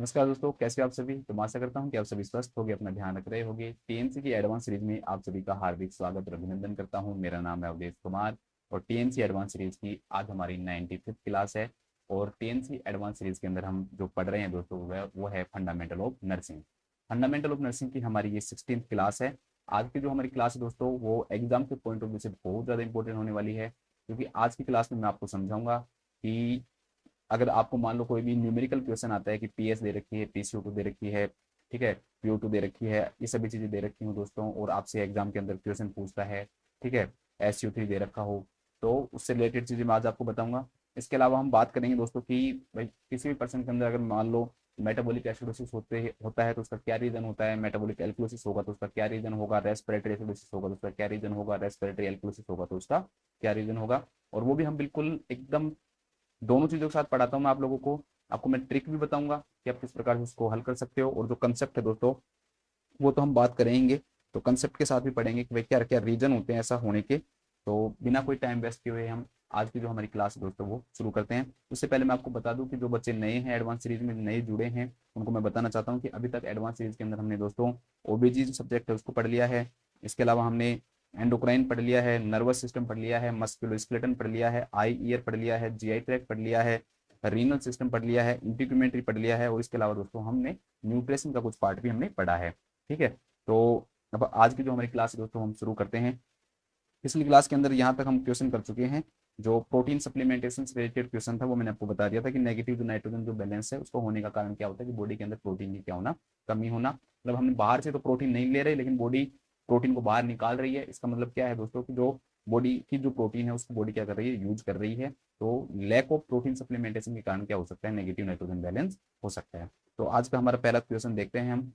नमस्कार दोस्तों, कैसे हो आप सभी। तो मैं आशा करता हूं कि आप सभी स्वस्थ होंगे, अपना ध्यान रख रहे होंगे। टीएनसी की एडवांस सीरीज में आप सभी का हार्दिक स्वागत और अभिनंदन करता हूं। मेरा नाम है अवधेश कुमार और टीएनसी एडवांस सीरीज की आज हमारी 95th क्लास है। और टीएनसी एडवांस सीरीज के अंदर हम जो पढ़ रहे हैं दोस्तों वो है fundamental of nursing. Fundamental of nursing की हमारी ये 16th क्लास है। आज की जो हमारी क्लास है दोस्तों वो एग्जाम के पॉइंट ऑफ व्यू से बहुत ज़्यादा इंपॉर्टेंट होने वाली है, क्योंकि आज की क्लास में मैं आपको समझाऊंगा कि अगर आपको मान लो कोई भी न्यूमेरिकल क्वेश्चन आता है कि पीएस दे रखी है, पीसीओ दे रखी है, ठीक है, पीओ दे रखी है, ये सभी चीजें दे रखी हूँ दोस्तों, और आपसे एग्जाम के अंदर क्वेश्चन पूछता है, ठीक है, एसयू दे रखा हो, तो उससे रिलेटेड चीजें मैं आज आपको बताऊंगा। इसके अलावा हम बात करेंगे दोस्तों कि भाई किसी भी पर्सन के अंदर अगर मान लो मेटाबॉलिक एसिडोसिस होता है तो उसका क्या रीजन होता है, मेटाबॉलिक एल्कलोसिस होगा तो उसका क्या रीजन होगा, रेस्पिरेटरी एसिडोसिस होगा तो उसका क्या रीजन होगा, रेस्पिरेटरी एल्कलोसिस होगा तो उसका क्या रीजन होगा। और वो भी हम बिल्कुल एकदम दोनों चीजों के साथ पढ़ाता हूँ मैं आप लोगों को। आपको मैं ट्रिक भी बताऊंगा कि आप किस प्रकार से उसको हल कर सकते हो, और जो कंसेप्ट है दोस्तों वो तो हम बात करेंगे, तो कंसेप्ट के साथ भी पढ़ेंगे कि भाई क्या क्या रीजन होते हैं ऐसा होने के। तो बिना कोई टाइम वेस्ट किए हुए हम आज की जो हमारी क्लास है दोस्तों वो शुरू करते हैं। उससे पहले मैं आपको बता दूं कि जो बच्चे नए हैं एडवांस सीरीज में नए जुड़े हैं उनको मैं बताना चाहता हूँ कि अभी तक एडवांस सीरीज के अंदर हमने दोस्तों ओबीजी जो सब्जेक्ट है उसको पढ़ लिया है। इसके अलावा हमने एंडोक्राइन पढ़ लिया है, नर्वस सिस्टम पढ़ लिया है, मस्कुलोस्केलेटन पढ़ लिया है, आई ईयर पढ़ लिया है, जीआई ट्रैक्ट पढ़ लिया है, रीनल सिस्टम पढ़ लिया है, इंटीग्यूमेंट्री पढ़ लिया है, और इसके अलावा दोस्तों हमने न्यूट्रिशन का कुछ पार्ट भी हमने पढ़ा है। ठीक है, तो अब आज की जो हमारी क्लास है दोस्तों हम शुरू करते हैं। पिछली क्लास के अंदर यहाँ तक हम क्वेश्चन कर चुके हैं। जो प्रोटीन सप्लीमेंटेशन से रिलेटेड क्वेश्चन था वो मैंने आपको बता दिया था कि नेगेटिव जो नाइट्रोजन जो बैलेंस है उसको होने का कारण क्या होता है कि बॉडी के अंदर प्रोटीन की क्या होना, कमी होना। मतलब हमने बाहर से तो प्रोटीन नहीं ले रहे लेकिन बॉडी प्रोटीन को बाहर निकाल रही है। इसका मतलब क्या है दोस्तों कि जो बॉडी की जो प्रोटीन है उसको बॉडी क्या कर रही है, यूज कर रही है। तो लैक ऑफ प्रोटीन सप्लीमेंटेशन के कारण क्या हो सकता है, नेगेटिव नाइट्रोजन बैलेंस हो सकता है। तो आज का हमारा पहला क्वेश्चन देखते हैं हम।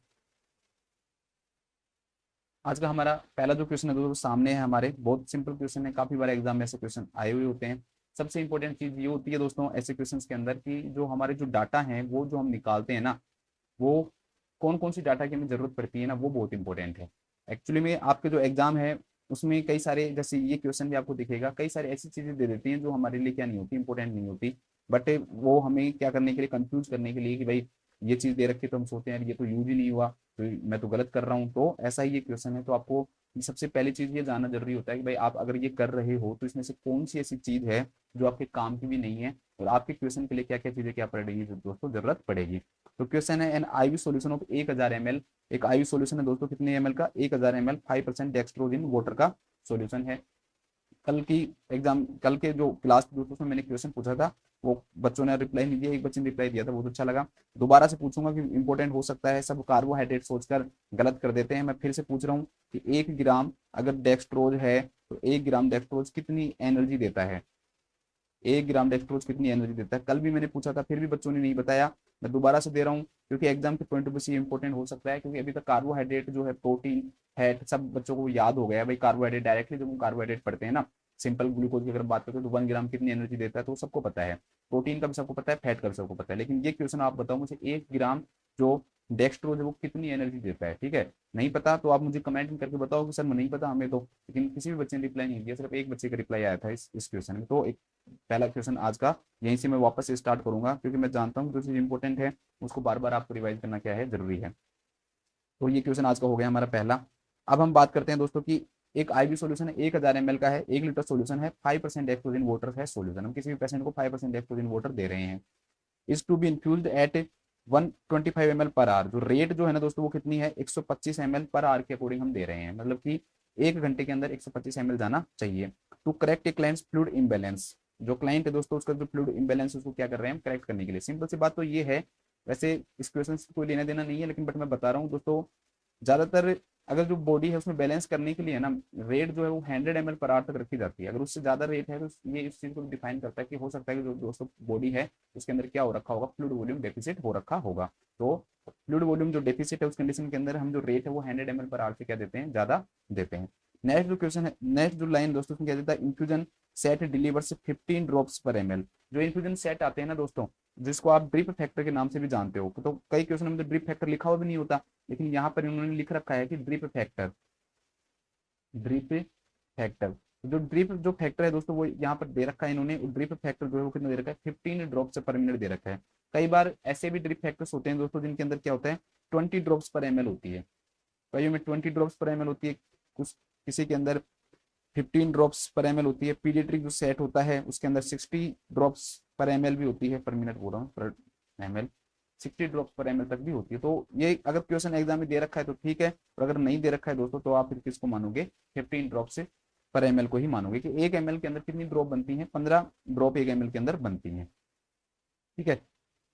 आज का हमारा पहला जो क्वेश्चन है दोस्तों सामने है हमारे, बहुत सिंपल क्वेश्चन है, काफी बार एग्जाम में ऐसे क्वेश्चन आए हुए होते हैं। सबसे इंपॉर्टेंट चीज ये होती है दोस्तों ऐसे क्वेश्चंस के अंदर कि जो हमारे जो डाटा हैं वो जो हम निकालते हैं ना, वो कौन कौन सी डाटा की हमें जरूरत पड़ती है ना, वो बहुत इंपॉर्टेंट है। एक्चुअली में आपके जो एग्जाम है उसमें कई सारे, जैसे ये क्वेश्चन भी आपको दिखेगा, कई सारी ऐसी चीजें दे देती हैं जो हमारे लिए क्या नहीं होती, इंपॉर्टेंट नहीं होती। बट वो हमें क्या करने के लिए, कंफ्यूज करने के लिए कि भाई ये चीज दे रखी है तो हम सोचते हैं यार ये तो यूज ही नहीं हुआ, तो मैं तो गलत कर रहा हूँ। तो ऐसा ही ये क्वेश्चन है। तो आपको सबसे पहली चीज ये जानना जरूरी होता है कि भाई आप अगर ये कर रहे हो तो इसमें से कौन सी ऐसी चीज है जो आपके काम की भी नहीं है, और आपके क्वेश्चन के लिए क्या क्या चीजें क्या पड़ेगी दोस्तों, जरूरत पड़ेगी। तो क्वेश्चन है an IV solution of 1000 ml। एक आईवी सॉल्यूशन है दोस्तों कितने एमएल का, 1000 ml, 5% डेक्सट्रोज इन वाटर का सॉल्यूशन है। कल के जो क्लास दोस्तों में मैंने क्वेश्चन पूछा था वो बच्चों ने रिप्लाई नहीं दिया, एक बच्चे ने रिप्लाई दिया था, बहुत अच्छा लगा। दोबारा से पूछूंगा कि इंपॉर्टेंट हो सकता है, सब कार्बोहाइड्रेट सोचकर गलत कर देते हैं। मैं फिर से पूछ रहा हूँ कि 1 ग्राम अगर डेक्सट्रोज है तो 1 ग्राम डेक्सट्रोज कितनी एनर्जी देता है, 1 ग्राम डेक्सट्रोज कितनी एनर्जी देता है। कल भी मैंने पूछा था फिर भी बच्चों ने नहीं बताया। मैं दोबारा से दे रहा हूँ क्योंकि एग्जाम के पॉइंट ऑफ व्यू से इंपॉर्टेंट हो सकता है, क्योंकि अभी तक कार्बोहाइड्रेट जो है, प्रोटीन, फैट, सब बच्चों को याद हो गया है। भाई कार्बोहाइड्रेट डायरेक्टली जब हम कार्बोहाइड्रेट पढ़ते हैं ना, सिंपल ग्लूकोज की अगर बात करते हैं तो 1 ग्राम कितनी एनर्जी देता है तो सबको पता है। प्रोटीन का भी सबको पता है, फैट का भी सबको पता है, लेकिन ये क्वेश्चन आप बताओ मुझे 1 ग्राम जो डेक्सट्रोज है वो कितनी एनर्जी देता है। ठीक है, नहीं पता तो आप मुझे कमेंट करके बताओ कि सर मुझे नहीं पता हमें तो। लेकिन किसी भी बच्चे ने रिप्लाई नहीं दिया, सिर्फ एक बच्चे का रिप्लाई आया था इस क्वेश्चन में। तो एक पहला क्वेश्चन आज का यहीं से मैं वापस से स्टार्ट करूंगा, क्योंकि मैं जानता हूँ जो चीज़ इंपॉर्टेंट है उसको बार बार आपको रिवाइज करना क्या है, जरूरी है। तो ये क्वेश्चन आज का हो गया हमारा पहला। अब हम बात करते हैं दोस्तों की एक आईवी सॉल्यूशन है, 1000 ml का है, 1 लीटर सॉल्यूशन है, 5% एक्सक्लूजिन वाटर है सॉल्यूशन। हम किसी भी पेशेंट को 5% एक्सक्लूजिन वाटर दे रहे हैं। Is to be infused at 125 ml per hour. जो रेट जो है ना दोस्तों वो कितनी है, 125 ml पर आवर के अकॉर्डिंग हम दे रहे हैं, मतलब कि 1 घंटे के अंदर 125 ml जाना चाहिए। To correct a client's fluid imbalance. जो क्लाइंट है दोस्तों उसका जो फ्लूइड इम्बेलेंस उसको क्या कर रहे हैं हम, करेक्ट करने के लिए। सिंपल सी बात तो ये है, वैसे इस क्वेश्चन से कोई लेना देना नहीं है, लेकिन बट मैं बता रहा हूँ दोस्तों, ज्यादातर अगर जो बॉडी है उसमें बैलेंस करने के लिए ना रेट जो है वो 100 ml पर आवर तक रखी जाती है। अगर उससे ज्यादा रेट है तो ये इस चीज को डिफाइन करता है कि हो सकता है कि जो दोस्तों बॉडी है उसके अंदर क्या हो रखा होगा, फ्लूइड वॉल्यूम डेफिसिट हो रखा होगा। तो फ्लूइड वॉल्यूम जो डेफिसिट है उस कंडीशन के अंदर हम जो रेट है वो 100 ml पर आवर से क्या देते हैं, ज्यादा देते हैं। नेक्स्ट जो क्वेश्चन है, नेक्स्ट जो लाइन दोस्तों उसमें क्या देता है, इंफ्यूजन सेट डिलीवर्स 15 ड्रॉप्स पर एमएल। जो इन्फ्यूजन सेट आते हैं ना दोस्तों, जिसको आप ड्रिप फैक्टर के नाम से भी जानते हो, तो कई क्वेश्चन में तो ड्रिप फैक्टर लिखा हुआ भी नहीं होता, लेकिन यहाँ पर इन्होंने लिख रखा है कि ड्रिप फैक्टर, ड्रिप फैक्टर। जो ड्रिप जो फैक्टर है दोस्तों वो यहाँ पर दे रखा है इन्होंने, ड्रिप फैक्टर जो है वो कितना दे रखा है, 15 ड्रॉप पर मिनट दे रखा है। कई बार ऐसे भी ड्रिप फैक्टर्स होते हैं दोस्तों जिनके अंदर क्या होता है 20 ड्रॉप्स पर ml होती है, कईयों में 20 ड्रॉप्स पर ml होती है, कुछ किसी के अंदर 15 ड्रॉप्स पर ml होती है। पीडियाट्रिक जो सेट होता है उसके अंदर 60 ड्रॉप्स पर ml भी होती है, पर मिनट बोल रहा हूँ, पर ml 60 ड्रॉप्स पर ml तक भी होती है। तो ये अगर क्वेश्चन एग्जाम में दे रखा है तो ठीक है, और अगर नहीं दे रखा है दोस्तों तो आप फिर किसको मानोगे, 15 ड्रॉप से पर ml को ही मानोगे कि 1 ml के अंदर कितनी ड्रॉप बनती है, 15 ड्रॉप 1 ml के अंदर बनती है। ठीक है,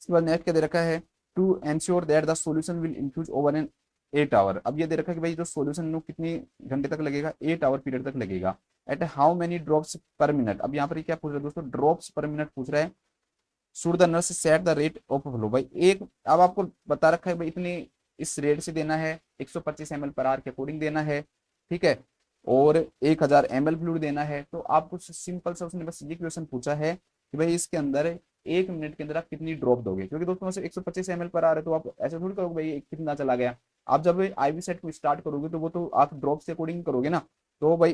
इसके बाद नेक्स्ट क्या दे रखा है, to ensure that the solution will infuse over an 8 hour. अब ये दे रखा है कि भाई जो सॉल्यूशन कितनी घंटे तक लगेगा, 8 आवर पीरियड तक लगेगा। At how many drops per minute, अब यहाँ पर क्या पूछ रहा है दोस्तों, ड्रॉप्स पर मिनट पूछ रहा है। Should the nurse set the rate of flow, भाई एक, अब आपको बता रखा है भाई इतनी इस रेट से देना है, 125 ml/आवर के अकॉर्डिंग देना है। ठीक है, और 1000 ml फ्लूइड देना है। तो आपको सिंपल सा उसने बस ये क्वेश्चन पूछा है कि भाई इसके अंदर 1 मिनट के अंदर आप कितनी ड्रॉप दोगे, क्योंकि दोस्तों वैसे 125 ml/आवर है, तो आप ऐसे थोड़ी करोगे भाई कितना चला गया। आप जब आईवी सेट को स्टार्ट करोगे तो वो तो आप ड्रॉप से अकॉर्डिंग करोगे ना। तो भाई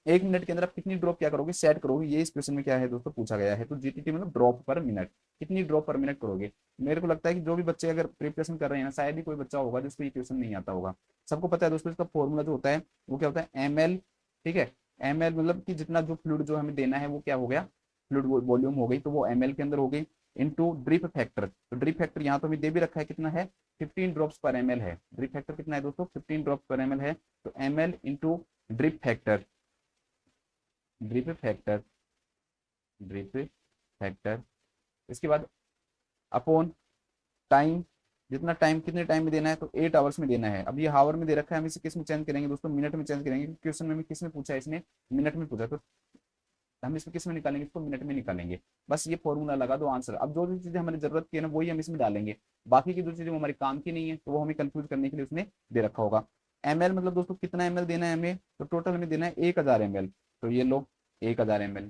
1 मिनट के अंदर आप कितनी ड्रॉप क्या करोगे, सेट करोगे, ये इस क्वेश्चन में क्या है दोस्तों पूछा गया है। तो जीटीटी मतलब ड्रॉप पर मिनट, कितनी ड्रॉप पर मिनट करोगे। मेरे को लगता है कि जो भी बच्चे अगर प्रिपरेशन कर रहे हैं ना, शायद ही कोई बच्चा होगा जिसको ये क्वेश्चन नहीं आता होगा। सबको पता है दोस्तों इसका फॉर्मूला जो होता है वो क्या होता है, ml। ठीक है, ml मतलब कि जितना जो फ्लूइड जो हमें देना है वो क्या हो गया, फ्लूइड वॉल्यूम हो गई, तो वो ml के अंदर हो गई, इनटू ड्रिप फैक्टर। तो ड्रिप फैक्टर यहाँ तो हमें दे भी रखा है कितना है, 15 ड्रॉप्स पर ml है। ड्रिप फैक्टर कितना है दोस्तों, 15 ड्रॉप्स पर ml है। तो ml into drip factor, drip factor, drip factor, इसके बाद अपॉन टाइम, जितना टाइम कितने टाइम में देना है, तो 8 आवर्स में देना है। अब ये हावर में दे रखा है, हम इसे किस में चेंज करेंगे दोस्तों, मिनट में चेंज करेंगे। क्वेश्चन में किस में पूछा है, इसने मिनट में पूछा, तो हम इसमें किस में निकालेंगे, इसको मिनट में निकालेंगे। बस ये फॉर्मूला लगा दो आंसर। अब जो जो चीजें हमारी जरूरत की है ना वही हम इसमें डालेंगे, बाकी की जो चीजें हमारे काम की नहीं है तो वो हमें कंफ्यूज करने के लिए उसने दे रखा होगा। ml मतलब दोस्तों कितना ml देना है हमें, तो टोटल हमें देना है 1000 ml। तो ये लो 1000 ml।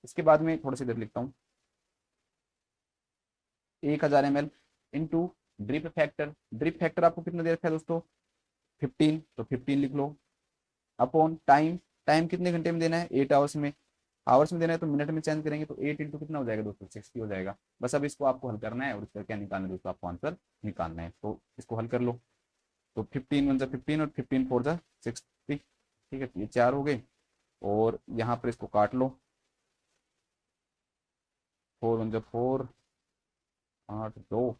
इसके बाद में थोड़ा सा इधर लिखता हूँ, 1000 ml into drip factor. Drip factor आपको कितना दे रखा है दोस्तों, 15, तो 15 लिख लो। अपॉन टाइम, टाइम कितने घंटे में देना है, 8 आवर्स में। आवर्स में देना है तो मिनट में चेंज करेंगे, तो 8 इंटू कितना हो जाएगा दोस्तों, 60 हो जाएगा। बस अब इसको आपको हल करना है और इसका क्या निकालना है दोस्तों, आपको आंसर निकालना है। तो इसको हल कर लो। तो 15 × 15 और 15 4 × 60। ठीक है, तो ये 4 हो गए, और यहाँ पर इसको काट लो, 4 × 4, 8 2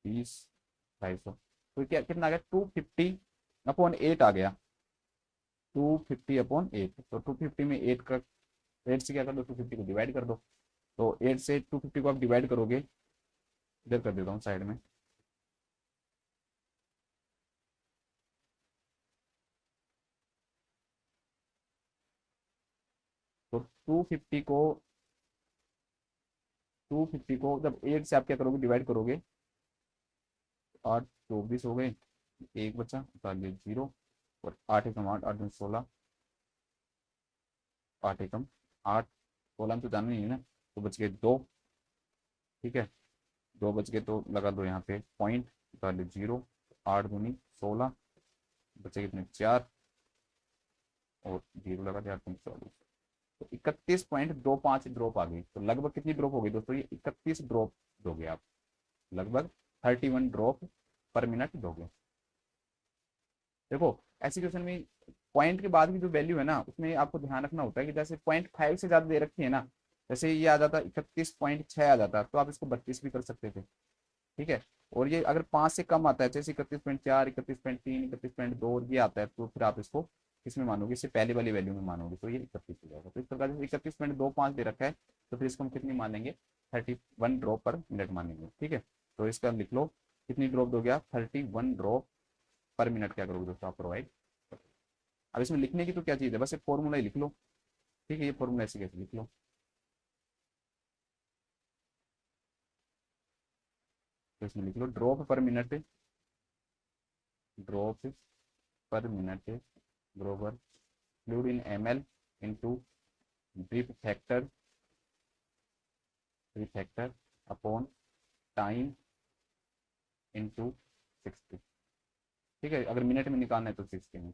20, 250। तो क्या कितना आ गया, 250/8 आ गया, 250/8। तो 250 में 8 का, 8 से क्या कर दो, 250 को डिवाइड कर दो। तो 8 से 250 को आप डिवाइड करोगे, इधर कर देता हूँ साइड में, तो 250 को जब 8 से आप क्या करोगे, डिवाइड करोगे, 8 24 हो गए, एक बचा बता दिए 0, और 8 एकम 8, 8 दूनी 16, 8 एकम 8, 16 में तो जाना नहीं है ना, तो बच गए 2। ठीक है, 2 बच गए, तो लगा दो यहाँ पे पॉइंट, बता दिए 0, 8 दूनी 16, बचे कितने 4, और 0 लगा दिया, 8 दूनी 24। तो 31.25 ड्रॉप आ गई। तो लगभग कितनी ड्रॉप हो गई दोस्तों, ये 31 ड्रॉप दोगे आप, लगभग 31 ड्रॉप पर मिनट दोगे। देखो ऐसे क्वेश्चन में पॉइंट के बाद की जो वैल्यू है ना उसमें आपको ध्यान रखना होता है कि जैसे 0.5 से ज्यादा दे रखी है ना, जैसे ये आ जाता 31.6 आ जाता, तो आप इसको 32 भी कर सकते थे। ठीक है, और ये अगर 5 से कम आता है, जैसे 31.4, 31.3, 31.2 और ये आता है, तो फिर आप इसको किसमें मानोगे, इससे पहले वाली वैल्यू में मानोगे, तो ये 31 हो जाएगा। तो इस प्रकार से 31.25 दे रखा है, तो फिर इसको हम कितनी मान लेंगे, 31 ड्रॉप पर मिनट मानेंगे। ठीक है, तो इसका लिख लो, कितनी ड्रॉप दो गया, 31 ड्रॉप पर मिनट क्या करोगे दोस्तों आप प्रोवाइड। अब इसमें लिखने की तो क्या चीज़ है, बस एक फॉर्मूला ही लिख लो। ठीक है, ये फॉर्मूला ऐसे कैसे लिख लो, तो इसमें लिख लो ड्रॉप पर मिनट बरोबर fluid in ml into drip factor, upon time into 60। ठीक है, अगर मिनट में निकालना है तो 60 में,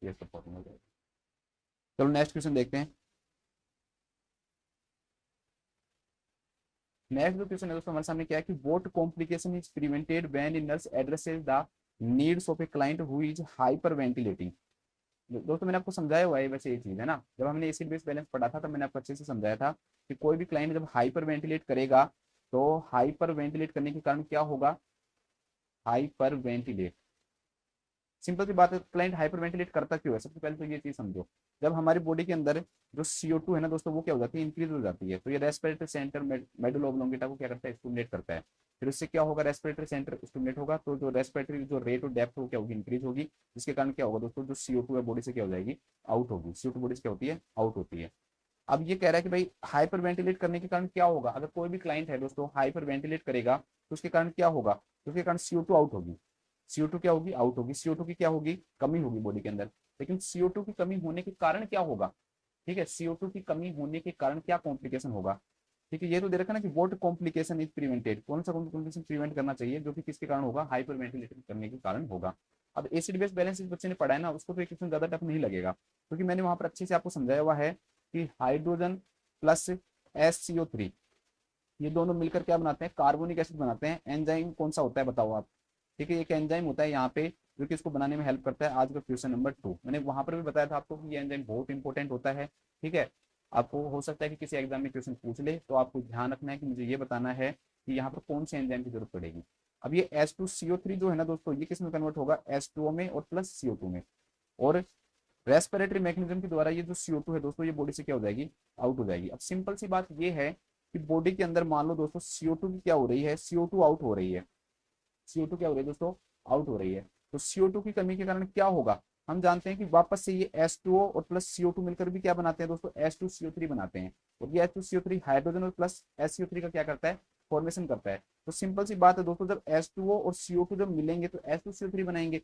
ये सब फॉर्मूला। चलो नेक्स्ट क्वेश्चन देखते हैं। नेक्स्ट जो क्वेश्चन है दोस्तों हमारे सामने क्या है कि what complication is prevented when a nurse addresses the needs of a client who is hyper ventilating. दोस्तों मैंने आपको समझाया हुआ है वैसे ये चीज है ना, जब हमने एसिड बेस बैलेंस पढ़ा था तब मैंने आपको अच्छे से समझाया था कि कोई भी क्लाइंट जब हाइपर वेंटिलेट करेगा तो हाइपर वेंटिलेट करने के कारण क्या होगा, हाइपर वेंटिलेट, सिंपल सी बात है, क्लाइंट हाइपर वेंटिलेट करता क्यों है, सबसे पहले तो ये चीज समझो। जब हमारी बॉडी के अंदर जो CO2 है ना दोस्तों वो क्या हो जाती है, इंक्रीज हो जाती है, तो ये रेस्पिरेटरी सेंटर मेडुला ऑब्लोंगेटा को क्या करता है, स्टिमुलेट करता है। फिर उससे क्या होगा, रेस्पिरेटरी सेंटर स्टिमुलेट होगा तो जो रेस्पिरेटरी जो रेट और डेप्थ हो क्या होगी, इंक्रीज होगी, जिसके कारण क्या होगा दोस्तों, जो CO2 है बॉडी से क्या हो जाएगी, आउट होगी। CO2 बॉडी से क्या होती है, आउट होती है। अब ये कह रहा है कि भाई हाइपर वेंटिलेट करने के कारण क्या होगा, अगर कोई भी क्लाइंट है दोस्तों हाइपर वेंटिलेट करेगा तो उसके कारण क्या होगा, तो उसके कारण CO2 आउट होगी। CO2 क्या होगी, आउट होगी। CO2 की क्या होगी, कमी होगी बॉडी के अंदर। लेकिन CO2 की कमी होने के कारण क्या होगा, ठीक है, CO2 की कमी होने के कारण क्या कॉम्प्लिकेशन होगा, ठीक है। ये तो दे रखा ना कि व्हाट कॉम्प्लिकेशन इज प्रिवेंटेड, कौन सा कॉम्प्लिकेशन प्रिवेंट करना चाहिए जो कि किसके कारण होगा, हाइपर वेंटिलेशन करने के कारण होगा। अब एसिड बेस बैलेंस इस बच्चे ने पढ़ा है ना, उसको तो क्वेश्चन ज्यादा टफ नहीं लगेगा क्योंकि मैंने वहां पर अच्छे से आपको समझाया हुआ है कि हाइड्रोजन प्लस SCO3 ये दोनों मिलकर क्या बनाते हैं, कार्बोनिक एसिड बनाते हैं। एंजाइम कौन सा होता है बताओ आप, ठीक है, एक एंजाइम होता है यहाँ पे जो कि इसको बनाने में हेल्प करता है। आज का क्वेश्चन नंबर 2 मैंने वहां पर भी बताया था आपको कि ये एंजाइम बहुत इंपॉर्टेंट होता है, ठीक है। आपको हो सकता है कि किसी एग्जाम में क्वेश्चन पूछ ले तो आपको ध्यान रखना है कि मुझे ये बताना है कि यहाँ पर कौन से एंजाइम की जरूरत पड़ेगी। अब ये H2CO3 जो है ना दोस्तों ये किस में कन्वर्ट होगा, H2O में और प्लस CO2 में। और रेस्पिरेटरी मैकेनिज्म के द्वारा ये जो CO2 है दोस्तों ये बॉडी से क्या हो जाएगी, आउट हो जाएगी। अब सिंपल सी बात ये है कि बॉडी के अंदर मान लो दोस्तों CO2 की क्या हो रही है, CO2 आउट हो रही है। CO2 क्या हो रही है दोस्तों, आउट हो रही है। तो CO2 की कमी के कारण क्या होगा, हम जानते हैं कि वापस से ये H2O और प्लस CO2 मिलकर भी क्या बनाते हैं दोस्तों, H2CO3 बनाते हैं। और ये H2CO3 हाइड्रोजन और प्लस SCO3 का क्या करता है, फॉर्मेशन करता है। तो सिंपल सी बात है दोस्तों, जब H2O और CO2 जब मिलेंगे तो H2CO3 बनाएंगे।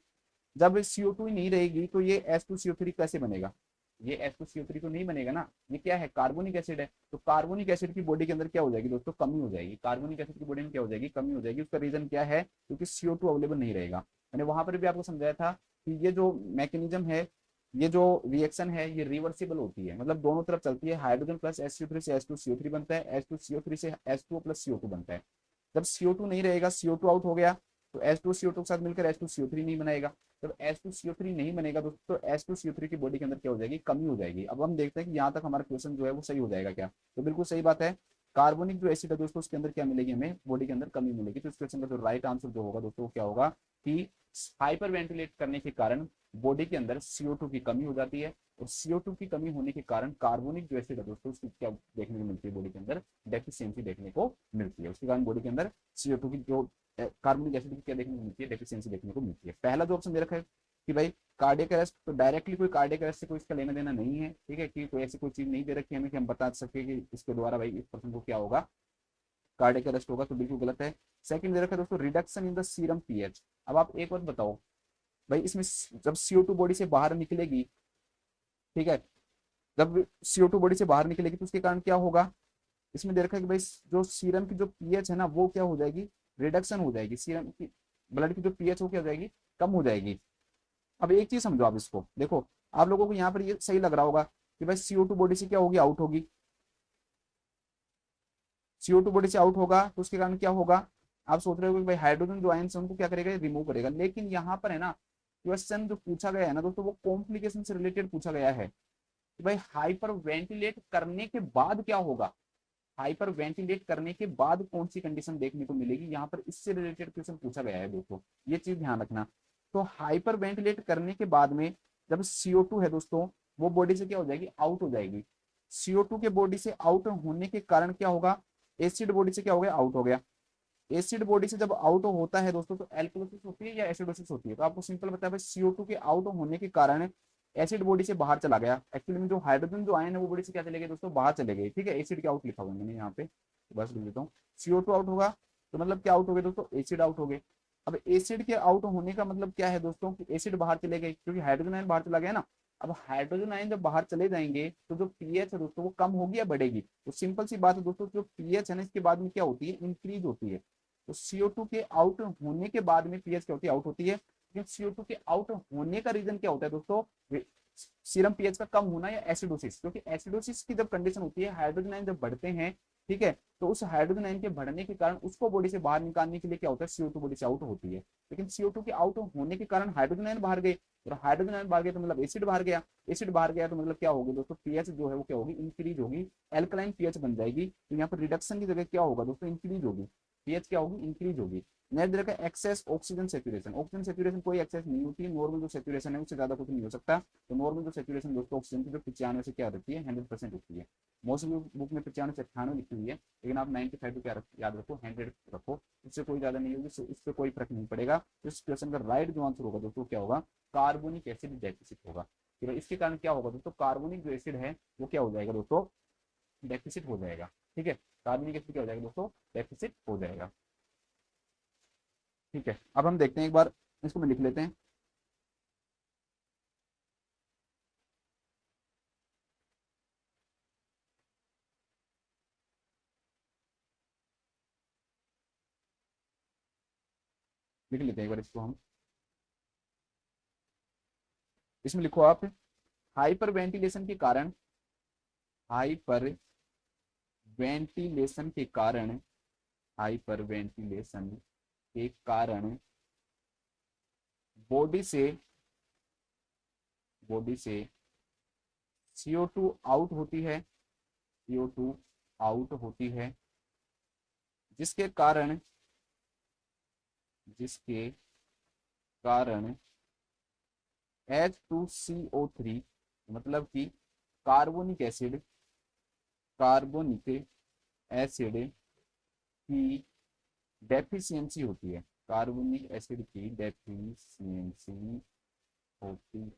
जब CO2 ही नहीं रहेगी तो ये H2CO3 कैसे बनेगा, ये H2CO3 तो नहीं बनेगा ना, ये क्या है, कार्बोनिक एसिड है। तो कार्बोनिक एसिड की बॉडी के अंदर क्या हो जाएगी दोस्तों, कमी हो जाएगी। कार्बोनिक एसिड की बॉडी में क्या हो जाएगी, कमी हो जाएगी। उसका रीजन क्या है, क्योंकि CO2 अवेलेबल नहीं रहेगा। मैंने वहां पर भी आपको समझाया था कि ये जो मैकेनिज्म है, ये जो रिएक्शन है ये रिवर्सिबल होती है, मतलब दोनों तरफ चलती है। हाइड्रोजन प्लस SO3 से H2CO3 बनता है, H2CO3 से H2O प्लस CO2 बनता है। जब CO2 नहीं रहेगा, CO2 आउट हो गया तो H2CO2 के साथ मिलकर H2CO3 नहीं बनेगा। जब H2CO3 नहीं बनेगा दोस्तों तो H2CO3 की बॉडी के अंदर क्या हो जाएगी, कमी हो जाएगी। अब हम देखते हैं कि यहाँ तक हमारा क्वेश्चन जो है वो सही हो जाएगा क्या, तो बिल्कुल सही बात है। कार्बोनिक जो एसिड है दोस्तों उसके अंदर क्या मिलेगी, हमें बॉडी के अंदर कमी मिलेगी। तो इस क्वेश्चन का जो राइट आंसर जो होगा दोस्तों वो क्या होगा कि हाइपर वेंटिलेट करने के कारण बॉडी के अंदर CO2 की कमी हो जाती है। और CO2 की कमी होने के कारण कार्बोनिक जो एसिड है दोस्तों उसकी क्या देखने को मिलती है, बॉडी के अंदर डेफिशिएंसी देखने को मिलती है। उसके कारण बॉडी के अंदर CO2 की जो कार्बनिक एसिड की क्या देखने को मिलती है, डेफिशिएंसी देखने को मिलती है। पहला जो ऑप्शन दे रखा है कि भाई कार्डियक अरेस्ट, तो डायरेक्टली कोई कार्डियक अरेस्ट से कोई इसका लेना देना नहीं है, ठीक है, कि कोई ऐसी कोई चीज नहीं दे रखी है हमें कि हम बता सके कि इसके द्वारा भाई इस पर्सन को क्या होगा, कार्डियक अरेस्ट होगा, तो बिल्कुल गलत है। सेकंड दे रखा है दोस्तों reduction in the serum pH. अब आप एक बात बताओ भाई, इसमें जब CO2 बॉडी से बाहर निकलेगी, ठीक है, जब CO2 बॉडी से बाहर निकलेगी तो उसके कारण क्या होगा, इसमें दे रखा है कि भाई जो सीरम की जो पीएच है ना वो क्या हो जाएगी, रिडक्शन हो जाएगी। सीरम की ब्लड की जो पीएच हो क्या हो जाएगी, कम हो जाएगी। अब एक चीज समझो आप इसको देखो, आप लोगों को यहाँ पर ये सही लग रहा होगा कि भाई CO2 बॉडी से क्या होगी, आउट होगी। CO2 बॉडी से आउट होगा तो उसके कारण क्या होगा, आप सोच रहे हो कि भाई हाइड्रोजन जो आयन है उनको क्या करेगा, रिमूव करेगा। लेकिन यहाँ पर है ना क्वेश्चन जो पूछा गया है ना दोस्तों वो कॉम्प्लिकेशन से रिलेटेड पूछा गया है कि भाई हाइपर वेंटिलेट करने के बाद क्या होगा, हाइपर वेंटिलेट करने के बाद कौन सी कंडीशन देखने को मिलेगी, यहाँ पर इससे रिलेटेड क्वेश्चन पूछा गया है दोस्तों, ये चीज ध्यान रखना। तो हाइपर वेंटिलेट करने के बाद में जब CO2 है दोस्तों वो बॉडी से क्या हो जाएगी, आउट हो जाएगी। CO2 के बॉडी से आउट होने के कारण क्या होगा, एसिड बॉडी से क्या हो गया, आउट हो गया। एसिड बॉडी से जब आउट होता है दोस्तों तो एल्कोलिसिस होती है या एसिडोसिस होती है, तो आपको सिंपल बताया भाई CO2 के आउट होने के कारण एसिड बॉडी से बाहर चला गया। एक्चुअली में जो हाइड्रोजन जो आयन है वो बॉडी से क्या चले गए दोस्तों, बाहर चले गए, ठीक है। एसिड के आउट लिखा हुआ है मैंने यहाँ पे, बस लिख देता हूँ। CO2 आउट होगा तो मतलब क्या आउट हो गए दोस्तों, एसिड आउट हो गए। अब एसिड के आउट होने का मतलब क्या है दोस्तों, कि एसिड बाहर चले गए क्योंकि हाइड्रोजन आयन बाहर चला गया ना। अब हाइड्रोजन आयन जब बाहर चले जाएंगे तो जो पीएच है दोस्तों वो कम होगी या बढ़ेगी, तो सिंपल सी बात है दोस्तों, जो पीएच है ना इसके बाद में क्या होती है, इंक्रीज होती है। तो CO2 के आउट होने के बाद में पीएच क्या होती है, आउट होती है। लेकिन CO2 के आउट होने का रीजन क्या होता है दोस्तों, सीरम पीएच का कम होना या एसिडोसिस, क्योंकि एसिडोसिस की जब कंडीशन होती है, हाइड्रोजन आयन जब बढ़ते हैं ठीक है। तो उस हाइड्रोजन आयन के बढ़ने के कारण उसको बॉडी से बाहर निकालने के लिए क्या होता है, CO2 बॉडी से आउट होती है। लेकिन CO2 के आउट होने के कारण हाइड्रोजन आयन बाहर गए, और हाइड्रोजन आयन बाहर गए तो मतलब एसिड बाहर गया, एसिड बाहर गया तो मतलब क्या होगी दोस्तों, पीएच जो है वो क्या होगी, इंक्रीज होगी, एल्कलाइन पीएच बन जाएगी। तो यहाँ पर रिडक्शन की जगह क्या होगा दोस्तों, इंक्रीज होगी, पीएच क्या होगी, इंक्रीज होगी। नेक्स्ट देखा excess oxygen saturation, oxygen saturation कोई एक्सेस नहीं होती है, नॉर्मल जो सेचुरेशन है उससे ज्यादा कुछ नहीं हो सकता। तो नॉर्मल जो सेचुरेशन दोस्तों ऑक्सीजन की जो 95 से क्या रहती है, 100% होती है। मोस्ट बुक में 95 से 98 लिखी हुई है, लेकिन आप 95 को क्या याद रखो, 100 रखो, इससे कोई ज्यादा नहीं होगी, इससे कोई फर्क नहीं पड़ेगा। तो इस क्वेश्चन का राइट जो आंसर होगा दोस्तों क्या होगा, कार्बोनिक एसिड डेफिसिट होगा। फिर इसके कारण क्या होगा दोस्तों, कार्बोनिक जो एसिड है वो क्या हो जाएगा दोस्तों, डेफिसिट हो जाएगा। ठीक है, कार्बोनिक एसिड क्या हो जाएगा दोस्तों, डेफिसिट हो जाएगा। ठीक है, अब हम देखते हैं एक बार, इसको मैं लिख लेते हैं। लिख लेते हैं एक बार इसको हम। इसमें लिखो आप, हाइपर वेंटिलेशन के कारण, हाइपर वेंटिलेशन के कारण, हाइपर वेंटिलेशन के कारण बॉडी से, बॉडी से CO2 आउट होती है, CO2 आउट होती है, जिसके कारण, जिसके कारण H2CO3 मतलब कि कार्बोनिक एसिड, कार्बोनिक एसिड की डेफिशिएंसी होती है, कार्बोनिक एसिड की डेफिशिएंसी होती,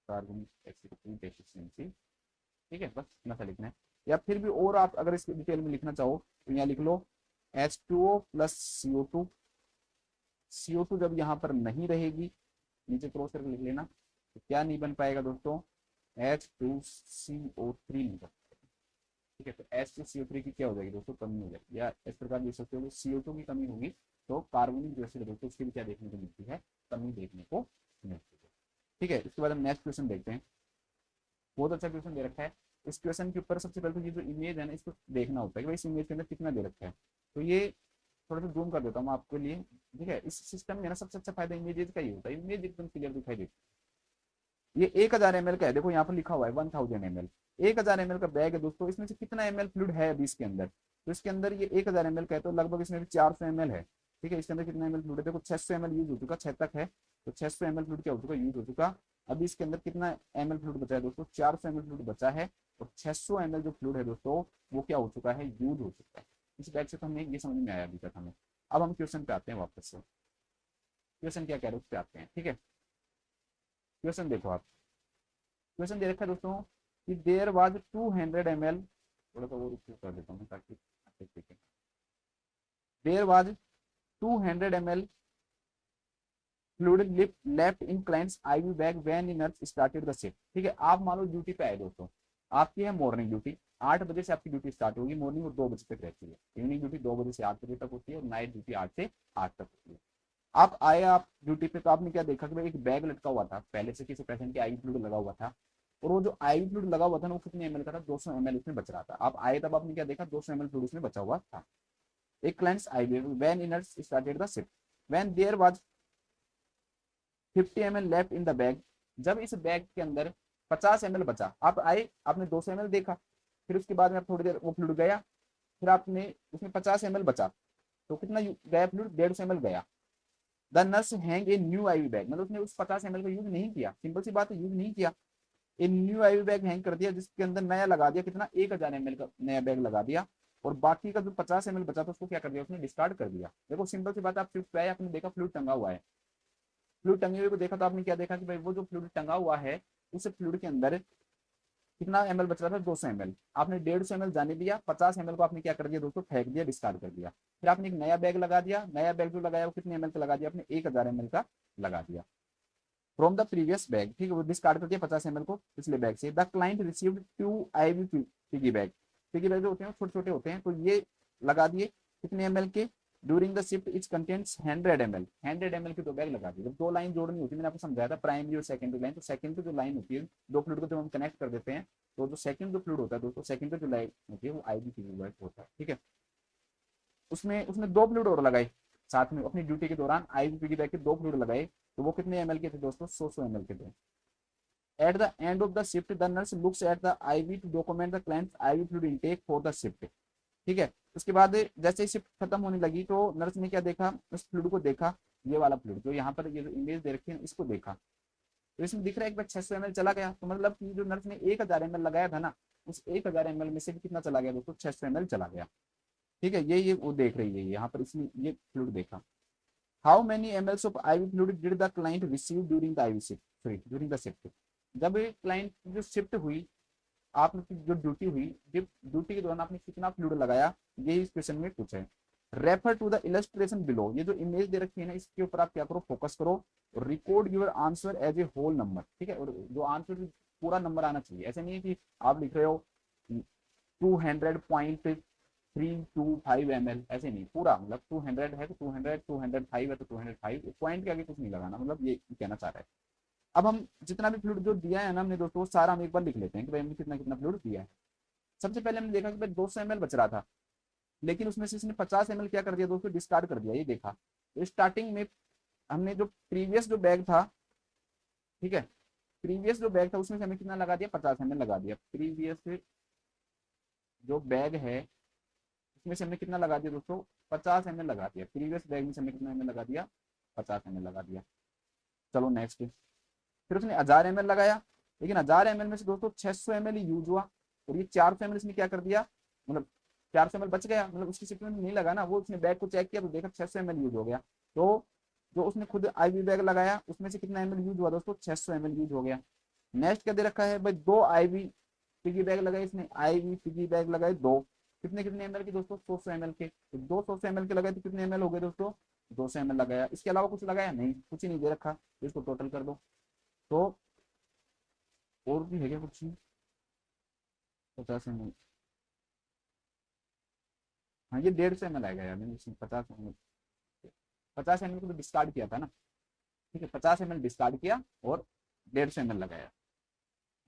कार्बोनिक एसिड की डेफिशिएंसी। ठीक है, बस इतना सा लिखना है। या फिर भी और आप अगर इसके डिटेल में लिखना चाहो तो यहाँ लिख लो H2O प्लस CO2, CO2 जब यहाँ पर नहीं रहेगी, नीचे क्रॉस करके लिख लेना, तो क्या नहीं बन पाएगा दोस्तों, H2CO3 नहीं बन पाएगा। ठीक है, तो H2CO3 की क्या हो जाएगी दोस्तों, कमी हो जाएगी। या इस प्रकार लिख सकते हो, CO2 की कमी होगी तो कार्बोनिक जो एसिड दोस्तों उसकी भी क्या देखने को मिलती है, कमी देखने को मिलती है। ठीक है, इसके बाद हम नेक्स्ट क्वेश्चन देखते हैं। बहुत अच्छा क्वेश्चन दे रखा है। इस क्वेश्चन के ऊपर सबसे पहले तो ये जो इमेज है ना, इसको देखना होता है कि भाई इस इमेज के अंदर कितना दे रखा है। तो ये थोड़ा सा जूम कर देता हूँ आपके लिए। ठीक है, इस सिस्टम में ना सबसे अच्छा फायदा इमेजेस का ही होता है, इमेज एकदम क्लियर दिखाई देती है। ये 1000 ml का है, देखो यहाँ पर लिखा हुआ है 1000 ml, 1000 ml का बैग है दोस्तों। इसमें से कितना ml फ्लूइड है अभी इसके अंदर, तो इसके अंदर ये 1000 ml का है, तो लगभग इसमें भी 400 ml है। ठीक है, इसके अंदर कितना ml फ्लूइड है, देखो 600 ml यूज हो चुका, 6 तक है, तो 600 ml फ्लूइड क्या हो चुका, यूज हो चुका। अभी इसके अंदर कितना ml फ्लूइड बचा है दोस्तों, 400 ml फ्लूइड बचा है, और 600 ml जो फ्लूइड है दोस्तों वो क्या हो चुका है, यूज हो चुका है। इस बैग से तो हमें ये समझ में आया अभी तक हमें। अब हम क्वेश्चन पे आते हैं वापस से, क्वेश्चन क्या कह रहे हैं उस पे आते हैं। ठीक है, क्वेश्चन देखो आप, क्वेश्चन दे रखा है दोस्तों कि देयर वाज 200 ml, थोड़ा सा वो कर देता हूँ ताकि आप देखें। There was 200 ml fluid left in client's IV bag when in earth started the shift. ठीक है, आप मान लो ड्यूटी पे आए दोस्तों, आपकी है मॉर्निंग ड्यूटी, 8 बजे से आपकी ड्यूटी स्टार्ट होगी मॉर्निंग, और 2 बजे तक रहती है। इवनिंग ड्यूटी 2 बजे से 8 बजे तक होती है, और नाइट ड्यूटी 8 से 8 तक होती है। आप आए, आप ड्यूटी पे, तो आपने क्या देखा कि भाई एक बैग लटका हुआ था, पहले से किसी पेशेंट के आईवी फ्लूइड लगा हुआ था, और वो जो आईवी फ्लूइड लगा हुआ था ना वो कितने एमएल का था, 200 ml उसमें बच रहा था। आप आए तब आपने क्या देखा, 200 ml फ्लूइड उसमें बचा हुआ था। एक client's IV when in earth started the shift when there was 50 ml left in the bag, जब इस बैग के अंदर 50 ml बचा, आप आए, आपने 200 ml देखा, फिर उसके बाद में आप थोड़ी देर वो फ्लूइड गया, फिर आपने उसमें 50 ml बचा, तो कितना गया फ्लूइड, 150 ml गया। The nurse hang a new IV bag, मतलब उसने उस 50 ml का यूज नहीं किया, सिंपल सी बात है, यूज नहीं किया। A new IV bag hang कर दिया, जिसके अंदर नया लगा दिया, कितना 1000 ml का नया बैग लगा दिया, और बाकी का जो 50 ml बचा था उसको क्या कर दिया, उसने डिस्कार्ड कर दिया। देखो सिंपल सी बात, आप फ्लूइड पे आए, आपने देखा फ्लूइड टंगा हुआ है, फ्लूइड टंगे हुए को देखा, तो आपने क्या देखा कि भाई वो जो फ्लूइड टंगा हुआ है उस फ्लूइड के अंदर कितना ml बच रहा था, 200 ml। आपने 150 ml जाने दिया, 50 ml को आपने क्या कर दिया दोस्तों, फेंक दिया, डिस्कार्ड कर दिया। फिर आपने एक नया बैग लगा दिया, नया बैग जो लगाया वो कितने ml का लगा दिया, आपने 1000 ml का लगा दिया फ्रॉम द प्रीवियस बैग। ठीक है, वो डिस्कार्ड कर दिया 50 ml को पिछले बैग से। The client received 2 IV piggy bag, piggy bag जो होते हैं छोटे छोटे होते हैं, तो ये लगा दिए कितने ml के, during the shift etch contents 100 ml, 100 ml की दो बैग लगा दी। जब दो लाइन जोड़नी होती है, मैंने आपको समझाया था प्राइमरी और सेकेंडरी लाइन, तो सेकेंडरी जो लाइन होती है दो फ्लूइड को जब हम कनेक्ट कर देते हैं, तो जो सेकंड जो फ्लूइड होता है दोस्तों, सेकंड जो लाइन होती है वो आईवी फ्लूइड होता है, ठीक है। उसमें उसने दो फ्लूइड और लगाए साथ में अपनी ड्यूटी के दौरान, आईवी की बैग के दो फ्लूइड लगाए, तो वो कितने एमएल के थे दोस्तों, 100 ml के थे। At the end of the shift the nurse looks at the IV to document the client's IV fluid intake for the shift, ठीक है। उसके बाद जैसे ही शिफ्ट खत्म होने लगी तो नर्स ने क्या देखा, उस फ्लूइड को देखा, ये वाला फ्लूइड जो यहाँ पर ये जो इमेज दे रखी है इसको देखा, तो इसमें दिख रहा है कि भाई 600 ml चला गया, तो मतलब कि जो नर्स ने 1000 ml लगाया था ना, उस 1000 ml में से भी कितना चला गया दोस्तों, 600 ml चला गया, ठीक है। ये वो देख रही है यहाँ पर, इसमें ये फ्लूइड देखा। How many MLs of IV fluid did the client receive during the IV shift, sorry during the shift, जब क्लाइंट जो शिफ्ट हुई, आपने जो ड्यूटी हुई, जब ड्यूटी के दौरान आपने कितना फ्लूइड लगाया, ये इस क्वेश्चन में पूछा है। Refer to the illustration below, ये जो इमेज दे रखी है ना इसके ऊपर आप क्या करो, फोकस करो, record your answer as a whole number, ठीक है। और जो आंसर पूरा नंबर आना चाहिए, ऐसा नहीं है कि आप लिख रहे हो 200.325 ml, ऐसे नहीं, पूरा मतलब 200 है तो 200, 205 है तो 205, पॉइंट के आगे कुछ नहीं लगाना, मतलब ये कहना चाह रहा है। अब हम जितना भी फ्लूइड जो दिया है ना हमने दोस्तों, सारा हम एक बार लिख लेते हैं कि भाई हमने कितना कितना फ्लूइड दिया है। सबसे पहले हमने देखा कि भाई 200 ml बच रहा था, लेकिन उसमें से इसने 50 ml क्या कर दिया दोस्तों, डिस्कार्ड कर दिया, ये देखा। तो स्टार्टिंग में हमने जो प्रीवियस जो बैग था, ठीक है, प्रीवियस जो बैग था उसमें से हमें कितना लगा दिया, 50 ml लगा दिया। प्रीवियस जो बैग है उसमें से हमने कितना लगा दिया दोस्तों, 50 ml लगा दिया। प्रीवियस बैग में से हमने कितना ml लगा दिया, 50 ml लगा दिया। चलो नेक्स्ट, फिर उसने 1000 ml लगाया, लेकिन 1000 ml में से दोस्तों 600 ml ही यूज हुआ, और ये 400 ml इसने क्या कर दिया, मतलब 400 ml बच गया, मतलब उसकी शिफ्ट में नहीं लगा ना, वो उसने बैग को चेक किया तो देखा 600 ml यूज हो गया। तो जो उसने खुद आईवी बैग लगाया उसमें से कितना ml यूज हुआ दोस्तों, 600 ml यूज हो गया। नेक्स्ट क्या दे रखा है भाई, दो आईवी पिगी बैग लगाए इसने, आईवी पिगी बैग लगाए दो, कितने कितने एमएल के दोस्तों, 100 ml के, तो 200 ml के लगाए तो कितने एमएल हो गए दोस्तों, 200 ml लगाया। इसके अलावा कुछ लगाया नहीं, कुछ ही नहीं दे रखा, इसको टोटल कर दो। तो और भी है क्या कुछ, 50 ml, हाँ ये 150 ml आएगा यार, मैंने इसमें 50 ml, 50 ml को तो डिस्कार्ड किया था ना, ठीक है, 50 ml डिस्कार्ड किया और 150 ml लगाया।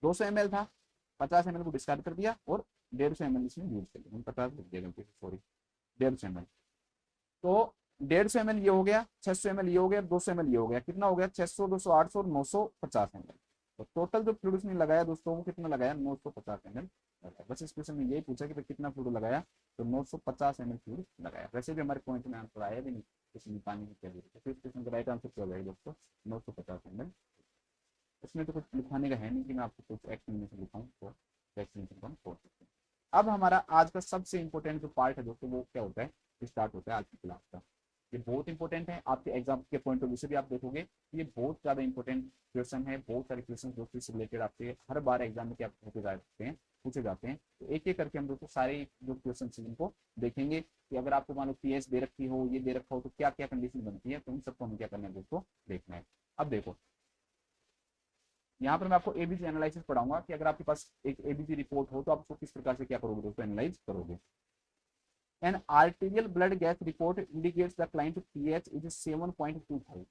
200 ml था, 50 ml को डिस्कार्ड कर दिया और 150 ml इसमें यूज कर लिया, 50 लिख दिया गलती से, सॉरी 150 ml। तो 150 ml ये हो गया, 600 ml ये हो गया, 200 ml ये हो गया, कितना हो गया, 600, 200, 800 और 950 ml। तो टोटल जो फ्लूइड उसने लगाया दोस्तों वो कितना लगाया, 950 ml लगाया। बस इस क्वेश्चन में यही पूछा कि कितना फ्लूइड लगाया, तो 950 ml फ्लूइड लगाया। वैसे भी हमारे पॉइंट में आंसर आया भी नहीं, किसी निकालने की क्या जरूरत है, तो इस क्वेश्चन का राइट आंसर क्या हो जाएगा दोस्तों, 950 ml। इसमें तो कुछ लिखाने का है नहीं कि मैं आपको कुछ एक्सप्लेनेशन लिखाऊं, तो एक्सप्लेनेशन को हम छोड़ सकते हैं। अब हमारा आज का सबसे इंपॉर्टेंट जो पार्ट है दोस्तों वो क्या होता है, स्टार्ट होता है आज की क्लास का। ये बहुत इंपॉर्टेंट है, आपके एग्जाम के पॉइंट ऑफ व्यू से भी आप देखोगे ये बहुत ज्यादा इंपॉर्टेंट क्वेश्चन है। बहुत सारे क्वेश्चन दोस्तों इससे रिलेटेड आपके हर बार एग्जाम में क्या पूछे जाते हैं। तो एक एक करके हम दोस्तों सारे जो क्वेश्चन इनको देखेंगे कि अगर आपको मान लो पीएस दे रखी हो, ये दे रखा हो, तो क्या क्या कंडीशन बनती है, तो उन सबको हमें क्या करना है दोस्तों, देखना है। अब देखो यहाँ पर मैं आपको एबीसी एनालिसिस पढ़ाऊंगा कि अगर आपके पास एक एबीसी रिपोर्ट हो तो आप उसको किस प्रकार से क्या करोगे दोस्तों, एनालाइज करोगे। An arterial blood gas report indicates the client pH is 7.25।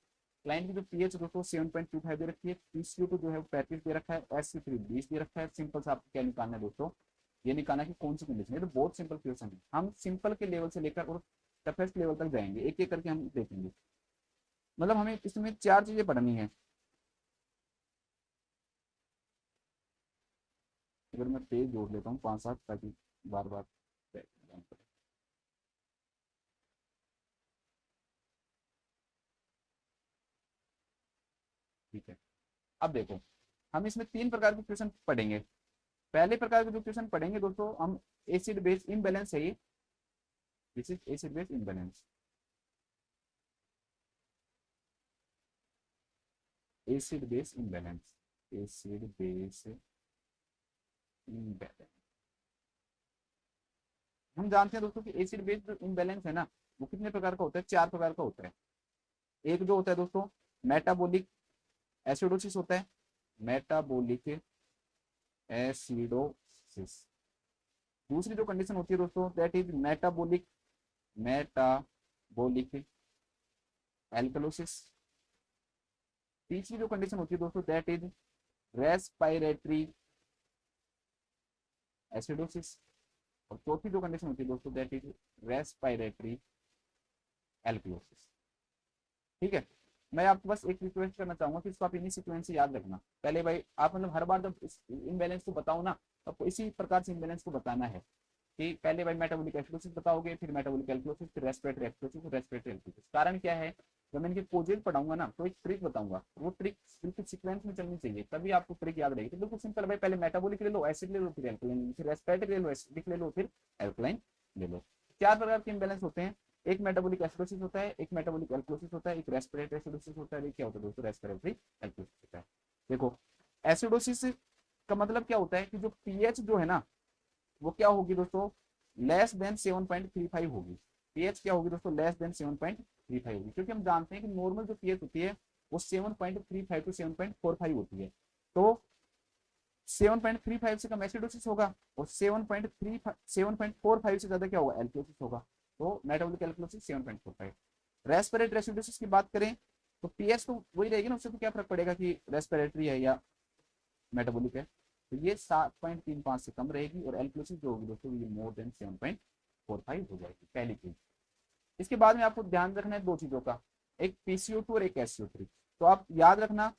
Client की जो पीएच दोस्तों 7.25 दे रखी है, पीसीओ2 जो है 35 दे रखा है, एससी3 20 दे रखा है। सिंपल से आपको क्या निकालना है दोस्तों, ये निकालना है कि कौन सी कंडीशन है। तो बहुत सिंपल क्वेश्चन है, हम सिंपल के लेवल से लेकर और टफेस्ट लेवल तक जाएंगे, एक एक करके हम देखेंगे। मतलब हमें इसमें चार चीजें पढ़नी है। अगर मैं पेज जोड़ लेता हूँ 5-7 ताकि बार बार, ठीक है। अब देखो हम इसमें तीन प्रकार के क्वेश्चन पढ़ेंगे। पहले प्रकार के जो क्वेश्चन पढ़ेंगे दोस्तों हम, एसिड बेस इम्बैलेंस है ये, this is acid base imbalance, acid base imbalance, acid base imbalance. हम जानते हैं दोस्तों कि एसिड बेस जो इम्बैलेंस है ना वो कितने प्रकार का होता है, चार प्रकार का होता है। एक जो होता है दोस्तों मेटाबॉलिक एसिडोसिस होता है, मेटाबॉलिक एसिडोसिस। दूसरी जो कंडीशन होती है दोस्तों that is metabolic, metabolic metabolic alkalosis. तीसरी जो कंडीशन होती है दोस्तों दैट इज रेस्पिरेटरी एसिडोसिस। और चौथी जो कंडीशन होती है दोस्तों दैट इज रेस्पिरेटरी एल्कलोसिस। ठीक है, मैं आपको बस एक रिक्वेस्ट करना चाहूंगा कि इसको आप इन्हीं सीक्वेंस से याद रखना। पहले भाई आप मतलब हर बार जब इस इम्बैलेंस को बताओ ना, तो आपको इसी प्रकार से इम्बैलेंस को बताना है कि पहले भाई मेटाबॉलिक एसिडोसिस बताओगे, फिर मेटाबॉलिक एल्कलोसिस, फिर रेस्पिरेटरी एसिडोसिस, फिर रेस्पिरेटरी एल्कलोसिस। कारण क्या है, जब मैं इनके कोजेज पढ़ाऊंगा ना तो एक ट्रिक बताऊंगा, वो ट्रिक बिल्कुल सीक्वेंस में चलनी चाहिए, तभी आपको ट्रिक याद रहेगी। तो बिल्कुल सिंपल भाई, पहले मेटाबॉलिक ले लो, एसिड ले लो, फिर एल्कलाइन, फिर रेस्पिरेटरी ले लो, एसिडिक ले लो, फिर एल्कलाइन ले लो। चार प्रकार के इम्बैलेंस होते हैं, एक मेटाबॉलिक एसिडोसिस होता है, एक मेटाबॉलिक एल्कलोसिस होता है, एक रेस्पिरेटरी एसिडोसिस होता है, एक क्या होता है दोस्तों रेस्पिरेटरी एल्कलोसिस होता है। देखो एसिडोसिस का मतलब क्या होता है कि जो पीएच जो है ना वो क्या होगी दोस्तों, लेस देन 7.35 होगी। पीएच क्या होगी दोस्तों, लेस देन 7.35 होगी, क्योंकि हम जानते हैं कि नॉर्मल जो पीएच होती है वो 7.35 टू 7.45 होती है। तो 7.35 से कम एसिडोसिस होगा और 7.45 से ज्यादा क्या होगा, एल्कोसिस होगा। तो मेटाबॉलिक एल्कोसिस 7.45। रेस्पिरेटरी एसिडोसिस की बात करें तो पीएच तो वही रहेगी ना, उससे तो क्या फर्क पड़ेगा कि रेस्पिरेटरी है या मेटाबॉलिक है। तो ये 7.35 से कम रहेगी और एल्कोसिस जो होगी दोस्तों ये मोर देन 7.45 हो जाएगी, पहली चीज। इसके बाद में आपको ध्यान रखना है दो चीजों का, एक पीसीओ2 और एक एससीओ3। तो आप याद रखना,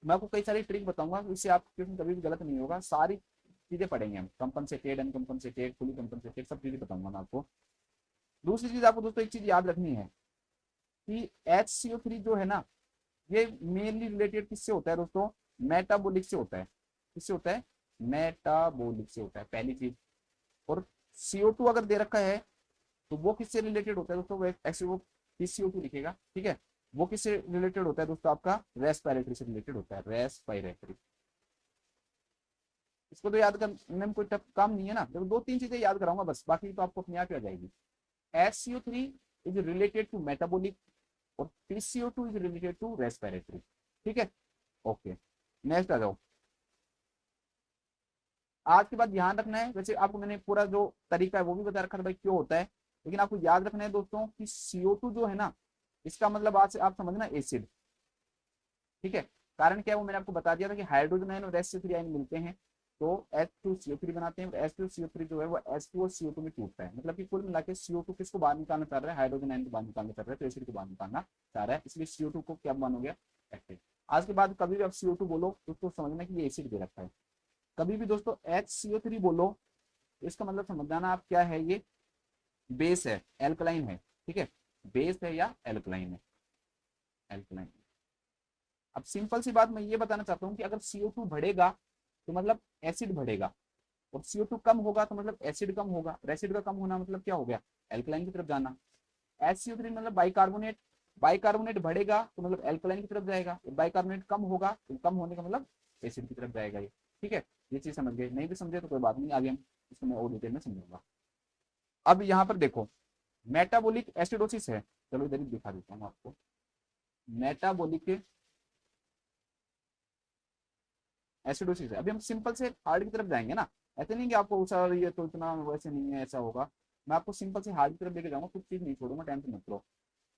मैं आपको कई सारी ट्रिक बताऊंगा, इससे आप क्वेश्चन कभी भी गलत नहीं होगा। सारी चीजें पढ़ेंगे हम, कंपनसेटेड, अनकंपनसेटेड, फुली कंपनसेटेड, सब चीजें बताऊंगा मैं आपको। दूसरी चीज आपको दोस्तों एक चीज याद रखनी है कि HCO3 जो है ना, ये मेनली रिलेटेड किससे होता है दोस्तों, मेटाबॉलिक से होता है। किससे होता है, मेटाबॉलिक से होता है, पहली चीज। और CO2 अगर दे रखा है तो वो किससे रिलेटेड होता है दोस्तों, वो एक्चुअली वो PCO2 लिखेगा, ठीक है। वो किससे रिलेटेड होता है दोस्तों, आपका रेस्पिरेटरी से रिलेटेड होता है, रेस्पिरेटरी। इसको तो याद करने में कोई टफ काम नहीं है ना, तो दो तीन चीजें याद कराऊंगा बस, बाकी तो आपको अपने आप ही आ जाएगी। HCO3 is related to metabolic और PCO2 is related to respiratory. ठीक है, ओके। नेक्स्ट आ जाओ। आज के बाद ध्यान रखना है, वैसे आपको मैंने पूरा जो तरीका है वो भी बता रखा था भाई क्यों होता है, लेकिन आपको याद रखना है दोस्तों कि CO2 जो है ना, इसका मतलब आज से आप समझना एसिड। ठीक है, कारण क्या है वो मैंने आपको बता दिया था कि हाइड्रोजन आयन और H3 आयन मिलते हैं तो H2CO3 बनाते हैं। H2CO3 जो है वो H2 और CO2 में टूटता है, मतलब कि कुल मिला के CO2 किसको बाहर निकालना चाह रहा है, हाइड्रोजन आयन को बाहर निकालना चाह रहा है, तो एसिड को बाहर निकालना चाह रहा है, इसलिए CO2 को क्या बन हो गया, एसिड। आज के बाद कभी भी आप CO2 बोलो तो उसको समझना कि ये एसिड दे रखा है। कभी भी दोस्तों HCO3 बोलो तो इसका मतलब समझ जाना आप क्या है, ये बेस है, एल्कलाइन है। ठीक है, बेस है या एल्कलाइन है, एल्कलाइन। अब सिंपल सी बात मैं ये बताना चाहता हूँ कि अगर CO2 बढ़ेगा तो मतलब एसिड बढ़ेगा, और CO2 कम होगा तो मतलब एसिड कम होगा, और एसिड का कम होना मतलब क्या हो गया, एल्कलाइन की तरफ जाना। HCO3 मतलब बाइकार्बोनेट, बाइकार्बोनेट बढ़ेगा तो मतलब एल्कलाइन की तरफ जाएगा, और बाइकार्बोनेट कम होगा तो कम होने का मतलब एसिड की तरफ जाएगा ये। ठीक है, ये चीज समझ गए, नहीं भी समझे तो कोई बात नहीं, आगे हम इसको मैं और डिटेल में समझूंगा। अब यहाँ पर देखो मेटाबॉलिक एसिडोसिस है, चलो इधर ही दिखा देता हूँ आपको। मेटाबॉलिक एसिडोसिस है, अभी हम सिंपल से हार्ड की तरफ जाएंगे ना, ऐसे नहीं कि आपको सर ये तो इतना वैसे नहीं है ऐसा होगा। मैं आपको सिंपल से हार्ड की तरफ लेके जाऊंगा, कुछ चीज नहीं छोड़ूंगा, टेंशन मत लो।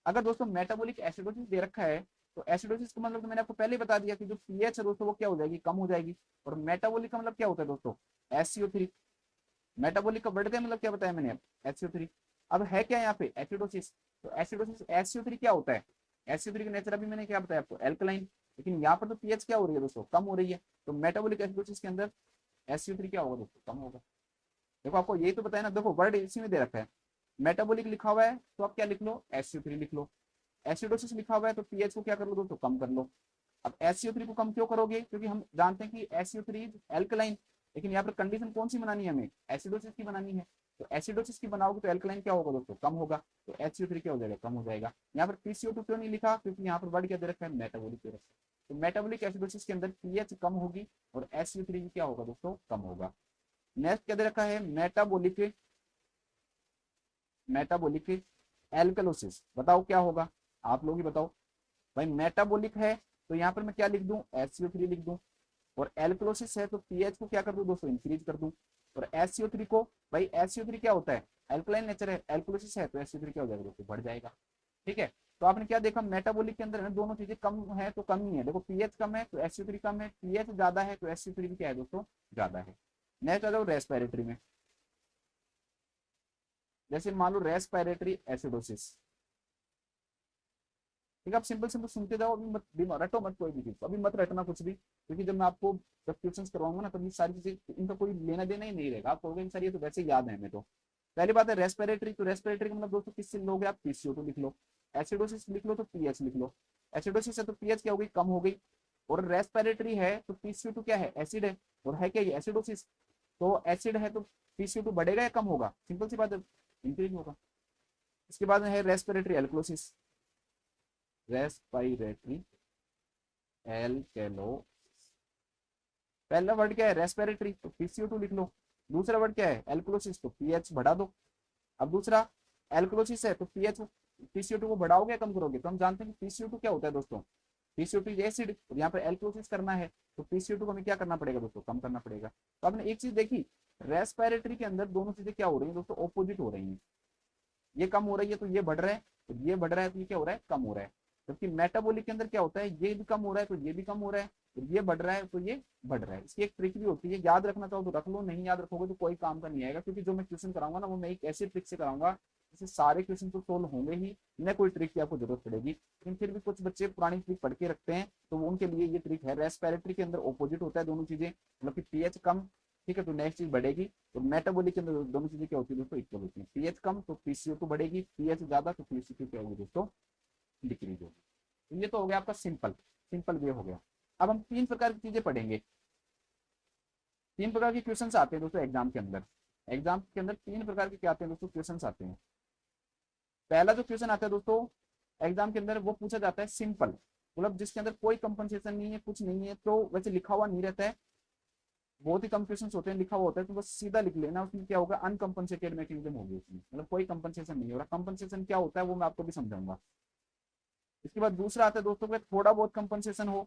अगर दोस्तों मेटाबॉलिक एसिडोसिस दे रखा है तो एसिडोसिस का मतलब तो मैंने आपको पहले ही बता दिया कि जो पीएच है दोस्तों वो क्या हो जाएगी, कम हो जाएगी। और मेटाबॉलिक का मतलब क्या होता है दोस्तों, SCO3। मेटाबॉलिक का बढ़ गया मतलब क्या बताया मैंने, SCO3। अब है क्या यहाँ पे एसिडोसिस, तो एसिडोसिस SCO3 क्या होता है, SCO3 का नेचर अभी मैंने क्या बताया आपको, एल्कलाइन। लेकिन यहाँ पर तो पीएच क्या हो रही है दोस्तों, कम हो रही है, तो मेटाबॉलिक एसिडोसिस के अंदर SCO3 क्या होगा दोस्तों, कम होगा। देखो आपको यही तो बताया ना, देखो वर्ड इसी में दे रखा है, मेटाबॉलिक लिखा हुआ है तो आप क्या लिख लो, SCO3 लिख लो। एसिडोसिस लिखा हुआ है तो पीएच को क्या कर लो दोस्तों, कम कर लो। अब SCO3 को कम क्यों करोगे, क्योंकि हम जानते हैं कि SCO3 एल्कलाइन, लेकिन यहाँ पर कंडीशन कौन सी बनानी है हमें, एसिडोसिस की बनानी है। तो एसिडोसिस की बनाओगे तो एल्कलाइन क्या होगा दोस्तों, कम होगा, तो HCO3 क्या हो जाएगा, कम हो जाएगा। यहाँ पर PCO2 क्यों नहीं लिखा, क्योंकि यहाँ पर वर्ड क्या दे रखा है, मेटाबॉलिक दे रखा है। तो मेटाबॉलिक एसिडोसिस के अंदर पीएच कम होगी और SCO3 क्या होगा दोस्तों, कम होगा। नेक्स्ट क्या दे रखा है, मेटाबॉलिक, मेटाबॉलिक एल्कलोसिस, बताओ क्या होगा, आप लोग ही बताओ। भाई मेटाबॉलिक है तो यहाँ पर मैं क्या लिख दूं, SCO3 लिख दूं, और एल्कलोसिस है तो पीएच को क्या कर दूं दोस्तों, इंक्रीज कर दूं। और SCO3 को, भाई SCO3 क्या होता है, एल्कलाइन नेचर है, एल्कोलिसिस है, तो SO3 क्या हो जाएगा दोस्तों, बढ़ जाएगा। ठीक है, तो आपने क्या देखा, मेटाबॉलिक के अंदर दोनों चीजें कम है तो कम ही है। देखो पीएच कम है तो SO3 कम है, पीएच ज्यादा है तो SO3 भी क्या है दोस्तों, ज्यादा है। नेक्स्ट आ जाओ रेस्पिरेटरी में। जैसे मान लो रेस्पिरेटरी एसिडोसिस। ठीक है, आप सिंपल सिंपल सुनते जाओ, अभी मत रटो मत कोई भी चीज, अभी मत रटना कुछ भी, क्योंकि जब मैं आपको जब क्वेश्चन करवाऊंगा ना, तब ये सारी चीजें इनका कोई लेना देना ही नहीं रहेगा, आप कहोगे इन सारी ये तो वैसे ही याद है हमें। तो पहली बात है रेस्पिरेटरी, तो रेस्पिरेटरी का मतलब दोस्तों किससे लोगे आप, PCO2 लिख लो। एसिडोसिस लिख लो तो पीएच लिख लो। एसिडोसिस है तो पीएच क्या हो गई, कम हो गई। और रेस्पिरेटरी है तो PCO2 क्या है, एसिड है, और है क्या ये एसिडोसिस, तो एसिड है तो PCO2 बढ़ेगा या कम होगा, सिंपल सी बात है, इंक्रीज होगा। इसके बाद है रेस्पिरेटरी एल्कोलिसिस। रेस्पिरेटरी एल्केलो, पहला वर्ड क्या है रेस्पिरेटरी, तो PCO2 लिख लो। दूसरा वर्ड क्या है एल्कोलोसिस, तो पीएच बढ़ा दो। अब दूसरा एल्कोलोसिस है तो पीएच, PCO2 को बढ़ाओगे या कम करोगे, तो हम जानते हैं कि PCO2 क्या होता है दोस्तों, PCO2 एसिड, और यहाँ पर एल्कोलोसिस करना है तो PCO2 को हमें क्या करना पड़ेगा दोस्तों, कम करना पड़ेगा। तो आपने एक चीज देखी, रेस्पिरेटरी के अंदर दोनों चीजें क्या हो रही है दोस्तों, ऑपोजिट हो रही है। ये कम हो रही है तो ये बढ़ रहा है, तो ये बढ़ रहा है तो ये क्या हो रहा है, कम हो रहा है। जबकि मेटाबॉलिक के अंदर क्या होता है, ये भी कम हो रहा है तो ये भी कम हो रहा है, तो ये बढ़ रहा है तो ये बढ़ रहा है। इसकी एक ट्रिक भी होती है, याद रखना चाहो तो रख लो, नहीं याद रखोगे तो कोई काम का नहीं आएगा, क्योंकि जो मैं क्वेश्चन कराऊंगा ना वो मैं एक ऐसी ट्रिक से कराऊंगा जिससे सारे क्वेश्चन तो सोल्व होंगे ही, न कोई ट्रिक की आपको जरूरत पड़ेगी। लेकिन फिर भी कुछ बच्चे पुरानी ट्रिक पढ़ के रखते हैं, तो उनके लिए ये ट्रिक है। रेस्पिरेटरी के अंदर ऑपोजिट होता है दोनों चीजें, मतलब कि पीएच कम, ठीक है, तो नेक्स्ट चीज बढ़ेगी। तो मेटाबॉलिक के अंदर दोनों चीजें क्या होती है दोस्तों, इक्वल होती है। पीएच कम तो PCO2 बढ़ेगी, पीएच ज्यादा तो PCO2 क्या होगी दोस्तों, डिक्रीज होगी। तो ये तो हो गया आपका सिंपल, सिंपल वे हो गया। अब हम तीन प्रकार की चीजें पढ़ेंगे। तीन प्रकार के क्वेश्चंस आते हैं दोस्तों एग्जाम के अंदर। एग्जाम के अंदर तीन प्रकार के क्या आते हैं दोस्तों, क्वेश्चंस आते हैं। पहला जो क्वेश्चन आता है दोस्तों एग्जाम के अंदर, वो पूछा जाता है सिंपल, मतलब जिसके अंदर कोई कंपनसेशन नहीं है, कुछ नहीं है, तो वैसे लिखा हुआ नहीं रहता है, बहुत ही कम क्वेश्चन होते हैं लिखा हुआ होता है, तो बस सीधा लिख लेना। उसमें क्या होगा, अनकंपनसेटेड मैकेनिज्म होगी उसमें, मतलब कोई कंपनसेशन नहीं हो रहा। कंपनसेशन क्या होता है वो मैं आपको भी समझाऊंगा। इसके बाद दूसरा आता है दोस्तों का, थोड़ा बहुत कंपनसेशन हो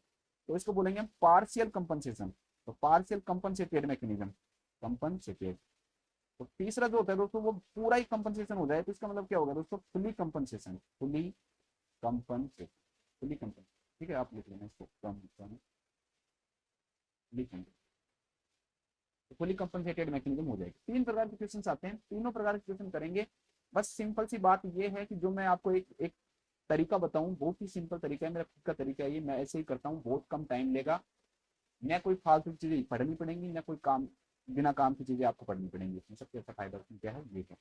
तो इसको बोलेंगे हम पार्शियल कंपनसेशन, तो पार्शियल कंपनसेटेड मैकेनिज्म, कंपनसेटेड। तो तीसरा जो होता है दोस्तों वो पूरा ही कंपनसेशन हो जाए, तो इसका मतलब क्या होगा दोस्तों, fully compensation, fully compensation, fully कंपन, ठीक है, आप लिख लेना इसको, कंपन, फुली कंपनसेटेड मैकेनिज्म हो जाएगी। तीन प्रकार के क्वेश्चन आते हैं, तीनों प्रकार के क्वेश्चन करेंगे। बस सिंपल सी बात ये है कि जो मैं आपको एक एक तरीका बताऊं, बहुत ही सिंपल तरीका है, मेरा खुद का तरीका है ये, मैं ऐसे ही करता हूँ, बहुत कम टाइम लेगा। न कोई फालतू चीजें पढ़नी पड़ेंगी, न कोई काम, बिना काम की चीजें आपको पढ़नी पड़ेंगी। इसमें सबसे अच्छा फायदा क्या है, ये है।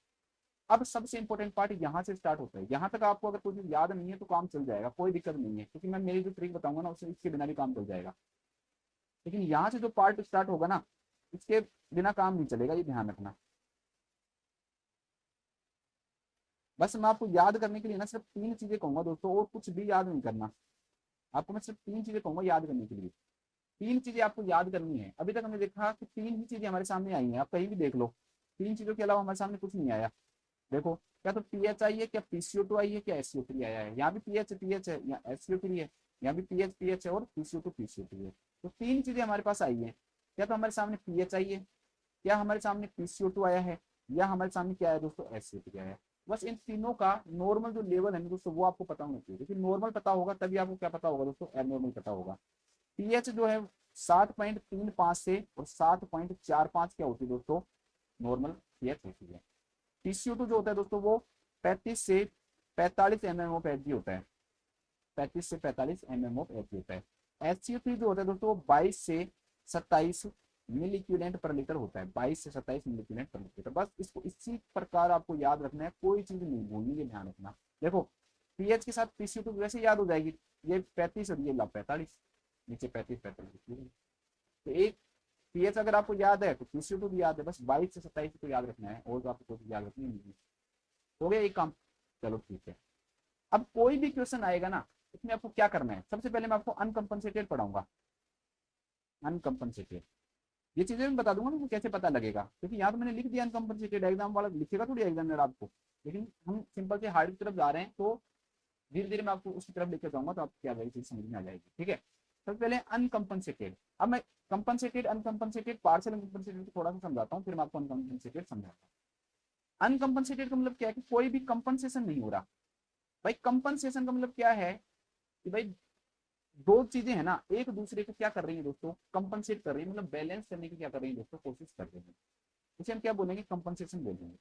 अब सबसे इंपॉर्टेंट पार्ट यहाँ से स्टार्ट होता है। यहाँ तक आपको अगर कोई चीज याद नहीं है तो काम चल जाएगा, कोई दिक्कत नहीं है, क्योंकि मैं मेरी जो ट्रिक बताऊंगा ना उससे इसके बिना भी काम चल जाएगा। लेकिन यहाँ से जो पार्ट स्टार्ट होगा ना, इसके बिना काम नहीं चलेगा, ये ध्यान रखना। बस मैं आपको याद करने के लिए ना सिर्फ तीन चीजें कहूंगा दोस्तों, और कुछ भी याद नहीं करना। आपको मैं सिर्फ तीन चीजें कहूंगा याद करने के लिए। तीन चीजें आपको याद करनी है। अभी तक हमने देखा कि तीन ही चीजें हमारे सामने आई हैं, आप कहीं भी देख लो, तीन चीजों के अलावा हमारे सामने कुछ नहीं आया। देखो, क्या तो पीएच आई है, क्या PCO2 आई है, क्या SO3 आया है। यहाँ भी पीएच है, यहाँ SO3 है, यहाँ भी पीएच है, और PCO2 है। तो तीन चीजें हमारे पास आई है। क्या तो हमारे सामने पीएच आई है, क्या हमारे सामने PCO2 आया है, या हमारे सामने क्या है दोस्तों, SO3 आया है। बस इन तीनों का नॉर्मल जो लेवल है दोस्तों वो आपको पता होना चाहिए, क्योंकि नॉर्मल पता होगा तभी आपको क्या पता होगा दोस्तों, एबनॉर्मल पता होगा। पीएच जो है 7.35 से और 7.45 क्या होती है दोस्तों, नॉर्मल पीएच होती है। PCO2 जो होता है दोस्तों वो 35 से 45 mm ऑफ एच होता है, 35 से 45 mm ऑफ एच होता है। HCO3 जो होता है दोस्तों वो 22 से 27 मिली इक्विवेलेंट पर लीटर होता है, 22 से 27 मिली इक्विवेलेंट पर लीटर। बस इसको इसी प्रकार आपको याद रखना है, कोई चीज नहीं भूलनी है, ध्यान रखना। देखो पीएच के साथ PCO2 वैसे याद हो जाएगी, ये 35 और ये 45, नीचे 35 45। तो एक पीएच अगर आपको याद है तो PCO2 भी याद है, बस 22 से 27 को याद रखना है, और तो आपको कुछ याद रखनी नहीं है। हो गया एक काम, चलो ठीक है। अब कोई भी क्वेश्चन आएगा ना, इसमें आपको क्या करना है, सबसे पहले मैं आपको अनकंपनसेटेड पढ़ाऊंगा, अनकंपनसेटेड। ये चीजें मैं बता दूंगा ना कैसे पता लगेगा, क्योंकि यहाँ तो मैंने लिख दिया अनकंपनसेटेड, एग्जाम वाला लिखेगा थोड़ी एग्जामिनर आपको। लेकिन हम सिंपल से हार्ड की तरफ जा रहे हैं, तो धीरे धीरे मैं आपको उसकी तरफ लेकर जाऊंगा, तो आपको क्या चीज समझ में आ जाएगी। ठीक है, सबसे पहले अनकंपनसेटेड। अब मैं कंपनसेटेड, अनकंपनसेटेड, पार्शियल अनकंपनसेटेड थोड़ा सा समझाता हूँ, फिर मैं आपको अनकंपनसेटेड समझाता हूँ। अनकंपनसेटेड का मतलब क्या है कि कोई भी कंपनसेशन नहीं हो रहा। भाई कंपनसेशन का मतलब क्या है कि भाई दो चीजें है ना, एक दूसरे को क्या कर रही है दोस्तों, कंपनसेट कर रही है, मतलब बैलेंस करने की क्या कर रही है दोस्तों, कोशिश कर रही है। इसे हम क्या बोलेंगे, कंपनसेशन बोलेंगे।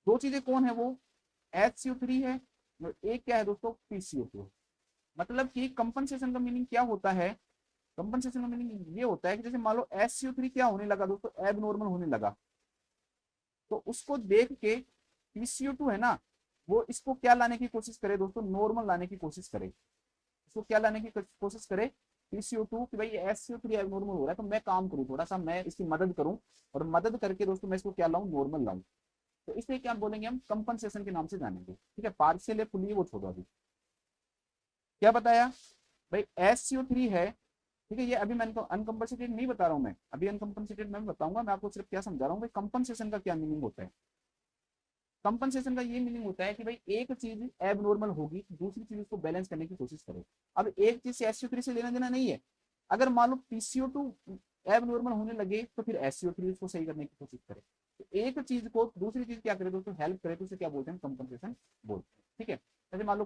दो चीजें कौन है वो, HCO3 है और एक क्या है दोस्तों, PCO2। मतलब कि कंपनसेशन का मीनिंग क्या होता है, कंपनसेशन का मीनिंग ये होता है कि जैसे मान लो HCO3 क्या होने लगा दोस्तों, एबनॉर्मल होने लगा, तो उसको देख के PCO2 है ना, वो इसको क्या लाने की कोशिश करे दोस्तों, नॉर्मल लाने की कोशिश करे। इसको क्या लाने की कोशिश करे, PCO2, कि भाई ये HCO3 एबनॉर्मल हो रहा है तो मैं काम करूँ थोड़ा सा, मैं इसकी मदद करूँ, और मदद करके दोस्तों मैं इसको क्या लाऊं, नॉर्मल लाऊं। तो इसलिए क्या बोलेंगे हम, कंपनसेशन के नाम से जानेंगे। ठीक है, पार्शियल है फुली वो छोड़ो अभी। क्या बताया भाई, HCO3 है, ठीक है, ये अभी मैं अनकंपनसेटेड नहीं बता रहा हूँ, मैं अभी अनकंपनसेटेड मैं बताऊंगा, मैं आपको सिर्फ क्या समझा रहा हूँ भाई, कंपनसेशन का क्या मीनिंग होता है। कंपनसेशन का ये मीनिंग होता है कि भाई एक चीज एबनॉर्मल होगी, दूसरी चीज उसको बैलेंस करने की कोशिश करे। अब एक चीज से SCO3 से लेना देना नहीं है, अगर मान लो PCO2 एबनॉर्मल होने लगे तो फिर SCO3 उसको सही करने की कोशिश करे। तो एक चीज को दूसरी चीज क्या करे दोस्तों, हेल्प करे, तो उसे क्या बोलते हैं, कंपनसेशन बोलते हैं। ठीक है, जैसे मान लो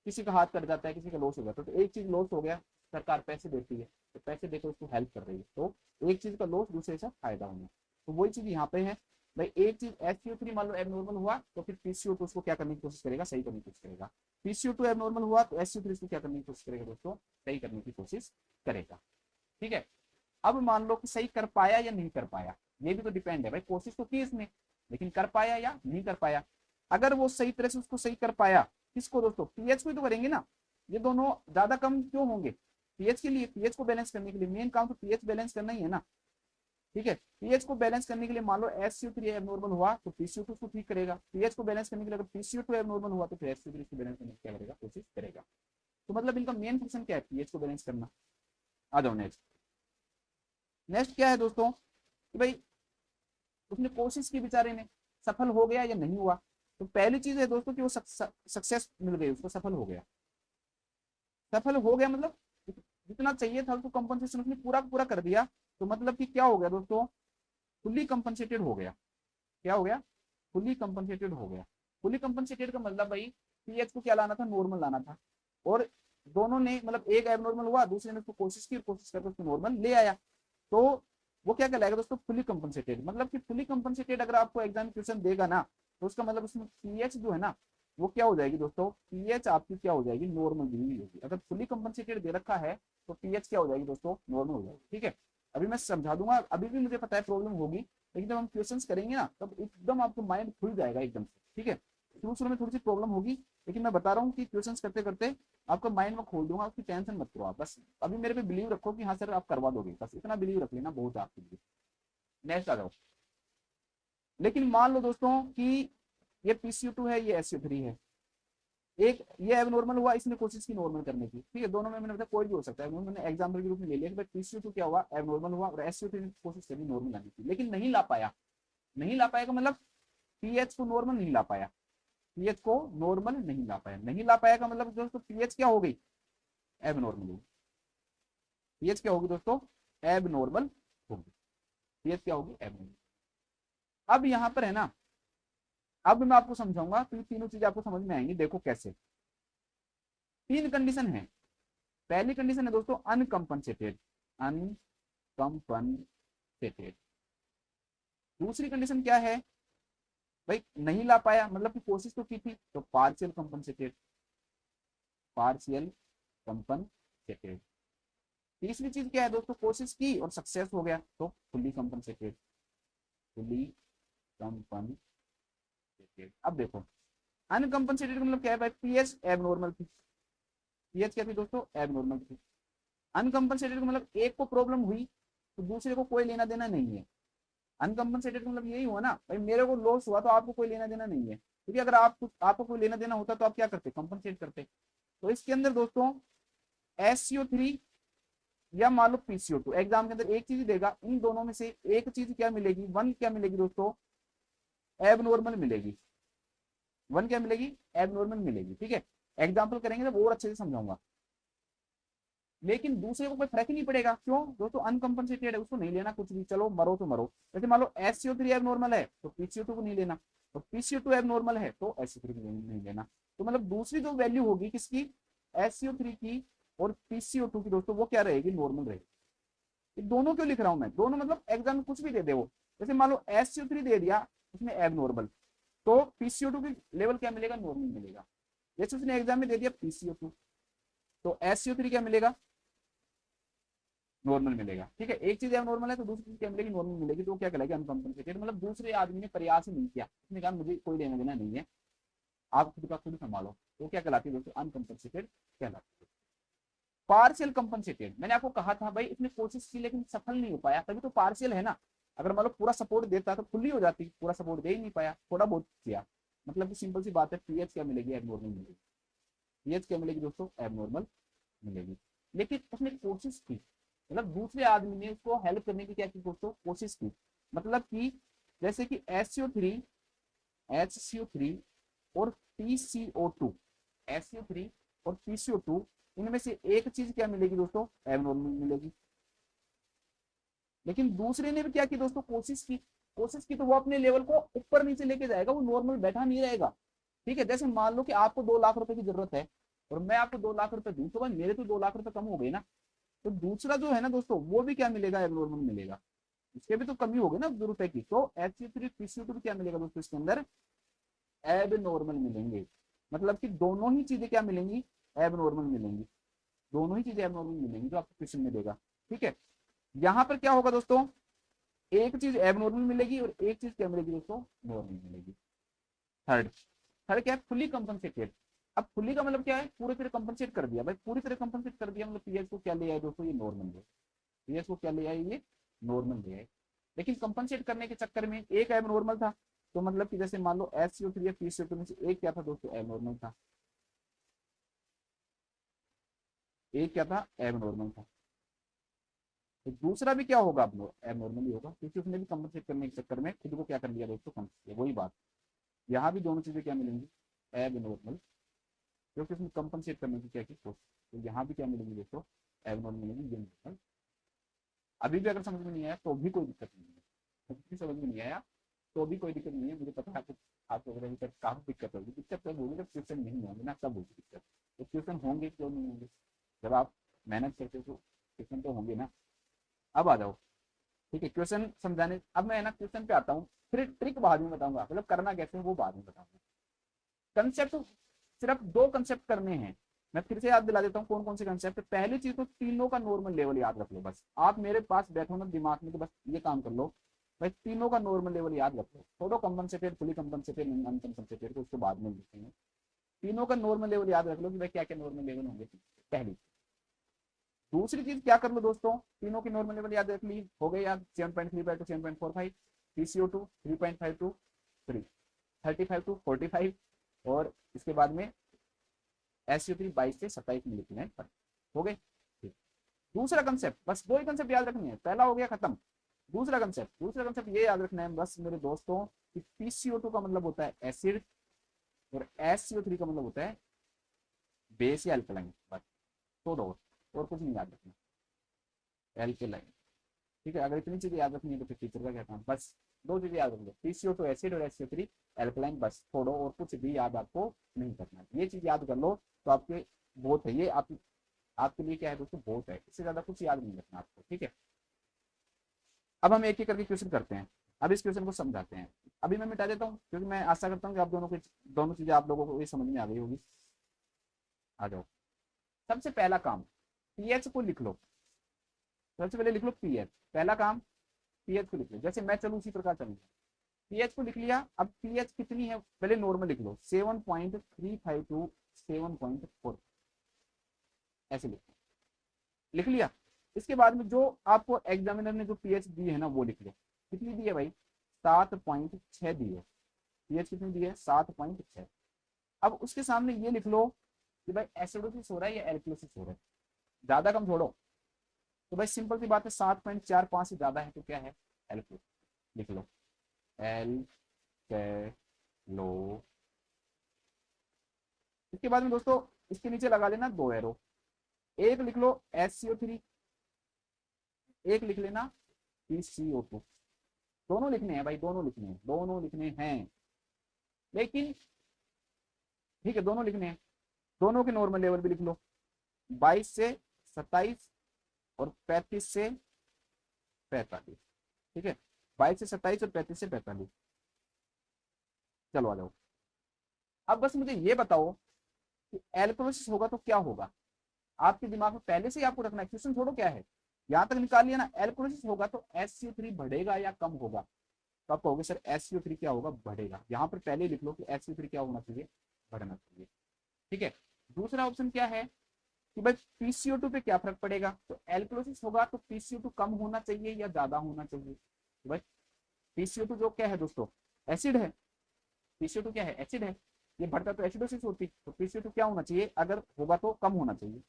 किसी का हाथ कट जाता है, किसी का लॉस हो जाता है, तो एक चीज लॉस हो गया, सरकार पैसे देती है, तो पैसे देकर उसको हेल्प कर रही है, तो एक चीज का लॉस दूसरे से फायदा होना। तो वही चीज यहाँ पे है भाई, एक चीज HCO3 मान लो एबनॉर्मल हुआ तो फिर PCO2 उसको क्या करने की कोशिश करेगा, सही करने की कोशिश करेगा। PCO2 एबनॉर्मल हुआ तो HCO3 उसको क्या करने की कोशिश करेगा दोस्तों, सही करने की कोशिश करेगा। ठीक है, अब मान लो कि सही कर पाया या नहीं कर पाया, ये भी तो डिपेंड है भाई, कोशिश तो की इसने, लेकिन कर पाया या नहीं कर पाया। अगर वो सही तरह से उसको सही कर पाया, किसको दोस्तों, पीएच को ही तो करेंगे ना, ये दोनों ज्यादा कम क्यों होंगे, पीएच के लिए, पीएच को बैलेंस करने के लिए मेन काम तो पीएच बैलेंस करना ही है ना। ठीक है, पीएच को बैलेंस करने के लिए मान लो HCO3 एबनॉर्मल हुआ तो PCO2 को ठीक करेगा, पीएच को बैलेंस करने के लिए अगर PCO2 एबनॉर्मल हुआ तो फिर HCO3 को बैलेंस करने की क्या करेगा, कोशिश करेगा। तो मतलब इनका मेन फंक्शन क्या है, पीएच को बैलेंस करना। आ जाओ नेक्स्ट। नेक्स्ट क्या है दोस्तों कि भाई उसने कोशिश की बेचारे ने, सफल हो गया या नहीं हुआ। तो पहली चीज है दोस्तों कि वो सक्सेस मिल गई उसको, सफल हो गया। सफल हो गया मतलब जितना चाहिए था उसको कंपनसेशन उसने पूरा पूरा कर दिया, तो मतलब कि क्या हो गया दोस्तों, फुल्ली कंपनसेटेड हो गया। क्या हो गया, फुल्ली कंपनसेटेड हो गया। फुल्ली कंपनसेटेड का मतलब भाई पीएच को क्या लाना था, नॉर्मल लाना था, और दोनों ने मतलब एक एबनॉर्मल हुआ, दूसरे ने उसको कोशिश की, कोशिश करके उसको नॉर्मल ले आया, तो वो क्या कहलाएगा दोस्तों, फुली कंपनसेटेड। मतलब कि फुली कंपनसेटेड अगर आपको एग्जाम क्वेश्चन देगा ना, तो उसका मतलब उसमें पीएच जो है ना, वो क्या हो जाएगी दोस्तों, पीएच आपकी क्या हो जाएगी, नॉर्मल दी हुई होगी। अगर फुली कंपनसेटेड दे रखा है तो पीएच क्या हो जाएगी दोस्तों, नॉर्मल हो जाएगी। ठीक है, अभी मैं समझा दूंगा, अभी भी मुझे पता है प्रॉब्लम होगी, लेकिन जब हम क्वेश्चन करेंगे ना तब एकदम आपको माइंड खुल जाएगा एकदम से। ठीक है, शुरू शुरू में थोड़ी सी प्रॉब्लम होगी, लेकिन मैं बता रहा हूँ कि क्वेश्चन करते करते आपका माइंड में खोल दूंगा, उसकी टेंशन मत करो आप, बस अभी मेरे पे बिलीव रखो कि हाँ सर आप करवा दोगे, बस इतना बिलीव रख लेना, बहुत है आपके लिए। नेक्स्ट आ जाओ। लेकिन मान लो दोस्तों कि ये PCO2 है, ये SCO3 है, एक ये एबनॉर्मल हुआ, इसने कोशिश की नॉर्मल करने की। ठीक है, दोनों में मैंने बताया कोई भी हो सकता है, मैंने एग्जाम्पल के रूप में ले लिया कि PCO2 क्या हुआ, एबनॉर्मल हुआ, और SCO3 ने कोशिश करी नॉर्मल लाने की, लेकिन नहीं ला पाया। नहीं ला पाया का मतलब पीएच को नॉर्मल नहीं ला पाया, पीएच को नॉर्मल नहीं ला पाया, नहीं ला पाया का मतलब दोस्तों पीएच क्या हो गई, एबनॉर्मल होगी। पीएच क्या होगी दोस्तों, एबनॉर्मल होगी। पीएच क्या होगी, एबनॉर्मल। अब यहाँ पर है ना, अब मैं आपको समझाऊंगा तो ये तीनों चीजें आपको समझ में आएंगी, देखो कैसे। तीन कंडीशन है। पहली कंडीशन है दोस्तों अनकंपनसेटेड, अनकंपनसेटेड। दूसरी कंडीशन क्या है भाई, नहीं ला पाया, मतलब कि कोशिश तो की थी, तो पार्शियल कंपनसेटेड, पार्शियल कंपनसेटेड। तीसरी चीज क्या है दोस्तों, कोशिश की और सक्सेस हो गया, तो फुल्ली कंपनसेटेड, फुल्ली कंपनसेटेड। अब देखो अनकंपनसेटेड का मतलब क्या है भाई, पीएच एबनॉर्मल थी, पीएच क्या थी दोस्तों, एबनॉर्मल थी। अनकंपनसेटेड का मतलब एक को प्रॉब्लम हुई तो दूसरे को कोई लेना देना नहीं है। अनकंपनसेटेड का मतलब यही हुआ ना भाई, मेरे को लॉस हुआ तो आपको कोई लेना देना नहीं है, क्योंकि अगर आपको कोई लेना देना होता तो आप क्या करते, कंपनसेट करते। तो इसके अंदर दोस्तों SCO3 या मान लो PCO2, एग्जाम के अंदर एक चीज देगा, इन दोनों में से एक चीज क्या मिलेगी, वन क्या मिलेगी दोस्तों, एबनॉर्मल मिलेगी। वन क्या मिलेगी, एबनॉर्मल मिलेगी। ठीक है, एग्जाम्पल करेंगे तो और अच्छे से समझाऊंगा। लेकिन दूसरे को कोई फर्क ही नहीं पड़ेगा। क्यों दोस्तों, अनकंपनसेटेड है, उसको नहीं लेना कुछ भी, चलो मरो तो मरो। जैसे मान लो SCO3 एब नॉर्मल है तो PCO2 को नहीं लेना, तो PCO2 एब नॉर्मल है तो SCO3 को नहीं लेना। तो मतलब दूसरी जो वैल्यू होगी किसकी, SCO3 की और PCO2 की दोस्तों, वो क्या रहेगी, नॉर्मल रहेगी। ये दोनों क्यों लिख रहा हूं मैं, दोनों मतलब एग्जाम में कुछ भी दे दे वो। जैसे मान लो SCO3 दे दिया उसमें एब नॉर्मल, तो PCO2 की लेवल क्या मिलेगा, नॉर्मल मिलेगा। जैसे उसने एग्जाम में दे दिया PCO2, तो SCO3 क्या मिलेगा, नॉर्मल मिलेगा। ठीक है, एक चीज नॉर्मल है तो दूसरी चीज क्या मिलेगी, नॉर्मल मिलेगी, तो क्या कहलाएगी, अनकंपनसेटेड। मतलब दूसरे आदमी ने प्रयास ही नहीं किया, उसने कहा मुझे कोई लेना देना नहीं है, आप खुद का खुद संभालो, तो क्या कहलाती है दोस्तों, अनकंपनसेटेड कहलाती है। पार्शियल कंपनसेटेड, मैंने आपको कहा था भाई इसने कोशिश की लेकिन सफल नहीं हो पाया, तभी तो पार्शियल है ना। अगर मान लो पूरा सपोर्ट देता तो फुल्ली हो जाती, पूरा सपोर्ट दे ही नहीं पाया, थोड़ा बहुत किया। मतलब कि सिंपल सी बात है, पीएच क्या मिलेगी, एबनॉर्मल मिलेगी। पीएच क्या मिलेगी दोस्तों, एबनॉर्मल मिलेगी। लेकिन उसने कोशिश की, मतलब दूसरे आदमी ने उसको हेल्प करने की क्या की दोस्तों, कोशिश की। मतलब कि जैसे कि HCO3 और PCO2, SCO3 और PCO2, इनमें से एक चीज क्या मिलेगी दोस्तों, एबनॉर्मल मिलेगी। लेकिन दूसरे ने भी क्या की दोस्तों, कोशिश की तो वो अपने लेवल को ऊपर नीचे लेके जाएगा, वो नॉर्मल बैठा नहीं रहेगा। ठीक है, जैसे मान लो कि आपको 2 लाख रुपए की जरूरत है और मैं आपको 2 लाख रुपए दूं, तो भाई मेरे तो 2 लाख रुपए कम हो गए ना। तो दूसरा जो है ना दोस्तों, वो भी क्या मिलेगा, एबनॉर्मल मिलेगा। उसके भी तो कमी होगी ना 2 रुपए की। तो HCO3 PCO2 क्या मिलेगा दोस्तों, इसके अंदर एब नॉर्मल मिलेंगे। मतलब कि दोनों ही चीजें क्या मिलेंगी, एब नॉर्मल मिलेंगी। दोनों ही चीजें एब नॉर्मल मिलेंगी जो आपको क्वेश्चन में देगा। ठीक है, यहाँ पर क्या होगा दोस्तों, एक चीज एब नॉर्मल मिलेगी और एक चीज क्या मिलेगी दोस्तों, नॉर्मल मिलेगी। थर्ड थर्ड क्या है, फुली कंपनसेटेड। अब फुली का मतलब क्या है, पूरी तरह कंपनसेट कर दिया भाई, पूरी तरह कंपनसेट कर दिया, मतलब पीएच को क्या ले आए दोस्तों, ये नॉर्मल है। पीएच को क्या ले आए, ये नॉर्मल ले आए। लेकिन कंपनसेट करने के चक्कर में एक एब नॉर्मल था, तो मतलब कि जैसे मान लो SCO3 या PCO2 में से एक क्या था दोस्तों, एब नॉर्मल था। एक क्या था, एब नॉर्मल था। तो दूसरा भी क्या होगा, अब एब नॉर्मल ही होगा, क्योंकि उसने भी कंपनसेट करने के चक्कर में खुद को क्या कर लिया दोस्तों, कम किया। वही बात, यहाँ भी दोनों चीजें क्या मिलेंगी, एब नॉर्मल, क्योंकि उसने कंपनसेट करने की क्या की कोशिश। तो यहाँ भी क्या मिलेंगी दोस्तों, एब नॉर्मल मिलेंगी, ये नॉर्मल। अभी भी अगर समझ में नहीं आया तो भी कोई दिक्कत नहीं है, कुछ भी समझ में नहीं आया तो भी कोई दिक्कत नहीं है, मुझे पता है आपको अगर अभी तक काफी दिक्कत होगी। दिक्कत तब होगी जब क्वेश्चन नहीं होंगे ना, तब होगी दिक्कत। तो क्वेश्चन होंगे क्यों नहीं होंगे, जब आप मेहनत करते हो तो क्वेश्चन तो होंगे ना। अब आ जाओ, ठीक है, क्वेश्चन समझाने, अब मैं ना क्वेश्चन पे आता हूँ, फिर ट्रिक बाद में बताऊंगा, मतलब करना कैसे है वो बाद में बताऊंगा। कंसेप्ट सिर्फ 2 कंसेप्ट करने हैं, मैं फिर से याद दिला देता हूँ कौन कौन से कंसेप्ट। पहली चीज तो तीनों का नॉर्मल लेवल याद रख लो, बस आप मेरे पास बैठो ना दिमाग में, तो बस ये काम कर लो भाई, तीनों का नॉर्मल लेवल याद रख लो। थोड़ा कंपनसेटेड, फुली कंपनसेटेड, अनकंपनसेटेड को उसके बाद में लिखेंगे। तीनों का नॉर्मल लेवल याद रख लो कि भाई क्या क्या नॉर्मल लेवल होंगे, पहली। दूसरी चीज क्या कर लो दोस्तों, तीनों की नॉर्मल लेवल याद रख ली, हो गई याद, 7.3 टू 7.45, PCO2 3.5 टू 35 टू 45, और इसके बाद में SCO3 22 से 27 में लिखना है। हो गए, ठीक। दूसरा कंसेप्ट, बस 2 ही कंसेप्ट याद रखनी है, पहला हो गया खत्म। दूसरा कंसेप्ट ये याद रखना है बस मेरे दोस्तों, कि PCO2 का मतलब होता है एसिड और SCO3 का मतलब होता है बेस या अल्कलाइन। बस छोड़ो, और कुछ नहीं याद रखना, एल्केलाइन। ठीक है, अगर इतनी चीजें याद रखनी है तो फिर टीचर का क्या काम, बस 2 चीजें याद रख लो, PCO2 एसिड और SCO3 एल्कलाइन, बस छोड़ो, और कुछ भी याद आपको नहीं करना। ये चीज याद कर लो तो आपके बहुत है, ये आपके लिए क्या है दोस्तों, बहुत है, इससे ज्यादा कुछ याद नहीं रखना आपको। ठीक है, अब हम एक एक करके क्वेश्चन करते हैं, अब इस क्वेश्चन को समझाते हैं। अभी मैं मिटा देता हूँ, क्योंकि मैं आशा करता हूँ कि आप दोनों चीजें आप लोगों को ये समझ में आ गई होगी। आ जाओ, सबसे पहला काम, पीएच को लिख लो। सबसे पहले लिख लो पीएच, पहला काम पीएच को लिख लो। जैसे मैं चलू उसी प्रकार चलूंगा। पीएच को लिख लिया, अब पीएच कितनी है पहले नॉर्मल लिख लो, 7.35 टू 7.4, ऐसे लिख लिया। इसके बाद में जो आपको एग्जामिनर ने जो पीएच दी है ना, वो लिख लो। कितनी दी है भाई, 7.6 दी है। पीएच कितनी दी है, 7.6। अब उसके सामने ये लिख लो कि भाई एसिडोसिस हो रहा है या एल्कलोसिस हो रहा है, ज्यादा कम छोड़ो। तो भाई सिंपल सी बात है, 7.45 से ज्यादा है तो क्या है, एल्कलोसिस। लिख लो, एल लो। इसके बाद में दोस्तों इसके नीचे लगा लेना 2 एरो, एक लिख लो SCO3, एक लिख लेना PCO2। दोनों लिखने हैं भाई, दोनों लिखने हैं, दोनों लिखने हैं, लेकिन ठीक है दोनों लिखने हैं। दोनों के नॉर्मल लेवल भी लिख लो, 22 से 27 और 35 से 45। ठीक है, 22 से 27 और 35 से 45। चलो आ जाओ। अब बस मुझे ये बताओ कि एल्कोलिसिस होगा तो क्या होगा। आपके दिमाग में पहले से ही आपको रखना है, क्वेश्चन छोड़ो क्या है, यहां तक निकाल लिया ना। एल्कोलिसिस होगा तो SCO3 बढ़ेगा या कम होगा। तो आप कहोगे सर SCO3 क्या होगा, बढ़ेगा। यहाँ पर पहले लिख लो कि SCO3 क्या होना चाहिए, बढ़ना चाहिए। ठीक है, दूसरा ऑप्शन क्या है कि भाई PCO2 पे क्या फर्क पड़ेगा। तो एल्कोलिसिस होगा तो PCO2 कम होना चाहिए या ज्यादा होना चाहिए। तो भाई PCO2 जो क्या है दोस्तों, एसिड है। PCO2 क्या है, एसिड है। ये बढ़ता तो एसिडोसिस होती, तो PCO2 क्या होना चाहिए, अगर होगा तो कम होना चाहिए।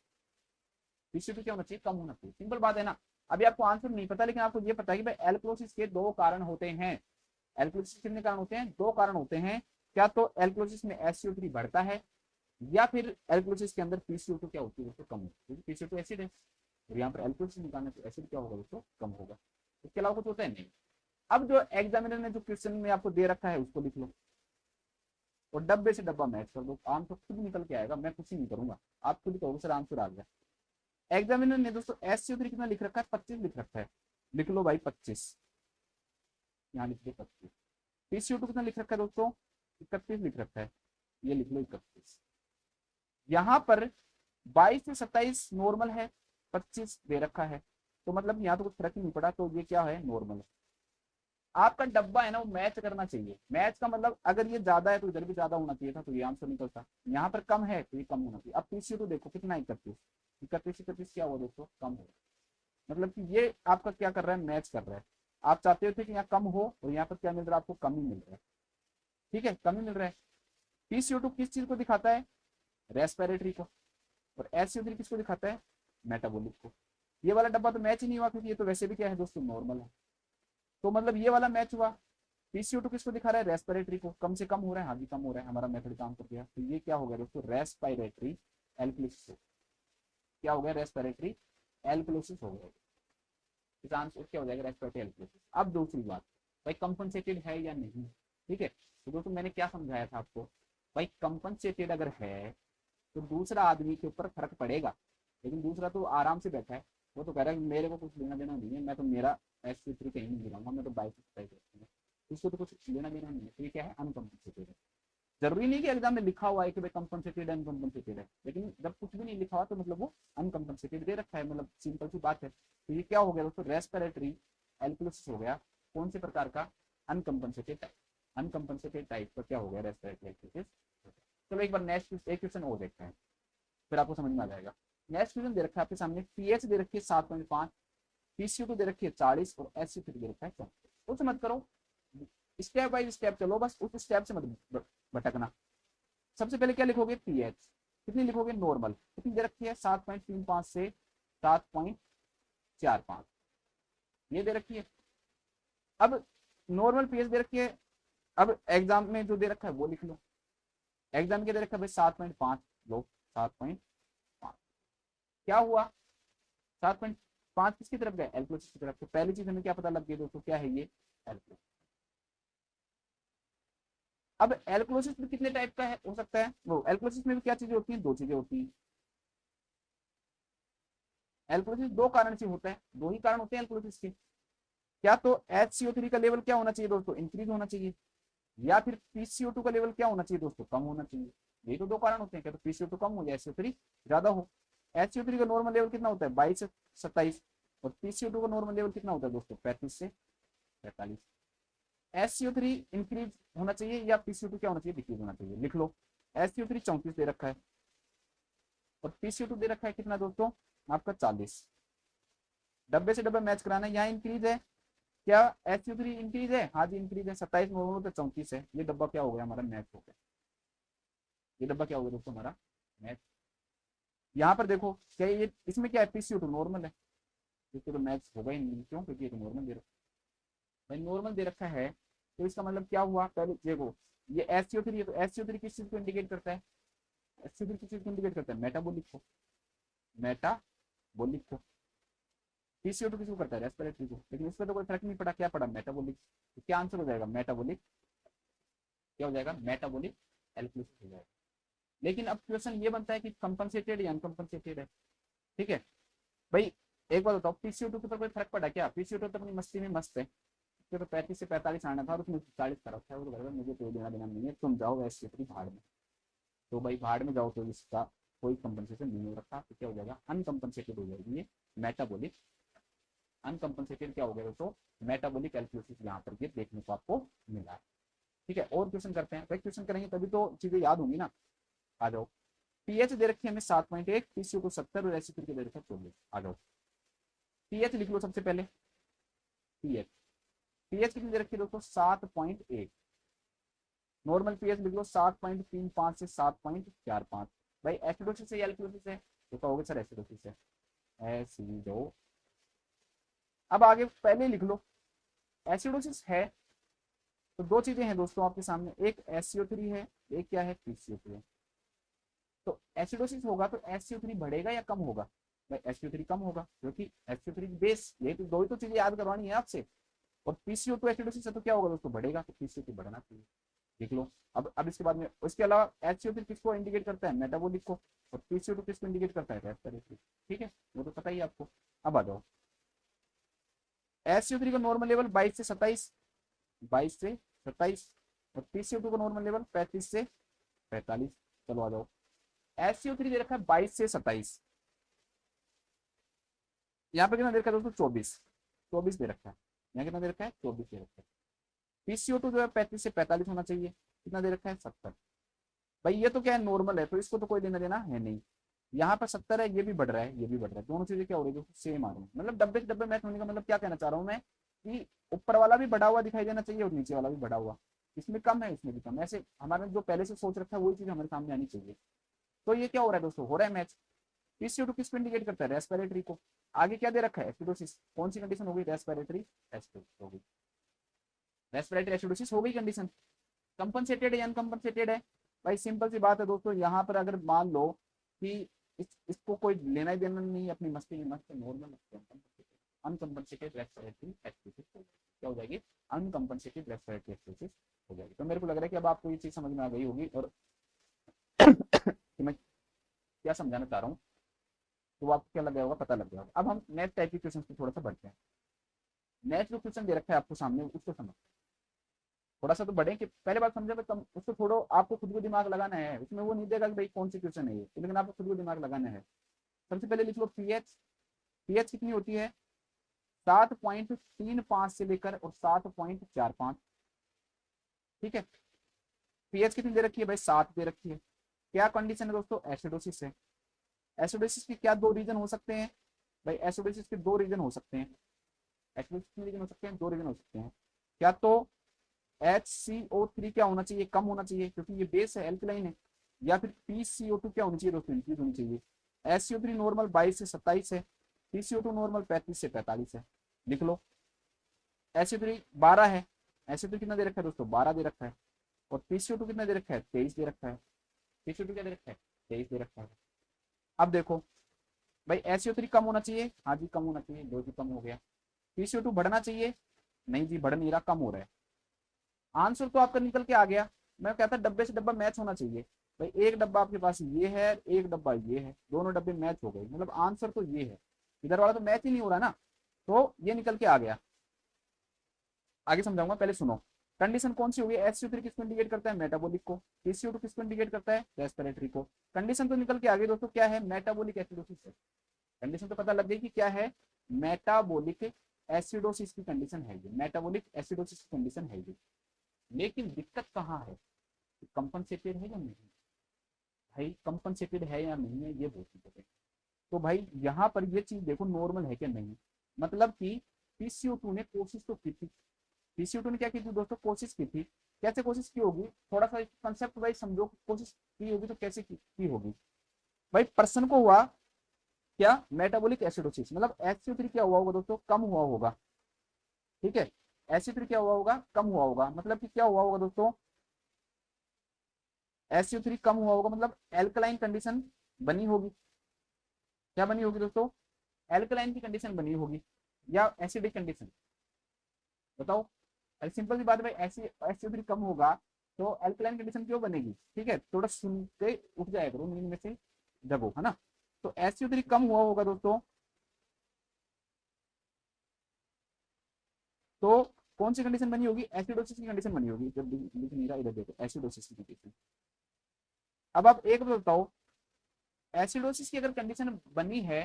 PCO2 क्या होना चाहिए, कम होना चाहिए। सिंपल बात है ना। अभी आपको आंसर नहीं पता, लेकिन आपको ये पता है कि भाई एल्कोलिसिस के दो कारण होते हैं। एल्कोलिसिस कितने कारण होते हैं, दो कारण होते हैं। क्या तो एल्कोलिसिस में SCO3 बढ़ता है, या फिर एल्कोलिसिस के अंदर PCO2 क्या होती है, तो कम होती है, क्योंकि PCO2 एसिड है और यहाँ पर एल्कोलिसिस निकालना तो एसिड क्या होगा दोस्तों, कम होगा। इसके अलावा कुछ होता है नहीं। अब जो एग्जामिनर ने जो क्वेश्चन में आपको दे रखा है उसको लिख लो और डब्बे से डब्बा मैच कर दो, आंसर खुद निकल के आएगा, मैं कुछ ही नहीं करूंगा। आप खुद कहोगे सर आंसर आ गया। एग्जामिनर ने दोस्तों SCO3 कितना लिख रखा है, 25 लिख रखा है। लिख लो भाई 25, यहाँ लिख लो 25। PCO2 कितना लिख रखा है दोस्तों, 31 लिख रखा है, ये लिख लो 31। यहाँ पर 22 से 27 नॉर्मल है, 25 दे रखा है, तो मतलब यहाँ तो कुछ फर्क ही नहीं पड़ा, तो ये क्या है, नॉर्मल है। आपका डब्बा है ना वो मैच करना चाहिए। मैच का मतलब अगर ये ज्यादा है तो इधर भी ज्यादा होना चाहिए था, तो ये आंसर निकलता। यहाँ पर कम है तो ये कम होना चाहिए। अब PCO2 देखो कितना, 31। 31 क्या हुआ दोस्तों, कम हो। मतलब कि ये आपका क्या कर रहा है, मैच कर रहा है। आप चाहते थे कि यहाँ कम हो और यहाँ पर क्या मिल रहा है आपको, कम ही मिल रहा है। ठीक है, कम ही मिल रहा है। PCO2 किस चीज को दिखाता है, रेस्पिरेटरी को, और SCO3 किसको दिखाता है, मेटाबॉलिक को। ये वाला डब्बा तो मैच ही नहीं हुआ, क्योंकि ये तो वैसे भी क्या है दोस्तों, नॉर्मल है। तो मतलब ये वाला मैच हुआ। PCO2 किसको दिखा रहा है, रेस्पिरेटरी को। कम से कम हो रहा है, हाँ जी कम हो रहा है, हमारा मेथड काम कर गया। तो ये क्या हो गया दोस्तों, रेस्पिरेटरी एल्कोलिसिस। क्या हो गया, रेस्पिरेटरी एल्कोलिसिस हो गया। इस आंसर क्या हो जाएगा, रेस्पिरेटरी एल्कोलिसिस। अब दूसरी बात, भाई कंपनसेटेड है या नहीं। ठीक है, तो दोस्तों मैंने क्या समझाया था आपको, भाई कंपनसेटेड अगर है तो दूसरा आदमी के ऊपर फर्क पड़ेगा। लेकिन दूसरा तो आराम से बैठा है, वो तो कह रहा है मेरे को कुछ लेना देना नहीं है, मैं तो मेरा SCO3 कहीं नहीं गिराऊंगा, मैं तो बाइक करूंगा, उसको तो कुछ लेना देना नहीं है। तो ये क्या है, अनकम्पनसेटेड है। जरूरी नहीं कि एग्जाम में लिखा हुआ है कि भाई कंपनसेटेड अनकम्पनसेटेड है, लेकिन जब कुछ भी नहीं लिखा हुआ तो मतलब वो अनकम्पनसेटेड दे रखा है, मतलब सिंपल सी बात है। तो ये क्या हो गया दोस्तों, रेस्पिरेटरी एल्कोलिसिस हो गया। कौन से प्रकार का, अनकम्पनसेटेड टाइप। अनकम्पनसेटेड टाइप का क्या हो गया, रेस्पिरेटरी एल्कोलिसिस। चलो एक बार नेक्स्ट एक क्वेश्चन और देखते हैं, फिर आपको समझ में आ जाएगा। नेक्स्ट क्वेश्चन दे रखा है आपके सामने, पीएच दे रखी है 7.5, PCO2 दे रखी है 40 और SCO3 दे रखा है 34। कुछ मत करो, स्टेप बाय स्टेप चलो, बस उस स्टेप से मत भटकना। सबसे पहले क्या लिखोगे, पीएच कितनी लिखोगे, नॉर्मल कितनी दे रखी है, 7.35 से 7.45 ये दे रखी है। अब नॉर्मल पीएच दे रखी है, अब एग्जाम में जो दे रखा है वो लिख लो। एग्जाम के दे रखा है भाई 7.5, लो 7.5। क्या हुआ, 7.5 किसकी तरफ गया, एल्कोलिसिस की तरफ। तो पहली चीज हमें क्या पता लग गई दोस्तों, क्या है ये, एल्कोलिसिस। अब एल्कोलिसिस में कितने टाइप का है हो सकता है, वो एल्कोलिसिस में भी क्या चीजें होती हैं, दो चीजें होती हैं। एल्कोलिसिस दो कारण से होता है, दो ही कारण होते हैं एल्कोलिसिस के। क्या तो HCO3 का लेवल क्या होना चाहिए दोस्तों, इंक्रीज होना चाहिए, या फिर PCO2 का लेवल क्या होना चाहिए दोस्तों, कम होना चाहिए। यही तो दो कारण होते हैं, क्या तो PCO2 कम हो या SCO3 ज्यादा हो। HCO3 का नॉर्मल लेवल कितना होता है, 22 से 27, और PCO2 का नॉर्मल लेवल कितना होता है दोस्तों, 35 से 45। SCO3 इंक्रीज होना चाहिए या PCO2 क्या होना चाहिए, डिक्रीज होना चाहिए। लिख लो, SCO3 34 दे रखा है और PCO2 दे रखा है कितना दोस्तों, आपका 40। डब्बे से डब्बे मैच कराना है, यहाँ इंक्रीज है क्या, SCO3 इंक्रीज है, हाँ जी इंक्रीज है, 27 नॉर्मल तो 34 है। ये डब्बा क्या हो गया, हमारा मैच हो गया। ये डब्बा क्या हो गया दोस्तों, हमारा मैच। यहाँ पर देखो क्या ये, इसमें क्या है, PCO2 नॉर्मल है, इसको तो मैच होगा ही नहीं, क्यों, क्योंकि ये तो नॉर्मल दे रखा है। भाई नॉर्मल दे रखा है तो इसका मतलब क्या हुआ, पहले देखो ये SCO3 है, तो SCO3 किस चीज को इंडिकेट करता है, SCO3 किस चीज को इंडिकेट करता है, मेटाबॉलिक को। मेटाबॉलिक को। पीसीओ2 किसको करता है, रेस्पिरेटरी को, लेकिन इस पर तो कोई फर्क नहीं पड़ा, क्या पड़ा, मेटाबॉलिक। तो क्या आंसर हो जाएगा, मेटाबॉलिक, क्या हो जाएगा, मेटाबॉलिक एल्कोलिसिस हो जाएगा। लेकिन अब क्वेश्चन ये बनता है कि कंपनसेटेड या अनकंपनसेटेड है। ठीक है भाई, एक बात बताओ, पीसीओ2 के ऊपर कोई फर्क पड़ा क्या, पीसीओ2 तो अपनी मस्ती में मस्त है, तो 35 से 45 आना था और उसने 40 कर रखा है, वो तो मुझे कोई देना देना नहीं है, तुम जाओ वैसे अपनी भाड़ में। तो भाई भाड़ में जाओ, तो इसका कोई कंपनसेशन नहीं हो रखा, तो क्या हो जाएगा, अनकंपनसेटेड हो जाएगी ये मेटाबॉलिक। अनकंपनसेटेड क्या हो गया दोस्तों, मेटाबॉलिक एल्कोलिसिस यहाँ पर ये देखने को आपको मिला है। ठीक है, और क्वेश्चन करते हैं भाई, क्वेश्चन करेंगे तभी तो चीजें याद होंगी ना। आ जाओ, पीएच दे रखी है हमें 7.1, पीसीओ को 70 और एसिड के दे रखा है 24। आ जाओ, पीएच लिख लो सबसे पहले, पीएच, पीएच कितनी दे रखी है दोस्तों, 7.1। नॉर्मल पीएच लिख लो 7.35 से 7.45। भाई एसिडोसिस है या एल्कोलिसिस है, तो कहोगे सर एसिडोसिस है, एसिडो। अब आगे पहले लिख लो, एसिडोसिस है तो दो चीजें हैं दोस्तों आपके सामने, एक SCO3 है, एक क्या है, PCO2 है। तो एसिडोसिस होगा तो SCO3 बढ़ेगा या कम होगा, भाई SCO3 कम होगा, क्योंकि SCO3 बेस, ये तो दो ही तो चीजें याद करवानी है आपसे। और PCO2 एसिडोसिस है तो क्या होगा दोस्तों, बढ़ेगा, तो PCO2 बढ़ना चाहिए। देख लो, अब इसके बाद में, उसके अलावा HCO3 किसको इंडिकेट करता है, मेटाबॉलिक को, और PCO2 किसको इंडिकेट करता है, रेस्पिरेटरी। ठीक है, वो तो पता ही है आपको। अब आ जाओ, SCO3 का नॉर्मल लेवल 22 से 27, 22 से 27, और PCO2 का नॉर्मल लेवल 35 से 45। चलो आ जाओ, SCO3 दे रखा है 22 से 27, यहाँ पे कितना दे रखा है दोस्तों, 24, 24 दे रखा है, यहाँ कितना दे रखा है, 24 दे रखा है। PCO2 जो है 35 से 45 होना चाहिए, कितना दे रखा है, 70। भाई ये तो क्या है, नॉर्मल है, तो इसको तो कोई लेना देना है नहीं। यहाँ पर 70 है, ये भी बढ़ रहा है, ये भी बढ़ रहा है, दोनों चीजें क्या हो रही है, सेम आ रही है। मतलब डब्बे से डब्बे मैच होने का मतलब क्या कहना चाह रहा हूँ मैं, कि ऊपर वाला भी बढ़ा हुआ दिखाई देना चाहिए और नीचे वाला भी बढ़ा हुआ, इसमें कम है इसमें भी कम, ऐसे हमारे जो पहले से सोच रखा है वही चीज हमारे सामने आनी चाहिए। तो ये क्या हो रहा है दोस्तों, हो रहा है मैच। पीसीओ2 किसको इंडिकेट करता है, रेस्पिरेटरी को। आगे क्या दे रखा है, एसिडोसिस, कौन सी कंडीशन हो गई, रेस्पिरेटरी एसिडोसिस हो गई, रेस्पिरेटरी एसिडोसिस हो गई कंडीशन। कंपनसेटेड या अनकंपनसेटेड है, भाई सिंपल सी बात है दोस्तों, यहाँ पर अगर मान लो कि इसको कोई लेना ही देना नहीं, अपनी मस्ती में मस्त नॉर्मल, अनकंपनसेटेड रेस्पिरेटरी एसिडोसिस क्या हो जाएगी, अनकंपनसेटेड रेस्पिरेटरी एसिडोसिस हो जाएगी। तो मेरे को लग रहा है कि अब आपको ये चीज समझ में आ गई होगी, और कि मैं क्या समझाना चाह रहा हूँ, तो आपको क्या लग गया होगा, पता लग गया होगा। अब हम नेक्स्ट टाइप के क्वेश्चन पे थोड़ा सा बढ़ते हैं। नेक्स्ट जो क्वेश्चन दे रखा है आपको सामने, उसको समझ, थोड़ा सा तो बढ़े, कि पहले बात समझे, कम उसको थोड़ा आपको खुद को दिमाग लगाना है, उसमें वो नहीं देगा कि भाई कौन सी क्वेश्चन है ये, लेकिन आपको खुद को दिमाग लगाना है। सबसे पहले लिख लो पीएच, पीएच कितनी होती है, 7.35 से लेकर और 7.45। ठीक है, पीएच कितनी दे रखी है भाई, 7 दे रखी है। क्या कंडीशन है दोस्तों, एसिडोसिस है। एसिडोसिस के क्या दो रीजन हो सकते हैं, भाई एसिडोसिस के दो रीजन हो सकते हैं, एसिडोसिस के रीजन हो सकते हैं, दो रीजन हो सकते हैं। क्या तो HCO3 क्या होना चाहिए, कम होना चाहिए, क्योंकि ये बेस है, एल्कलाइन है, या फिर PCO2 क्या होनी चाहिए दोस्तों, इंक्रीज होनी चाहिए। SCO3 नॉर्मल 22 से 27 है, PCO2 नॉर्मल 35 से 45 है। लिख लो, SCO3 12 है, SCO3 कितना दे रखा है दोस्तों, 12 दे रखा है, और PCO2 कितना दे रखा है, 23 दे रखा है। PCO2 क्या दे रखा है, 23 दे रखा है। अब देखो भाई, SCO3 कम होना चाहिए, हाँ जी कम होना चाहिए, दो जी कम हो गया। PCO2 बढ़ना चाहिए, नहीं जी बढ़ नहीं रहा, कम हो रहा है। आंसर तो आपका निकल के आ गया। मैं कहता डब्बे से डब्बा मैच होना चाहिए, भाई एक डब्बा आपके पास ये है, एक डब्बा ये है, दोनों डब्बे मैच हो गए, मतलब आंसर तो ये है, इधर वाला तो मैच ही नहीं हो रहा ना, तो ये निकल के आ गया। आगे समझाऊंगा, पहले सुनो। कंडीशन कौन सी होगी, SCO3 किसको इंडिकेट करता है, मेटाबॉलिक को। PCO2 किसको इंडिकेट करता है, रेस्पिरेटरी को। कंडीशन तो निकल के आ गई दोस्तों, क्या है, मेटाबॉलिक एसिडोसिस है। कंडीशन तो पता लग गई कि क्या है, मेटाबॉलिक एसिडोसिस की कंडीशन है ये, मेटाबॉलिक एसिडोसिस की कंडीशन है ये। लेकिन दिक्कत कहाँ है, कंपनसेटेड है या नहीं, भाई कंपनसेटेड है या नहीं है, ये बहुत इंपॉर्टेंट है। तो भाई यहाँ पर ये चीज देखो, नॉर्मल है क्या नहीं, मतलब कि PCO2 ने कोशिश तो की थी, PCO2 ने क्या की थी दोस्तों, कोशिश की थी। कैसे कोशिश की होगी, थोड़ा सा कंसेप्ट वाइज समझो, कोशिश की होगी तो कैसे की होगी। भाई पर्सन को हुआ क्या, मेटाबॉलिक एसिडोसिस, मतलब SCO3 क्या हुआ होगा दोस्तों, कम हुआ होगा। ठीक है, SCO3 क्या हुआ होगा, कम हुआ होगा, मतलब कि क्या हुआ होगा दोस्तों, SCO3 कम हुआ होगा, मतलब एल्कलाइन कंडीशन बनी होगी। क्या बनी होगी दोस्तों, एल्कलाइन की कंडीशन बनी होगी या एसिडिक कंडीशन, बताओ। अरे सिंपल सी बात है भाई, एसिड कम होगा तो एल्कलाइन कंडीशन क्यों बनेगी, ठीक है, थोड़ा सुन के उठ जाया करो नींद में से, जगो, है ना। तो एसिड कम हुआ होगा दोस्तों, तो कौन सी कंडीशन बनी होगी, एसिडोसिस की कंडीशन बनी होगी। जब लिख नहीं रहा इधर देखो, एसिडोसिस की कंडीशन। अब आप एक बात बताओ, एसिडोसिस की अगर कंडीशन बनी है,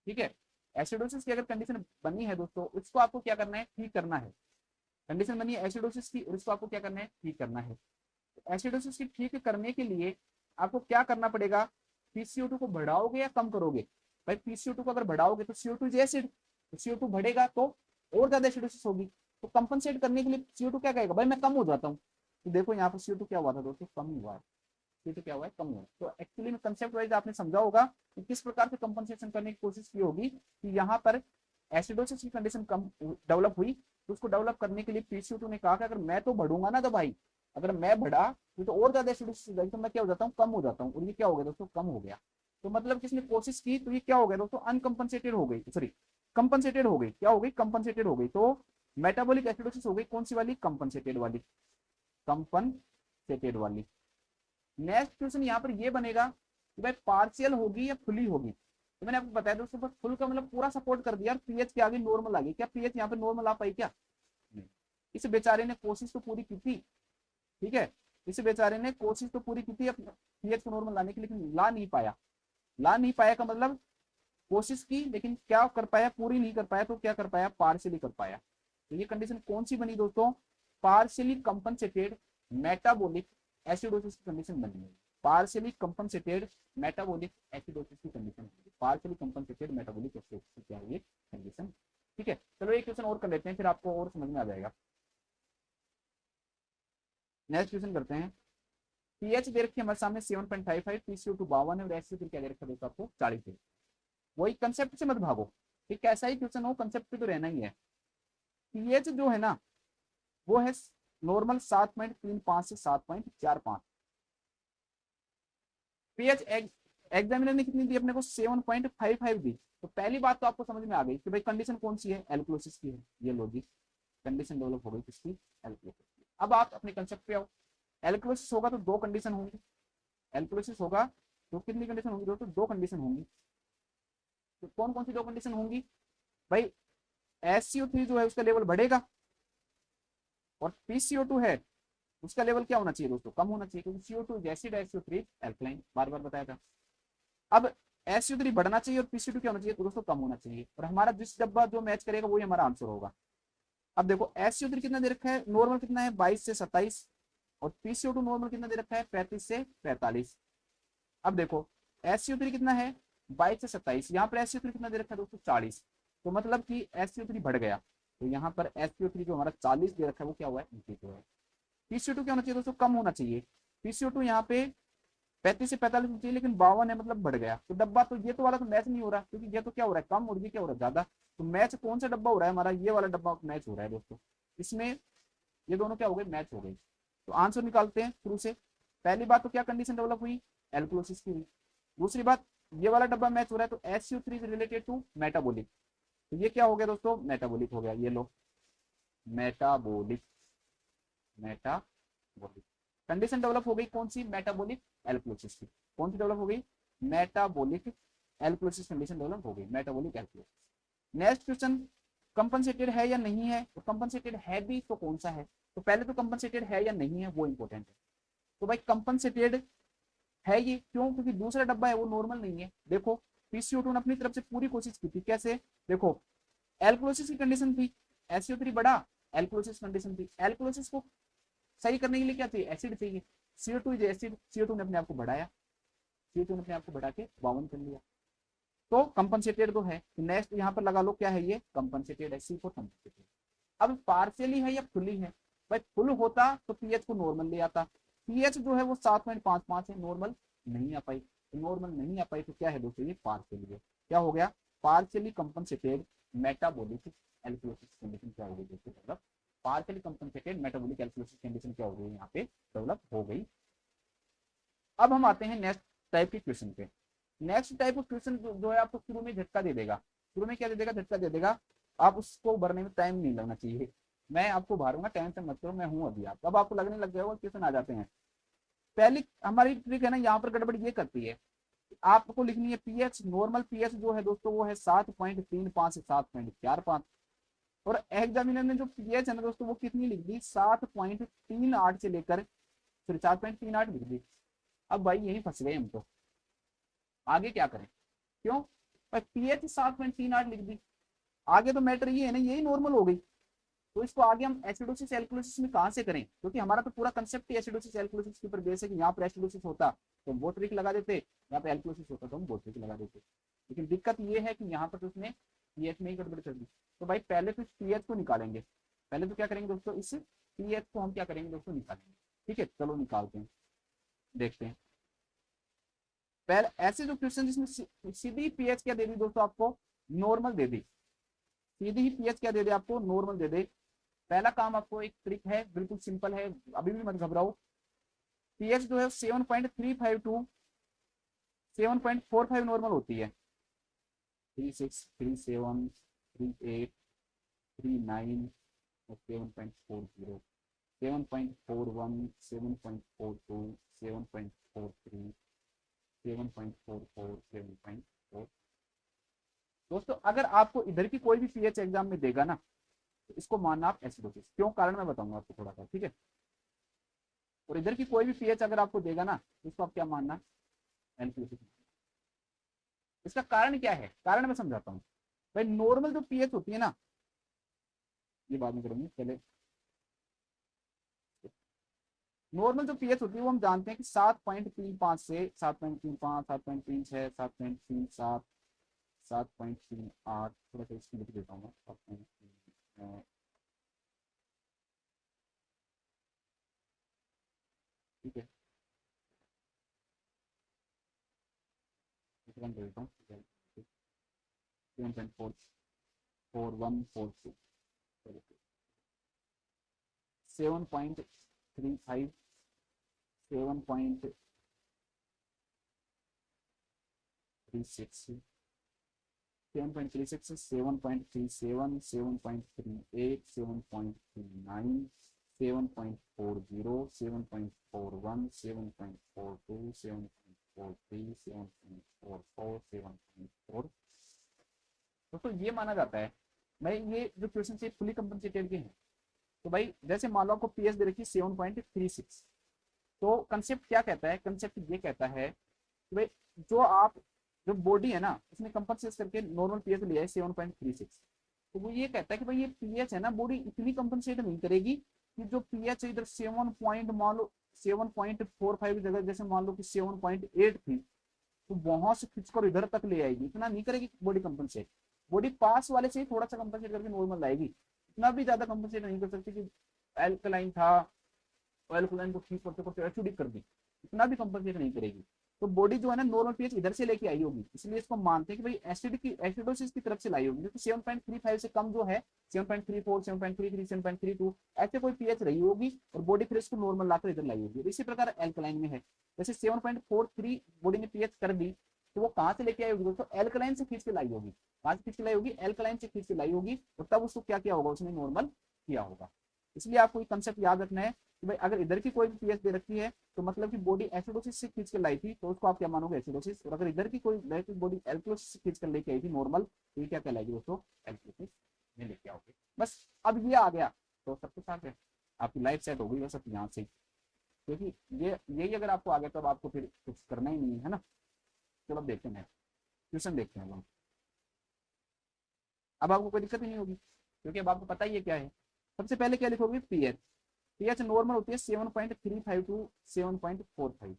ठीक है, एसिडोसिस की अगर कंडीशन बनी है दोस्तों, उसको आपको क्या करना है, ठीक करना है। कंडीशन बनी है एसिडोसिस की, और इसको आपको क्या करना है, ठीक करना है। तो एसिडोसिस की ठीक करने के लिए आपको क्या करना पड़ेगा, पीसीओ2 को बढ़ाओगे या कम करोगे। भाई पीसीओ2 को अगर बढ़ाओगे तो CO2 इज एसिड, तो CO2 बढ़ेगा तो और ज्यादा एसिडोसिस होगी। तो कंपनसेट करने के लिए CO2 क्या कहेगा, भाई मैं कम हो जाता हूँ। तो देखो यहाँ पर CO2 क्या हुआ था दोस्तों, कम हुआ है। CO2 क्या हुआ है, कम हुआ है। तो एक्चुअली में कंसेप्ट वाइज आपने समझा होगा कि किस प्रकार से कंपनसेशन करने की कोशिश की होगी, कि यहाँ पर एसिडोसिस की कंडीशन कम डेवलप हुई, तो उसको डेवलप करने के लिए पीसीओ2 ने कहा कि अगर मैं तो बढ़ूंगा ना, तो भाई अगर मैं बढ़ा तो और ज्यादा एसिडोसिस हो जाएगी, तो मैं क्या हो जाता हूँ, कम हो जाता हूँ। और ये क्या हो गया दोस्तों, कम हो गया। तो मतलब किसने कोशिश की, तो ये क्या हो गया दोस्तों, अनकंपनसेटेड हो गई, सॉरी कंपनसेटेड हो गई, क्या हो गई, कंपनसेटेड हो गई। तो मेटाबॉलिक एसिडोसिस हो गई, कौन सी वाली, कंपनसेटेड वाली, कंपनसेटेड वाली। नेक्स्ट क्वेश्चन यहाँ पर ये बनेगा कि भाई पार्शियल होगी या फुली होगी। तो मैंने आपको बताया दोस्तों, बस फुल का मतलब पूरा सपोर्ट कर दिया, पीएच के आगे नॉर्मल आ गई, क्या पीएच यहाँ पे नॉर्मल आ पाई क्या, नहीं। इस बेचारे ने कोशिश तो पूरी की थी, ठीक है, इस बेचारे ने कोशिश तो पूरी की थी अपने पीएच को नॉर्मल लाने की, लेकिन ला नहीं पाया। ला नहीं पाया का मतलब कोशिश की लेकिन क्या कर पाया, पूरी नहीं कर पाया, तो क्या कर पाया, पार्शियली कर पाया। तो ये कंडीशन कौन सी बनी दोस्तों, पार्शियली कंपनसेटेड मेटाबॉलिक एसिडोसिस की कंडीशन बनी है। पार्शियली कंपनसेटेड मेटाबॉलिक एसिडोसिस की कंडीशन है, पार्शियली कंपनसेटेड मेटाबॉलिक एसिडोसिस की क्या है ये कंडीशन, ठीक है। चलो एक क्वेश्चन और कर लेते हैं, फिर आपको और समझ में आ जाएगा। नेक्स्ट क्वेश्चन करते हैं। पीएच दे रखी है हमारे सामने 7.55, पीसीओ2 52 है, और एसओ3 क्या दे रखा है दोस्तों आपको 40 है। वही कंसेप्ट से मत भागो, ठीक, कैसा ही क्वेश्चन हो कंसेप्ट पे तो रहना ही है। पीएच जो है ना, वो है नॉर्मल 7.35 से 7.45। पीएच एग्जामिनर ने कितनी दी अपने को, 7.55 दी। तो पहली बात तो आपको समझ में आ गई कि भाई कंडीशन कौन सी है, एल्क्लोसिस की है, ये लॉजिक, कंडीशन डेवलप हो गई किसकी, एल्क्लोसिस की। अब आप अपने कंसेप्ट पे आओ। एल्क्लोसिस होगा तो दो कंडीशन होंगी, एल्क्लोसिस होगा तो कितनी कंडीशन होंगी दोस्तों, दो कंडीशन होंगी। तो कौन कौन सी दो कंडीशन होंगी, भाई SCO3 जो है उसका लेवल बढ़ेगा, और PCO2 है उसका लेवल क्या होना चाहिए दोस्तों, कम होना चाहिए, क्योंकि CO2 एसिड, SCO3 एल्कलाइन, बार बार बताया था। अब SCO3 बढ़ना चाहिए और PCO2 क्या होना चाहिए, तो दोस्तों कम होना चाहिए, और हमारा जिस डब्बा जो मैच करेगा वही हमारा आंसर होगा। अब देखो SCO3 कितना दे रखा है, नॉर्मल कितना है 22 से 27, और PCO2 नॉर्मल कितना दे रखा है 35 से 45। अब देखो SCO3 कितना है 22 से 27, यहाँ पर SCO3 कितना दे रखा है दोस्तों 40। तो मतलब कि SCO3 बढ़ गया, तो यहाँ पर SCO3 जो हमारा 40 दे रखा है वो क्या हुआ है, इंक्रीज हुआ है। पीसीओ2 क्या होना चाहिए दोस्तों, कम होना चाहिए। पीसीओ2 यहाँ पे 35 से 45 होना चाहिए, लेकिन 52 है मतलब बढ़ गया। तो डब्बा तो ये तो वाला तो मैच नहीं हो रहा, क्योंकि ये तो क्या हो रहा है कम, और ये क्या हो रहा है ज्यादा। तो मैच कौन सा डब्बा हो रहा है हमारा, ये वाला डब्बा मैच हो रहा है दोस्तों। इसमें ये दोनों क्या हो गए, मैच हो गए। तो आंसर निकालते हैं शुरू से। पहली बात तो क्या कंडीशन डेवलप हुई, एल्कोलोसिस की हुई। दूसरी बात, ये वाला डब्बा मैच हो रहा है तो SCO3 is related to metabolic. तो ये क्या हो गया दोस्तों, मेटाबॉलिक हो गया, ये लो मेटाबॉलिक, मेटाबॉलिक कंडीशन डेवलप हो गई, कौन सी, मेटाबॉलिक एल्कोलोसिस की। कौन सी डेवलप हो गई, मेटाबॉलिक एल्कोलोसिस कंडीशन डेवलप हो गई, metabolic alkalosis. Next question, compensated है या नहीं है, तो कंपनसेटेड है भी तो कौन सा है। तो पहले तो कंपनसेटेड है या नहीं है वो इंपॉर्टेंट है। तो भाई कंपनसेटेड है ये, क्यों, क्योंकि दूसरा डब्बा है वो नॉर्मल नहीं है। देखो पीसीओ2 ने अपनी तरफ से पूरी कोशिश की थी, कैसे, देखो एल्कोलोसिस की कंडीशन थी, SCO3 बढ़ा, एल्कोलोसिस कंडीशन थी। एल्कोलोसिस को सही करने के लिए क्या चाहिए, एसिड चाहिए। CO2 इज एसिड, CO2 ने अपने आप को बढ़ाया, CO2 ने अपने आप को बढ़ा के 52 कर लिया। तो कंपनसेटेड तो है। तो नेक्स्ट यहाँ पर लगा लो क्या है ये, कंपनसेटेड है, C4 कंपनसेटेड। अब पार्शियली है या फुली है, भाई फुल होता तो पीएच को नॉर्मल ले आता। पीएच जो है वो 7.55 है, नॉर्मल नहीं आ पाई। तो नॉर्मल नहीं आ पाई तो क्या है दोस्तों, ये पार्शियली है। क्या हो गया, partially compensated metabolic alkalosis condition क्या हो गई दोस्तों, मतलब partially compensated metabolic alkalosis condition क्या हो गई यहाँ पे डेवलप हो गई। अब हम आते हैं नेक्स्ट टाइप के क्वेश्चन पे। नेक्स्ट टाइप ऑफ क्वेश्चन जो है आपको शुरू में झटका दे देगा। शुरू में क्या दे देगा, झटका दे देगा। आप उसको भरने में टाइम नहीं लगना चाहिए, मैं आपको भरूंगा, टेंशन मत करो, मैं हूं अभी। आप अब आपको लगने लग जाएगा क्वेश्चन आ जाते हैं। पहली हमारी ट्रिक है ना, यहाँ पर गड़बड़ ये करती है, आपको लिखनी है पीएच। नॉर्मल पीएच जो है दोस्तों वो है 7.35 से 7.45। और एग्जामिनर ने जो पीएच है ना दोस्तों वो कितनी लिख दी, 7.38 से लेकर, फिर 7.38 लिख दी। अब भाई यही फंस गए हम तो, आगे क्या करें? क्यों भाई, पीएच 7.38 लिख दी, आगे तो मैटर ये है ना, यही नॉर्मल हो गई। तो इसको आगे हम एसिडोसिस एल्कोलिसिस में कहां से करें, क्योंकि हमारा तो पूरा कंसेप्ट ही एसिडोसिस एल्कोलिसिस के ऊपर बेस है कि यहाँ पर एसिडोसिस होता तो हम वो ट्रिक लगा देते, यहाँ पे एल्कोलिसिस होता तो हम वो ट्रिक लगा देते। लेकिन दिक्कत ये है कि यहाँ पर तो उसने पीएच में ही गड़बड़ कर दी। तो भाई पहले तो इस पीएच को निकालेंगे, पहले तो क्या करेंगे दोस्तों, इस पीएच को हम क्या करेंगे दोस्तों, निकालेंगे। ठीक है, चलो निकालते हैं, देखते हैं। पहले ऐसे जो क्वेश्चन जिसमें सीधी पीएच क्या दे दी दोस्तों आपको, नॉर्मल दे दी, सीधी ही पीएच क्या दे दे आपको, नॉर्मल दे दे। पहला काम आपको, एक ट्रिक है बिल्कुल सिंपल है, अभी भी मत घबराओ। पीएच जो है 7.35 टू 7.45 नॉर्मल होती है। 36, 37, 38, 39 और 7.40, 7.41, 7.42, 7.43, 7.44, 7.4। दोस्तों अगर आपको इधर की कोई भी पीएच एग्जाम में देगा ना, तो इसको मानना आप एसिडोसिस, क्यों कारण मैं बताऊंगा आपको थोड़ा सा, ठीक है। और इधर की कोई भी पीएच अगर आपको देगा ना, तो इसको आप क्या मानना, एल्कोलिसिस। इसका कारण क्या है, कारण मैं समझाता हूँ। भाई नॉर्मल जो पीएच होती है ना, ये बाद में करेंगे, पहले नॉर्मल जो पीएच होती है वो हम जानते हैं कि 7.35 से 7.35, 7.36, 7.37, 7.38, थोड़ा सा इसकी लिख देता हूँ मैं, 7.3, ठीक है, इतना कर देता हूँ, 7.4146, 7.35, 7.36, 7.36, 7.37, 7.38, 7.39, 7.40, 7.41, 7.42, 7.43, 7.44, 7.4। दोस्तों ये माना जाता है भाई, ये जो क्वेश्चन है फुली कंपनसेटेड के हैं। तो भाई जैसे मान लो आपको पीएस दे रखी 7.36, तो कंसेप्ट क्या कहता है, कंसेप्ट ये कहता है कि भाई जो आप, जो बॉडी है ना उसने कंपनसेट करके नॉर्मल पीएच लिया है 7.36, तो वो ये कहता है कि भाई ये पीएच है ना, बॉडी इतनी कंपनसेट नहीं करेगी कि जो पीएच इधर 7 पॉइंट मान लो 7.45 की जगह जैसे मान लो कि 7.8 थी, तो वहां से खींचकर इधर तक ले आएगी, इतना नहीं करेगी बॉडी कंपनसेट। बॉडी पास वाले से ही थोड़ा सा कंपनसेट करके नॉर्मल लाएगी, इतना भी ज्यादा कंपनसेट नहीं कर सकती कि एल्कलाइन था, एल्कलाइन को ठीक करते करते एसिडिक कर दी, इतना भी कंपनसेट नहीं करेगी। तो बॉडी जो है ना नॉर्मल पीएच इधर से लेके आई होगी, इसलिए इसको मानते हैं कि भाई एसिड की एसिडोसिस की तरफ से लाई होगी, क्योंकि 7.35 से कम जो है 7.34, 7.33, 7.32 ऐसे कोई पीएच रही होगी, और बॉडी फिर इसको नॉर्मल लाकर इधर लाई होगी। इसी प्रकार एल्कलाइन में है, जैसे 7.43 बॉडी ने पीएच कर दी, तो वो कहां से लेके आई होगी दोस्तों, एल्कलाइन से खींच के लाई होगी। कहां से खींच के लाई होगी, एल्कलाइन से खींच के लाई होगी, और तब उसको क्या किया होगा, उसने नॉर्मल किया होगा। इसलिए आपको एक कंसेप्ट याद रखना है कि भाई अगर इधर की कोई भी पीएच दे रखी है, तो मतलब कि बॉडी एसिडोसिस से खींच कर लाई थी, तो उसको आप क्या मानोगे, एसिडोसिस। और अगर इधर की कोई बॉडी एल्कोसिस से खींच कर लेके आई थी नॉर्मल, तो ये क्या कहलाएगी दोस्तों, एल्कोसिस में लेके आओगे। बस अब ये आ गया तो सब कुछ आ गया, आपकी लाइफ सेट हो गई बस अब यहाँ से, क्योंकि ये यही अगर आपको आ गया तो अब आपको फिर कुछ करना ही नहीं है ना। चलो अब देखते हैं, क्वेश्चन देखते हैं। अब आपको कोई दिक्कत ही नहीं होगी, क्योंकि अब आपको पता ही है क्या है। सबसे पहले क्या लिखोगे, पीएच। पीएच नॉर्मल होती है 7.35 टू 7.45,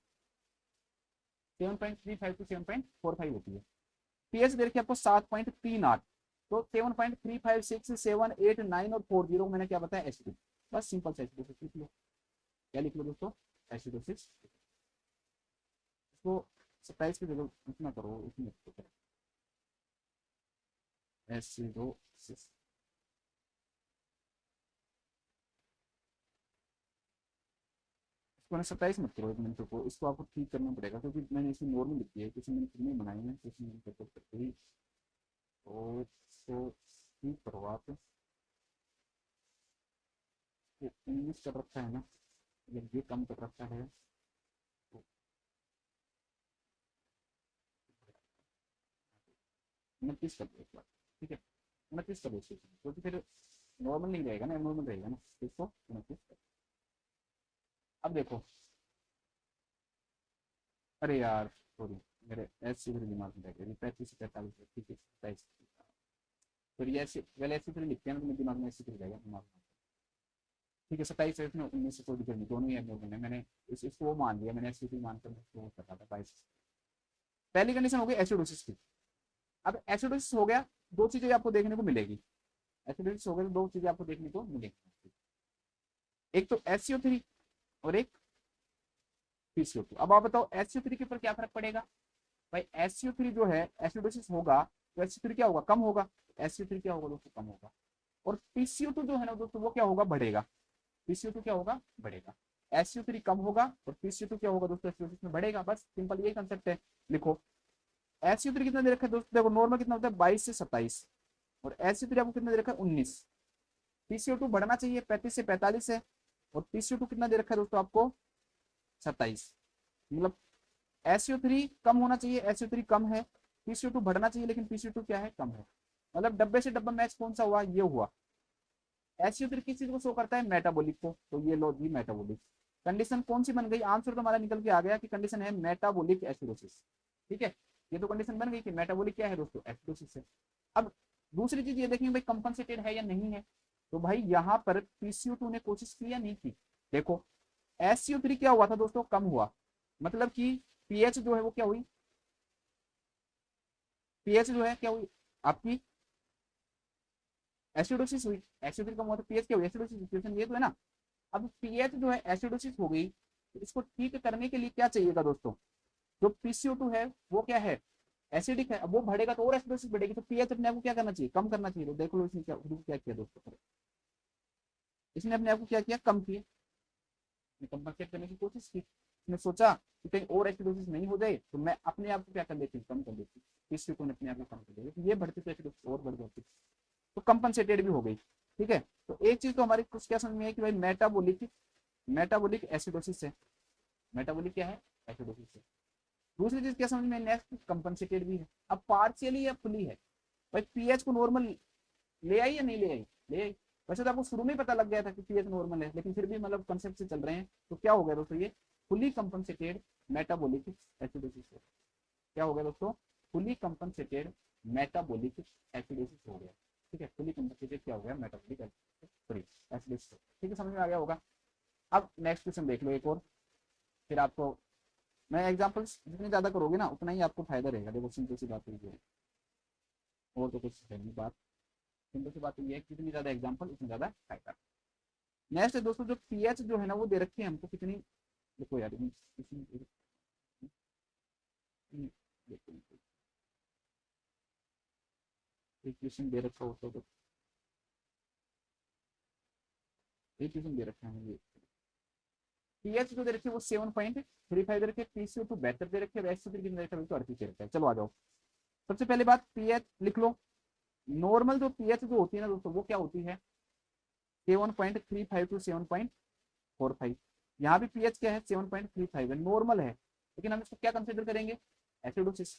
7.35 टू 7.45 होती है। पीएच दे रखी है आपको 7.38, तो 7.35, 6, 7, 8, 9 और 40 मैंने क्या बताया, एसिडिक। बस सिंपल से एसिडोसिस लिख लो। क्या लिख लो दोस्तों, एसिडोसिस। इसको 27 की जगह इतना करो, इतनी एसिडोसिस। इसको ना 27 मत करो 1 मिनट को, इसको आपको ठीक करना पड़ेगा क्योंकि मैंने इसमें नॉर्मल लिखी है, किसी मैंने कितनी बनाई है, किसी मैंने करते ही और इसको ठीक करो आप। 19 कर रखा है ना, जब ये कम कर रखा है तो 29 कर दो एक बार, ठीक है 29 कर दो क्योंकि फिर नॉर्मल नहीं रहेगा ना, नॉर्मल रहेगा ना, इसको 29 कर। अब देखो, अरे यार सॉरी, मेरे ऐसे फिर दिमाग में रह गया, 35 से 45, ठीक है 27, फिर ये ऐसे पहले ऐसे फिर लिखते हैं ना तो मेरे दिमाग में ऐसे फिर रहेगा दिमाग में, ठीक है 27 से इसमें 19 से कोई दिक्कत नहीं, दोनों ही है दोनों में, मैंने इसको वो मान लिया, मैंने ऐसे फिर मानकर मैं इसको कर रहा था 22। पहली कंडीशन हो गई एसिडोसिस की। अब एसिडोसिस हो गया, दो चीजें आपको देखने को मिलेगी, एसिडोसिस हो गया तो दो चीजें आपको देखने को मिलेगी, एक तो SCO3 और एक PCO2। अब आप बताओ SCO3 के ऊपर क्या फर्क पड़ेगा, भाई SCO3 जो है एसिडोसिस होगा तो SCO3 क्या होगा, कम होगा, SCO3 क्या होगा दोस्तों, कम होगा, और PCO2 जो है ना दोस्तों वो क्या होगा, बढ़ेगा, PCO2 क्या होगा, बढ़ेगा, SCO3 कम होगा और PCO2 क्या होगा दोस्तों, एसिडोसिस में बढ़ेगा, बस सिंपल ये कंसेप्ट है। लिखो SCO3 कितना दे रखा है दोस्तों, देखो नॉर्मल कितना होता है 22 से 27, और SCO3 आपको कितना दे रखा है 19, PCO2 बढ़ना चाहिए 35 से 45 है, और PCO2 कितना दे रखा है दोस्तों आपको 27, मतलब SCO3 कम होना चाहिए, SCO3 कम है, PCO2 बढ़ना चाहिए लेकिन PCO2 क्या है, कम है, मतलब डब्बे से डब्बा मैच कौन सा हुआ, ये हुआ। SCO3 किस चीज को शो करता है, मेटाबॉलिक को, तो ये लो जी मेटाबॉलिक। कंडीशन कौन सी बन गई, आंसर तो हमारा निकल के आ गया कि कंडीशन है मेटाबॉलिक एसिडोसिस, ठीक है, ये तो कंडीशन बन गई कि मेटाबॉलिक क्या है दोस्तों, एसिडोसिस है। अब दूसरी चीज ये देखेंगे भाई कंपनसेटेड है या नहीं है, तो भाई यहाँ पर PCO2 ने कोशिश की या नहीं की, देखो SCO3 क्या हुआ था दोस्तों, कम हुआ, मतलब कि पीएच जो है वो क्या हुई, पीएच जो है क्या हुई आपकी, एसिडोसिस हुई, एसिड कम हुआ तो पीएच क्या हुई, एसिडोसिस, सिचुएशन ये तो है ना। अब पीएच जो है एसिडोसिस हो गई, तो इसको ठीक करने के लिए क्या चाहिएगा दोस्तों, जो PCO2 है वो क्या है, एसिडिक है, अब वो बढ़ेगा तो और एसिडोसिस बढ़ेगी, तो पीएच अपने आप को क्या करना चाहिए, कम करना चाहिए, तो देख लो इसने क्या किया दोस्तों, इसने अपने आप को क्या किया, कम किया, कंपनसेट करने की कोशिश की, उसने सोचा कि कहीं और एसिडोसिस नहीं हो जाए तो मैं अपने आप को क्या कर देती हूँ, कम कर देती हूँ, PCO2 ने अपने आप को कम कर दिया, ये बढ़ती तो एसिडोसिस और बढ़ जाती, तो कंपनसेटेड भी हो गई, ठीक है। तो एक चीज तो हमारी कुछ क्या समझ में है कि भाई मेटाबोलिक, मेटाबोलिक एसिडोसिस है, मेटाबोलिक क्या है, एसिडोसिस है। दूसरी चीज क्या समझ में, नेक्स्ट कंपनसेटेड भी है। अब पार्शियली या फुली है, भाई पीएच को नॉर्मल ले आई या नहीं ले आई, ले आई। वैसे तो आपको शुरू में ही पता लग गया था कि पीएच नॉर्मल है, लेकिन फिर भी मतलब कंसेप्ट से चल रहे हैं, तो क्या हो गया दोस्तों, ये फुली कंपनसेटेड मेटाबोलिक एसिडोसिस है, क्या हो गया दोस्तों, फुली कंपनसेटेड मेटाबोलिक एसिडोसिस हो गया, ठीक है, फुली कंपनसेटेड क्या हो गया, मेटाबोलिक एसिडोसिस, ठीक है, समझ में आ गया होगा। अब नेक्स्ट क्वेश्चन देख लो एक और, फिर आपको मैं एग्जांपल्स जितने ज्यादा करोगे ना उतना ही आपको फायदा रहेगा, देखो सिंपल सी बात है, और तो कुछ है नहीं बात, सिंपल सी बात तो ये है कि जितनी ज्यादा एग्जांपल उतना ज्यादा फायदा। नेक्स्ट है दोस्तों, जो पीएच जो है ना वो दे रखी है हमको कितनी, देखो यार इक्वेशन दे रखा होता तो इक्वेशन दे रखा है, पीएच जो दे रखे वो 7.35 दे रखे, PCO2 72 दे रखे, SCO3 कितना दे रखा है तो 38 दे रखा है। चलो आ जाओ, सबसे पहले बात पीएच लिख लो, नॉर्मल जो पीएच जो होती है ना दोस्तों वो क्या होती है 7.35 टू 7.45, यहाँ भी पीएच क्या है 7.35 है, नॉर्मल है, लेकिन हम इसको क्या कंसिडर करेंगे, एसिडोसिस।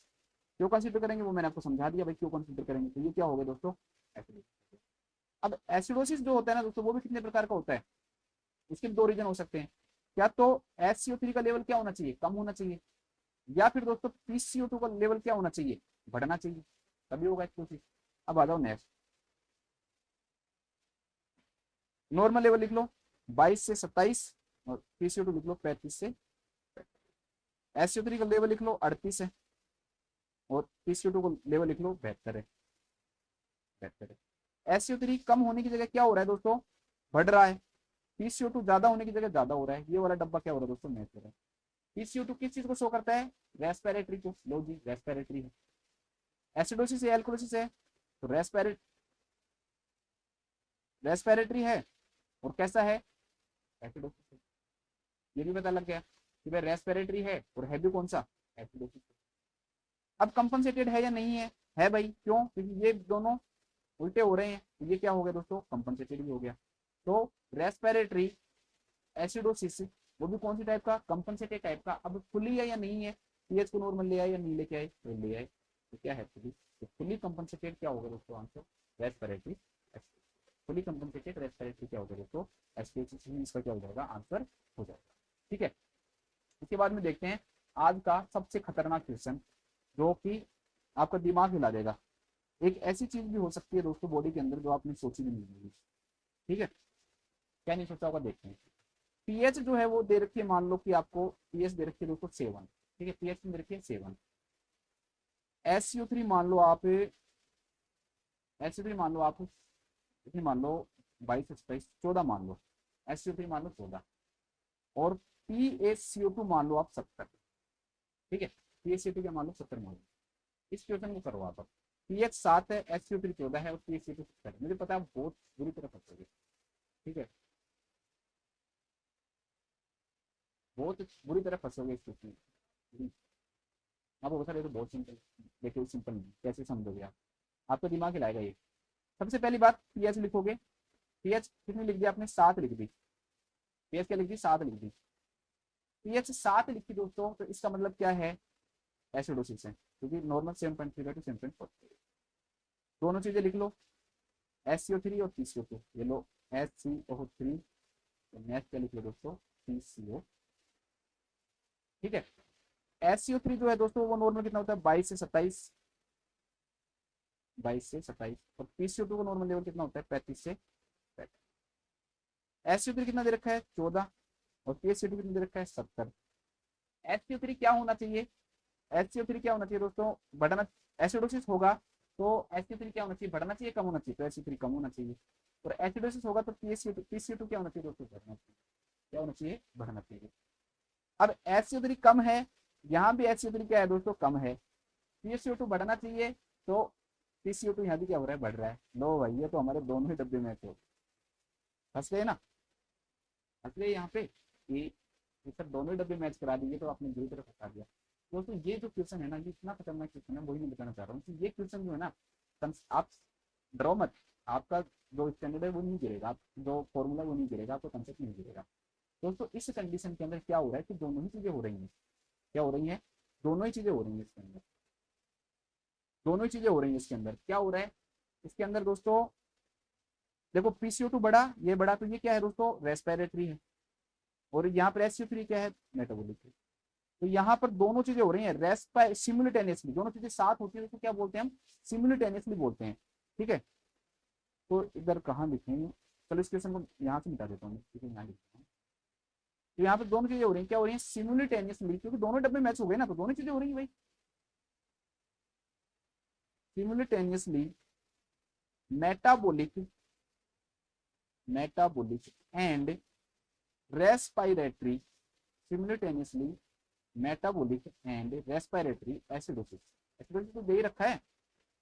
क्यों कंसिडर करेंगे वो मैंने आपको समझा दिया भाई, क्यों कंसिडर करेंगे, तो ये क्या होगा दोस्तों, एसिडोसिस। अब एसिडोसिस जो होता है ना दोस्तों वो भी कितने प्रकार का होता है, उसके दो रीजन हो सकते हैं, क्या तो SCO3 का लेवल क्या होना चाहिए, कम होना चाहिए, या फिर दोस्तों PCO2 का लेवल क्या होना चाहिए, बढ़ना चाहिए, तभी होगा एसिडोसिस। अब आ जाओ नेक्स्ट, नॉर्मल लेवल लिख लो 22 से 27, और PCO2 लिख लो 35 से, SCO3 का लेवल लिख लो 38 है, और PCO2 का लेवल लिख लो 72 है, 72 है। SCO3 कम होने की जगह क्या हो रहा है दोस्तों, बढ़ रहा है, PCO2 ज्यादा होने की जगह ज्यादा हो रहा है, ये वाला डब्बा क्या हो रहा है दोस्तों, मैच हो रहा है। PCO2 किस चीज को शो करता है, रेस्पिरेटरी को, लो जी रेस्पिरेटरी है, एसिडोसिस है एल्कोलिसिस है, तो रेस्पिरेटरी है, और कैसा है, एसिडोसिस है, ये भी पता लग गया कि भाई रेस्पिरेटरी है और है भी कौन सा, एसिडोसिस। अब कंपनसेटेड है या नहीं है भाई, क्यों, क्योंकि ये दोनों उल्टे हो रहे हैं, तो ये क्या हो गया दोस्तों, कंपनसेटेड भी हो गया। तो रेस्पिरेटरी एसिडोसिस वो भी कौन सी टाइप का, कंपनसेटेड टाइप का। अब फुली है या नहीं है, पीएच को नॉर्मल ले आए या नहीं लेके आए, तो ले आए, तो क्या है फुली, तो फुली कंपनसेटेड क्या होगा दोस्तों answer, respiratory. Fully compensated respiratory क्या होगा दोस्तों, एसपीएच, इसका क्या हो जाएगा आंसर, हो जाएगा। ठीक है, इसके बाद में देखते हैं आज का सबसे खतरनाक क्वेश्चन, जो कि आपका दिमाग हिला देगा। एक ऐसी चीज भी हो सकती है दोस्तों बॉडी के अंदर जो आपने सोची भी नहीं होगी। ठीक है, क्या नहीं सोचा होगा, देखते हैं। पीएच जो है वो दे रखी है, मान लो कि आपको पीएच दे रखी है दोस्तों 7। ठीक है, पीएच में दे रखी है 7। SO3 मान लो आप, SO3 मान लो आप, कितनी मान लो, 22 14 मान लो, SO3 मान लो 14, और PaCO2 मान लो आप 70। ठीक है, PaCO2 क्या मान लो 70 मान लो। इस क्वेश्चन को करो आप। पीएच 7 है, SO3 14 है और PaCO2 70 है। मुझे पता है आप बहुत बुरी तरह फंसोगे। ठीक है, बहुत बुरी तरह फंसोगे इस क्वेश्चन में। आप बता रहे तो बहुत सिंपल, देखिए सिंपल नहीं, कैसे समझोगे आप, आपका दिमाग हिलाएगा ये। सबसे पहली बात, पीएच लिखोगे, पीएच कितनी लिख दी आपने, 7 लिख दी, पीएच क्या लिख दी, 7 लिख दी। पीएच 7 लिखी दोस्तों, तो इसका मतलब क्या है, एसिडोसिस है, क्योंकि नॉर्मल 7.3 टू 7.4। दोनों चीजें लिख लो, SCO3 और PCO2, ये लो SCO3, नेक्स्ट क्या लिख लो दोस्तों, PCO। ठीक है, SCO3 जो है दोस्तों वो नॉर्मल कितना होता है, 22 से 27, 22 से 27, और PCO2 का नॉर्मल लेवल कितना होता है, 35 से 35। SCO3 कितना दे रखा है, 14, और PCO2 कितना दे रखा है, 70। SCO3 क्या होना चाहिए, SCO3 क्या होना चाहिए दोस्तों, बढ़ना, एसिडोसिस होगा तो SCO3 क्या होना चाहिए, बढ़ना चाहिए, कम होना चाहिए, तो SCO3 कम होना चाहिए। और एसिडोसिस होगा तो PCO2 क्या होना चाहिए दोस्तों, बढ़ना चाहिए, क्या होना चाहिए, बढ़ना चाहिए। अब SCO3 कम है, यहाँ भी SCO3 क्या है दोस्तों, कम है, PCO2 बढ़ना चाहिए, तो PCO2 यहाँ भी क्या हो रहा है, बढ़ रहा है। लो भाई, ये तो हमारे दोनों ही डब्बे में थे, फंस गए ना, फंस गए यहाँ पे, ये सब दोनों ही डब्बे मैच करा दिए, तो आपने बुरी तरह फंसा दिया दोस्तों। ये जो क्वेश्चन है ना, ये इतना खतरनाक क्वेश्चन है, वही मैं बताना चाह रहा हूँ कि ये क्वेश्चन जो है ना, आप डरो मत, आपका जो स्टैंडर्ड है वो नहीं गिरेगा, आप जो फॉर्मूला वो नहीं गिरेगा, आपको कंसेप्ट नहीं गिरेगा दोस्तों। इस कंडीशन के अंदर क्या हो रहा है कि दोनों ही चीजें हो रही हैं, क्या हो रही है, दोनों ही चीजें हो रही है इसके अंदर, दोनों ही चीजें हो रही है इसके अंदर। क्या हो रहा है इसके अंदर दोस्तों, देखो PCO2 बढ़ा, ये बढ़ा, तो ये क्या है दोस्तों, रेस्पिरेटरी है, और यहाँ पर SCO3 क्या है, मेटाबॉलिक है। तो यहाँ पर दोनों चीजें हो रही हैं, रेस्पायर सिमुलेटेनियसली, दोनों चीजें साथ होती है तो क्या बोलते हैं हम, सिमुलेटेनियसली बोलते हैं। ठीक है, तो इधर कहाँ लिखेंगे, चलो इस क्वेश्चन को यहाँ से मिटा देता हूँ, ठीक है, यहाँ लिखता हूँ। तो यहाँ पर दोनों चीजें हो रही हैं, क्या हो रही है, सिमुलेटेनियसली, क्योंकि दोनों डब्बे मैच हो गए ना, तो दोनों चीजें हो रही है भाई, simultaneously metabolic, metabolic and respiratory, simultaneously metabolic and respiratory acidosis. Acidosis तो दे ही रखा है,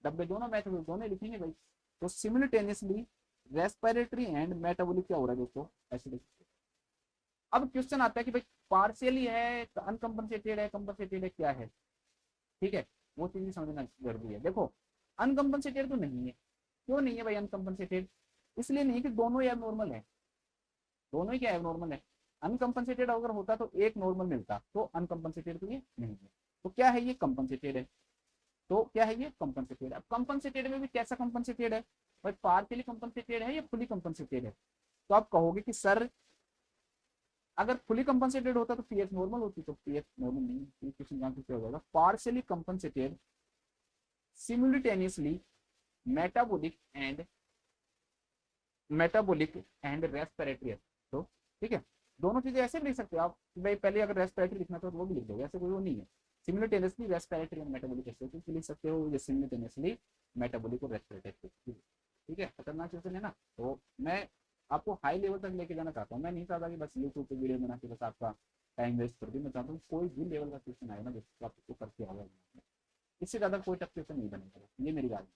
डब्बे दोनों मैच हुए, दोनों लिखेंगे भाई। तो सिमुलेटेनियसली रेस्पिरेटरी एंड मेटाबॉलिक क्या हो रहा है दोस्तों, एसिडोसिस। अब क्वेश्चन आता है कि भाई पार्शियली है, अनकंपनसेटेड है, कंपनसेटेड है, क्या है। ठीक है, वो चीज समझना जरूरी है। देखो, अनकंपनसेटेड तो नहीं है, क्यों नहीं है भाई अनकंपनसेटेड, इसलिए नहीं कि दोनों ही नॉर्मल है, दोनों ही क्या है, नॉर्मल है। अनकंपनसेटेड अगर होता तो एक नॉर्मल मिलता, तो अनकंपनसेटेड तो ये नहीं है। तो क्या है, ये कंपनसेटेड है, तो क्या है, ये कंपनसेटेड। अब कंपनसेटेड में भी कैसा कंपनसेटेड है भाई, पार्शियली कंपनसेटेड है या फुली कंपनसेटेड है। तो आप कहोगे कि सर अगर फुली कंपनसेटेड होता तो पीएच नॉर्मल होती, तो पीएच नॉर्मल नहीं, क्वेश्चन आंसर क्या हो जाएगा, partially compensated simultaneously metabolic and respiratory. तो ठीक है, दोनों चीजें ऐसे भी लिख सकते हो आप भाई, पहले अगर रेस्पिरेटरी लिखना तो वो भी लिख दोगे, ऐसे कोई वो नहीं है। सिमुलेटेनियसली रेस्पिरेटरी एंड मेटाबॉलिक एसिड लिख सकते हो, ये सिमुलेटेनियसली मेटाबॉलिक और रेस्पिरेटरी। ठीक है, खतरनाक क्वेश्चन है ना। तो मैं आपको हाई लेवल तक लेके जाना चाहता हूँ, मैं नहीं चाहता कि बस यूट्यूब पे वीडियो बना के बस आपका टाइम वेस्ट कर दूँ। मैं चाहता हूँ कोई भी लेवल का क्वेश्चन आएगा ना जिसको आपको करके आएगा, इससे ज्यादा कोई टफ क्वेश्चन नहीं बनेगा, ये मेरी बात है।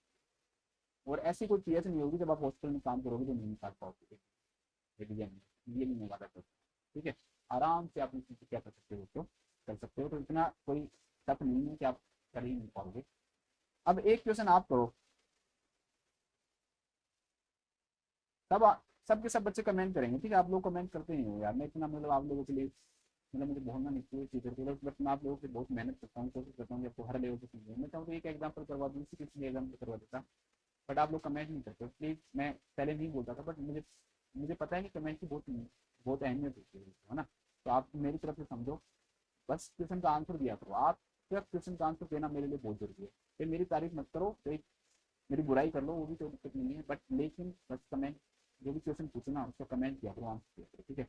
और ऐसी कोई चीज नहीं होगी जब आप हॉस्पिटल में काम करोगे तो नहीं निकाल पाओगे, ये भी मैं वादा करता हूँ। ठीक है, आराम से आप इस चीज़ को क्या कर सकते हो दोस्तों, कर सकते हो। तो इतना कोई टफ नहीं है कि आप कर ही नहीं पाओगे। अब एक क्वेश्चन आप करो, सब सब के सब बच्चे कमेंट करेंगे, ठीक है। आप लोग कमेंट करते नहीं हो यार, मैं इतना मतलब आप लोगों के लिए मतलब मुझे बोलना नहीं चाहिए टीचर के लिए, बट मैं आप लोगों से बहुत मेहनत करता हूँ, कोशिश करता हूँ कि आपको हर लेवल पे समझाऊँ। मैं चाहूँ तो एक एग्जाम्पल करवा दूँ, इसी किसी एग्जाम्पल करवा देता, बट आप लोग कमेंट नहीं करते प्लीज़। मैं पहले नहीं बोलता था, बट मुझे मुझे पता है कि कमेंट की बहुत बहुत अहमियत होती है ना। तो आप मेरी तरफ से समझो, बस क्वेश्चन का आंसर दिया करो। आप सिर्फ क्वेश्चन का आंसर देना मेरे लिए बहुत जरूरी है। फिर मेरी तारीफ मत करो, फिर मेरी बुराई कर लो, वो भी कोई दिक्कत नहीं है, बट लेकिन बस कमेंट, जो भी क्वेश्चन पूछना उसका कमेंट किया करो, आंसर दिया करो, ठीक है।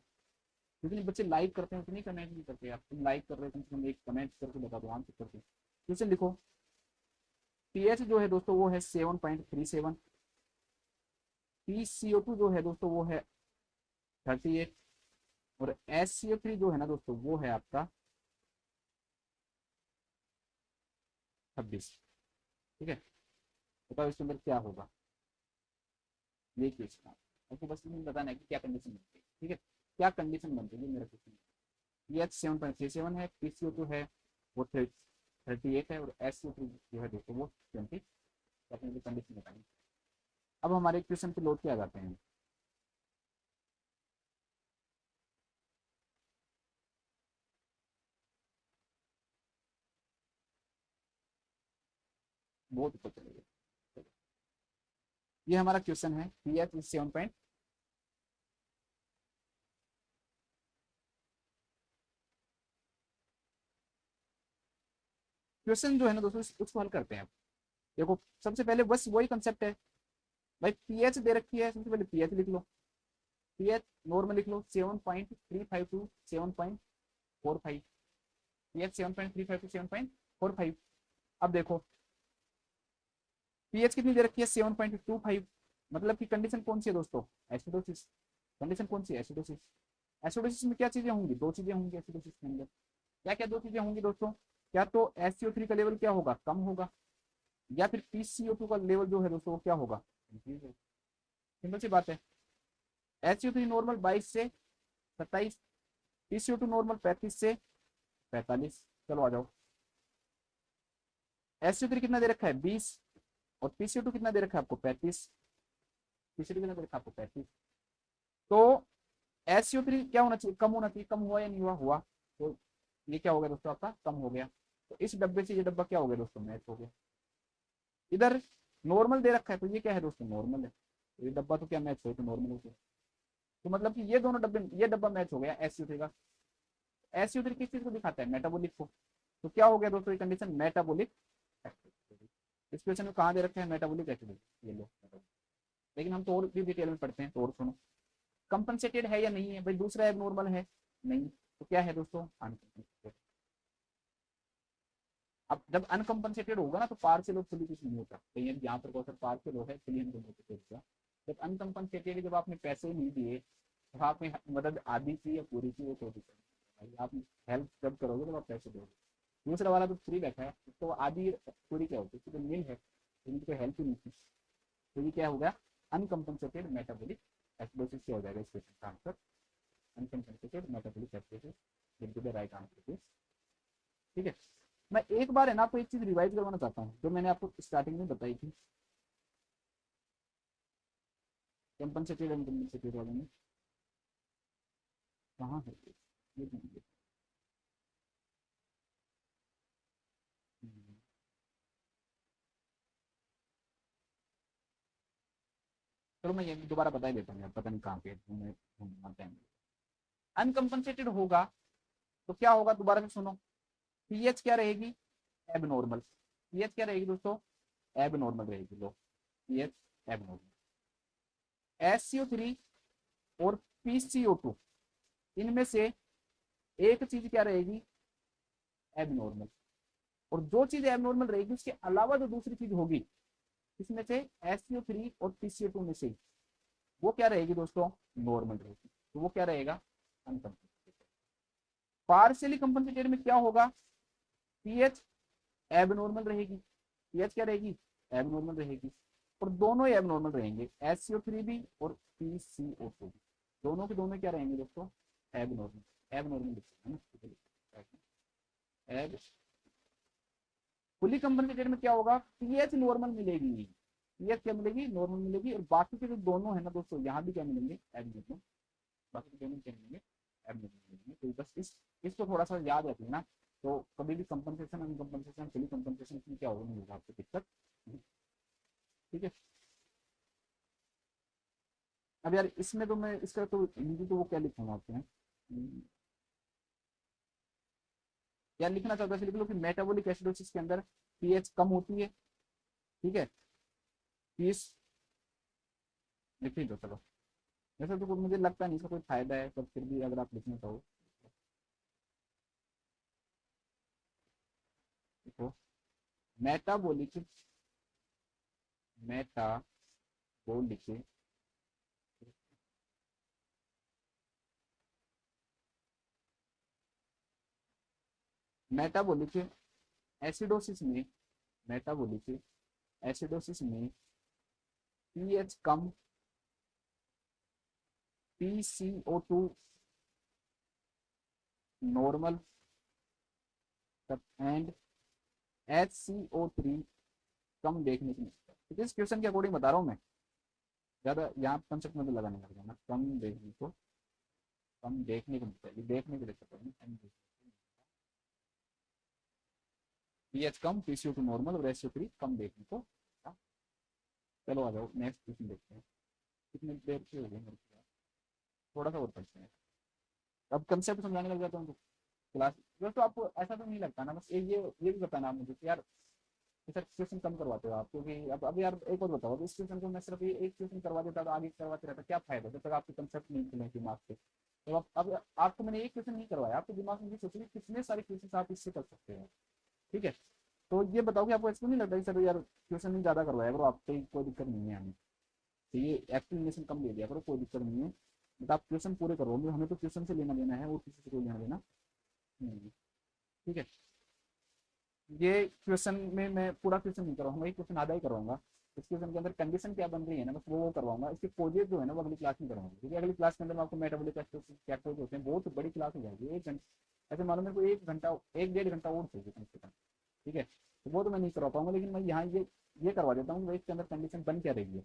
जितने बच्चे लाइक करते हैं उतनी कमेंट नहीं करते यार। तुम लाइक कर रहे हो, कम से कम एक कमेंट करके बता दो, आंसर करके क्वेश्चन लिखो। पीएच जो है दोस्तों वो है 7.37, PCO2 जो है दोस्तों वो है 38, और SCO3 जो है ना दोस्तों वो है आपका 26, ठीक है। बताओ इसके अंदर क्या होगा, देखिए इसका आपको बस नहीं बताना है कि क्या कंडीशन बनती है, ठीक है। क्या कंडीशन बनती है मेरा क्वेश्चन। पीएच 7.37 है, PCO2 है वो 38 है, और SCO3 जो है दोस्तों वो 20, अपनी कंडीशन बताएंगे। अब हमारे क्वेश्चन पे लौट के आ जाते हैं। बहुत ऊपर चले गए। ये हमारा क्वेश्चन है, पीएच 7। क्वेश्चन जो है ना दोस्तों उसको हल करते हैं। देखो सबसे पहले बस वही कंसेप्ट है भाई, पीएच दे रखी है, सबसे पहले पीएच लिख लो। पीएच नॉर्मल लिख लो 7.35 टू 7.45, पीएच 7.35 टू 7.45। अब देखो पीएच कितनी दे रखी है 7.25, मतलब कि कंडीशन कौन सी है दोस्तों, एसिडोसिस। कंडीशन कौन सी है, एसिडोसिस। एसिडोसिस में क्या चीजें होंगी, दो चीजें होंगी एसिडोसिस के अंदर। क्या क्या दो चीजें होंगी दोस्तों, क्या तो SCO3 का लेवल क्या होगा, कम होगा, या फिर PCO2 का लेवल जो है दोस्तों वो क्या होगा, इंक्रीज होगा। सिंपल सी बात है। SCO3 नॉर्मल 22 से 27, PCO2 नॉर्मल 35 से 45। चलो आ जाओ। SCO3 कितना दे रखा है 20, और PCO2 कितना दे रखा है आपको 35। PCO2 कितना दे रखा है आपको 35। तो SCO3 क्या होना चाहिए, कम होना चाहिए, कम हुआ या नहीं हुआ, हुआ। तो ये क्या हो गया दोस्तों आपका, कम हो गया। तो इस डब्बे से ये डब्बा क्या हो गया दोस्तों, मैच हो गया। इधर नॉर्मल दे रखा है, तो ये क्या है दोस्तों, नॉर्मल है। तो ये डब्बा तो क्या मैच हो, तो नॉर्मल हो गया। तो मतलब कि ये दोनों डब्बे, ये डब्बा मैच हो गया SCO3 का। SCO3 किस चीज को दिखाता है, मेटाबॉलिक को। तो क्या हो गया दोस्तों ये कंडीशन, मेटाबॉलिक एक्टिविटी। इस क्वेश्चन में कहाँ दे रखे हैं, मेटाबॉलिक एक्टिविटी, ये लो। लेकिन हम तो और भी डिटेल में पढ़ते हैं, तो और सुनो। कंपनसेटेड है या नहीं है भाई, दूसरा एबनॉर्मल है नहीं, तो क्या है दोस्तों, अनकंपनसेटेड। अब जब अनकंपनसेटेड होगा ना तो पार्शियल और फुली कुछ नहीं होता, तो ये यहाँ पर कौन पार्शियल हो है, फुली अनकंपनसेटेड का। जब अनकंपनसेटेड, जब आपने पैसे नहीं दिए, तो आपने मदद आधी की या पूरी की, वो छोटी भाई। आप हेल्प जब करोगे तो आप पैसे दोगे। दूसरा वाला तो फ्री बैठा है, तो आधी पूरी क्या होती है, तो मिल है, इनकी कोई हेल्प ही नहीं थी। तो ये क्या हो गया, अनकंपनसेटेड मेटाबॉलिक एसिडोसिस से हो जाएगा इस क्वेश्चन का answer. Uncompensated metabolic acidosis will be the right answer, ठीक है। मैं एक बार है ना आपको एक चीज रिवाइज करवाना चाहता हूँ, जो मैंने आपको स्टार्टिंग में बताई थी, कंपनसेटेड अनकंपनसेटेड वाले में। कहाँ है ये ढूंढिए। हम्म, चलो मैं ये दोबारा बता ही देता हूँ यार, पता नहीं कहाँ पे है, मैं टाइम। अनकंपनसेटेड होगा तो क्या होगा, दोबारा से सुनो। पीएच क्या रहेगी, एबनॉर्मल। पीएच क्या रहेगी दोस्तों, एबनॉर्मल रहेगी, लो पीएच एबनॉर्मल। SCO3 और PCO2, इनमें से एक चीज क्या रहेगी, एबनॉर्मल। और जो चीज एबनॉर्मल रहेगी उसके अलावा जो दूसरी चीज होगी, इसमें से SCO3 और PCO2 में से वो क्या रहेगी दोस्तों, नॉर्मल रहेगी। तो वो क्या रहेगा, अनकंपनसेटेड। पार्शियली कंपनसेटेड में क्या होगा, पीएच एबनॉर्मल रहेगी, पीएच क्या रहेगी, एबनॉर्मल रहेगी। और दोनों ही एबनॉर्मल रहेंगे, SCO3 भी और PCO2 भी, दोनों के दोनों क्या रहेंगे दोस्तों, एबनॉर्मल। एब नॉर्मल लिखते हैं ना, एब फुली कंपनसेटेड में क्या होगा, पीएच नॉर्मल मिलेगी, पीएच क्या मिलेगी, नॉर्मल मिलेगी, और बाकी के जो दोनों है ना दोस्तों यहाँ भी क्या मिलेंगे, एब नॉर्मल, बाकी दोनों क्या मिलेंगे, एब नॉर्मल मिलेंगे। तो बस इसको थोड़ा सा याद रखना, तो कभी भी कंपनसेशन अनकंपनसेशन फुली कंपनसेशन की क्या होगा, नहीं होगा आपको दिक्कत, ठीक है। अब यार इसमें तो मैं इसका तो हिंदी तो वो क्या लिखूंगा आपके यहाँ, यार लिखना चाहता है लिख लो कि मेटाबॉलिक एसिडोसिस के अंदर पीएच कम होती है, ठीक है, पीएच लिख ही दो चलो। वैसे तो मुझे लगता नहीं इसका कोई फायदा है, पर फिर भी अगर आप लिखना चाहो देखो, मेटाबॉलिक मेटाबॉलिक मेटाबॉलिक एसिडोसिस में, मेटाबॉलिक एसिडोसिस में pH come, PCO2 normal and HCO3 कम देखने को मिलता है। तो इस क्वेश्चन के अकॉर्डिंग बता रहा हूँ मैं, ज्यादा यहाँ कंसेप्ट में तो लगाने लग जाना, कम देखने को मिलता है, ये देखने को देख सकते हैं, पीएच कम, PCO2 नॉर्मल और HCO3 कम देखने को। चलो आ जाओ नेक्स्ट क्वेश्चन देखते हैं, कितनी देर की हो गई, थोड़ा सा और पढ़ते हैं, अब कंसेप्ट समझाने लग जाता हूँ तो क्लास। दोस्तों आपको ऐसा तो नहीं लगता ना, बस ये भी बताना आप मुझे कि यार सर क्वेश्चन कम करवाते हो आप, क्योंकि अब यार एक और बताओ, इस क्वेश्चन को मैं सिर्फ ये एक क्वेश्चन करवा देता तो आगे करवाते रहता, क्या फायदा जब तक आपके कंसेप्ट नहीं खुले दिमाग से। तो अब आपको मैंने एक क्वेश्चन नहीं करवाया, आपके दिमाग में ये सोचिए कितने सारे क्वेश्चन आप इससे कर सकते हैं, ठीक है। तो ये बताओ कि आपको ऐसा नहीं लगता कि सर यार क्वेश्चन नहीं ज्यादा करवाया करो, आपको कोई दिक्कत नहीं है हमें, तो ये एक्सप्लेनेशन कम दे दिया करो, कोई दिक्कत नहीं है, बट आप क्वेश्चन पूरे करोगे, हमें तो क्वेश्चन से लेना देना है और किसी से कोई लेना देना नहीं है, ठीक है। ये क्वेश्चन में मैं पूरा क्वेश्चन नहीं करवाऊंगा, ये क्वेश्चन आधा ही करवाऊंगा। इस क्वेश्चन के अंदर कंडीशन क्या बन रही है ना, बस वो करवाऊंगा, इसके कोजेज जो है ना वो अगली क्लास में करवाऊंगा, क्योंकि अगली क्लास के अंदर मैं आपको मेटाबॉलिक एसिड क्या कोज होते हैं, बहुत बड़ी क्लास हो जाएगी, 1 घंटा, ऐसे मालूम मेरे को 1 घंटा 1 डेढ़ घंटा और चाहिए कम से कम, ठीक है। तो वो तो मैं नहीं करवा पाऊंगा, लेकिन मैं यहाँ ये करवा देता हूँ, इसके अंदर कंडीशन बन क्या रही है।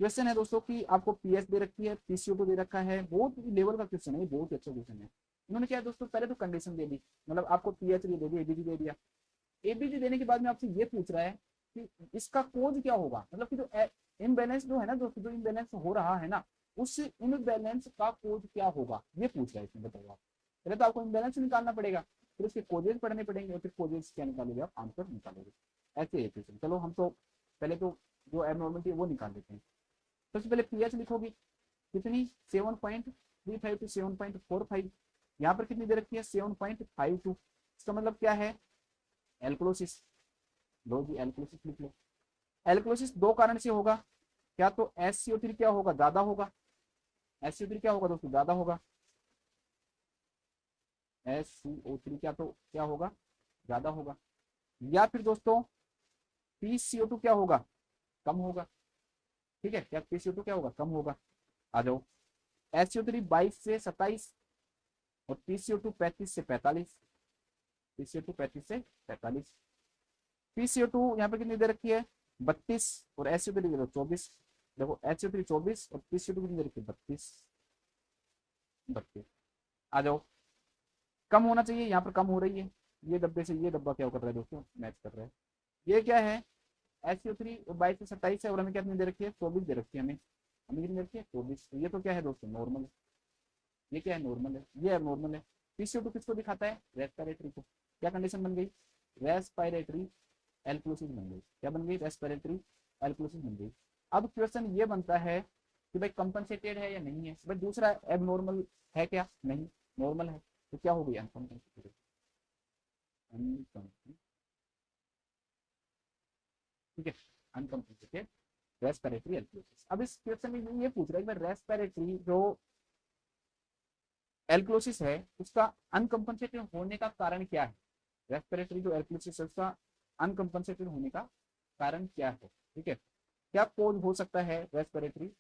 क्वेश्चन है दोस्तों कि आपको पीएच दे रखी है, PCO2 दे रखा है, बहुत लेवल का क्वेश्चन है, बहुत अच्छा क्वेश्चन है। उन्होंने क्या है दोस्तों, पहले तो कंडीशन दे दी, मतलब आपको पीएच भी दे दी, एबीजी दे दिया, एबीजी देने के बाद में आपसे ये पूछ रहा है कि इसका कोज क्या होगा, मतलब कि जो इम्बैलेंस जो है ना दोस्तों, जो इम्बैलेंस हो रहा है ना, उस इम्बैलेंस का कोज क्या होगा, ये पूछ रहा है इसमें, बताओ आप। पहले तो आपको इम्बैलेंस निकालना पड़ेगा, फिर उसके कोजेज पढ़ने पड़ेंगे, और फिर कोजेज क्या निकालोगे आप, आंसर निकालोगे। ऐसे क्वेश्चन, चलो हम तो पहले तो जो एबनॉर्मलिटी है वो निकाल लेते हैं। सबसे पहले पीएच लिखोगी कितनी, 7.35 टू 7.45, यहाँ पर कितनी दे रखी है, 7.52, इसका मतलब क्या है, एल्कोलोसिस, लो जी एल्कोलोसिस लिख लो। एल्कोलोसिस दो कारण से होगा, क्या तो SCO3 क्या होगा, ज्यादा होगा, SCO3 क्या होगा दोस्तों, ज्यादा होगा, SCO3 क्या तो क्या होगा, ज्यादा होगा, या फिर दोस्तों PCO2 क्या होगा, कम होगा, ठीक है, क्या PCO2 क्या होगा, कम होगा। आ जाओ, SCO3 22 से 27 और PCO2 35 से 45, PCO2 35 से 45, PCO2 यहाँ पे कितनी दे रखी है, 32, और SCO3 दे 24, देखो HCO3 24 और PCO2 कितनी दे रखी है, 32। आ जाओ, कम होना चाहिए, यहाँ पर कम हो रही है, ये डब्बे से ये डब्बा क्या कर रहा है दोस्तों, मैच कर रहा है। ये क्या है, SCO3 22 से 27 है, और हमें कितनी दे रखी है, 24 दे रखी है, हमें हमें कितनी दे रखी है, 24। ये तो क्या है दोस्तों, नॉर्मल, ये क्या है, नॉर्मल है, ये नॉर्मल है। PCO2 किसको दिखाता है, रेस्पिरेटरी को, क्या कंडीशन बन गई, रेस्पिरेटरी एल्कोलिसिस बन गई, क्या बन गई, रेस्पिरेटरी एल्कोलिसिस बन गई। अब क्वेश्चन ये बनता है कि भाई कंपनसेटेड है या नहीं है, भाई दूसरा एबनॉर्मल है क्या, नहीं, नॉर्मल है, तो क्या हो गई, अनकंपनसेटेड, ठीक है, अनकंपनसेटेड रेस्पिरेटरी एल्कोलिसिस। अब इस क्वेश्चन में ये पूछ रहा है कि भाई रेस्पिरेटरी जो एल्कोलिसिस है उसका अनकंपनसेटेड होने का कारण क्या है, रेस्पिरेटरी जो एल्कोलिसिस है उसका अनकंपनसेटेड होने का कारण क्या है, ठीक है, क्या कोज हो सकता है रेस्पिरेटरी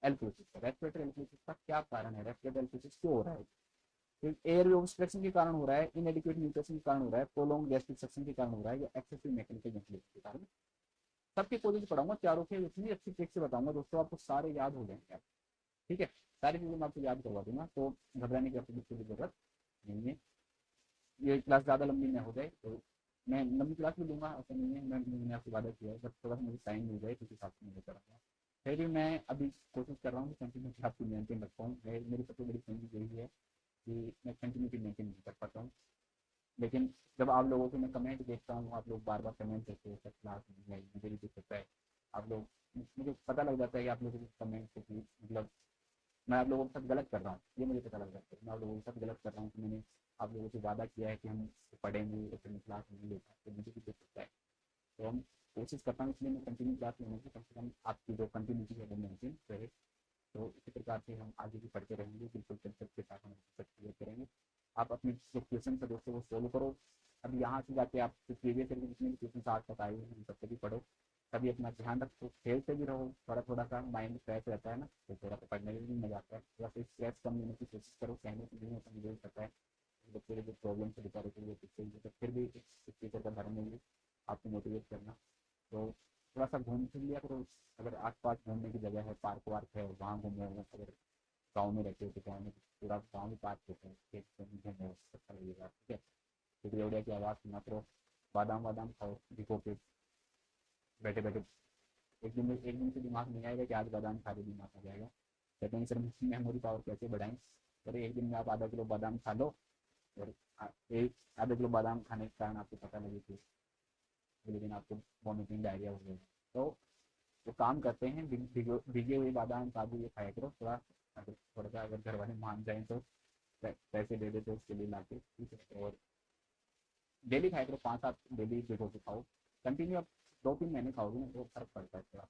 एल्कोलिसिस का, रेस्पिरेटरी एल्कोलिसिस का क्या कारण है, रेस्पिरेटरी एल्कोलिसिस क्यों हो रहा है, एयर ऑब्स्ट्रक्शन के कारण हो रहा है, इनएडिक्वेट न्यूट्रिशन के कारण हो रहा है, प्रोलॉन्ग गैस्ट्रिक सक्शन के कारण हो रहा है, या एक्सेसिव मैकेनिकल वेंटिलेशन के कारण। सबके कॉलेज पढ़ाऊंगा, चारों के इतनी अच्छी ट्रिक से बताऊंगा दोस्तों, आपको सारे याद हो जाएंगे आप। ठीक है, सारी चीजें मैं आपको याद करवा दूंगा, तो घबराने की आपको बिल्कुल भी जरूरत नहीं है। ये क्लास ज़्यादा लंबी ना हो जाए, तो मैं लंबी क्लास भी दूंगा, ऐसा नहीं है। मैंने आपसे वादा किया है, बस थोड़ा सा मुझे टाइम मिल जाए, किसी हिसाब से मैं करूँगा। फिर भी मैं अभी कोशिश कर रहा हूँ कि कंटिन्यूटी आपकी मेंटेन रख पाऊँ। मेरी सबसे बड़ी चीज़ यही है कि मैं कंटिन्यूटी मेंटेन नहीं कर पाता हूँ। लेकिन जब आप लोगों के मैं कमेंट देखता हूँ, आप लोग बार बार कमेंट करते हो, सर क्लास नहीं आई, मुझे भी दिक्कत होता है। आप लोग, मुझे पता लग जाता है कि आप लोगों के कमेंट से कि मतलब मैं आप लोगों के साथ गलत कर रहा हूँ, ये मुझे पता लग जाता है। मैं आप लोगों के साथ गलत कर रहा हूँ कि मैंने आप लोगों से वादा किया है कि हम पढ़ेंगे, और फिर क्लास नहीं लेता, तो मुझे भी दिक्कत होता है। तो हम कोशिश करता हूँ, इसलिए मैं कंटिन्यू क्लास लेने की, कम से कम आपकी जो कंटिन्यूटी है वो मेंटेन रहे। तो इसी प्रकार से हम आगे भी पढ़ते रहेंगे, बिल्कुल कंसेप्ट के साथ हम क्लियर करेंगे। आप अपने जो क्वेश्चन है दोस्तों वो सोल्व करो। अब यहाँ से जाके आप प्रीवियस ईयर के जितने भी क्वेश्चन आज तक आए हैं उन सबसे भी पढ़ो। तभी अपना ध्यान रखो, खेल से भी रहो, थोड़ा थोड़ा सा माइंड फ्रेश रहता है ना, तो थोड़ा सा पढ़ने में भी मजा आता है। थोड़ा सा स्ट्रेस कम लेने की कोशिश करो, कहने से नहीं होता, मुझे पता है बच्चे के जो प्रॉब्लम से बेचारे के लिए कुछ चाहिए, तो फिर भी एक टीचर का धर्म है आपको मोटिवेट करना। तो थोड़ा सा घूम फिर लिया करो, अगर आसपास घूमने की जगह है, पार्क वार्क है, वहाँ घूमो। अगर गाँव में रहते हो तो गाँव में पूरा गाँव में पार्क होता है, खेत घूमो, अच्छा लगेगा। ठीक है, चिड़िया उड़िया की आवाज़ सुना करो, बादाम वादाम खाओ भिगो के बैठे बैठे। एक दिन से दिमाग नहीं आएगा कि आज बादाम खा ले, दिमाग आ जाएगा। कहते हैं सर मेमोरी पावर कैसे बढ़ाएं, सर एक दिन में आप आधा किलो बादाम खा लो, और एक आधा किलो बादाम खाने के कारण आपको पता लगे कि अगले दिन आपको वॉमिटिंग डायरिया हो गया। तो वो काम करते हैं, भीगे हुए बादाम काजू ये खाया करो। थोड़ा अगर थोड़ा सा अगर घर वाले मान जाए तो पैसे दे देते उसके लिए लाके, ठीक है। और डेली खाया करो, 5-7 डेली भिगो के खाओ। कंटिन्यू आप 2-3 महीने खाओगे ना तो फर्क पड़ता है थोड़ा।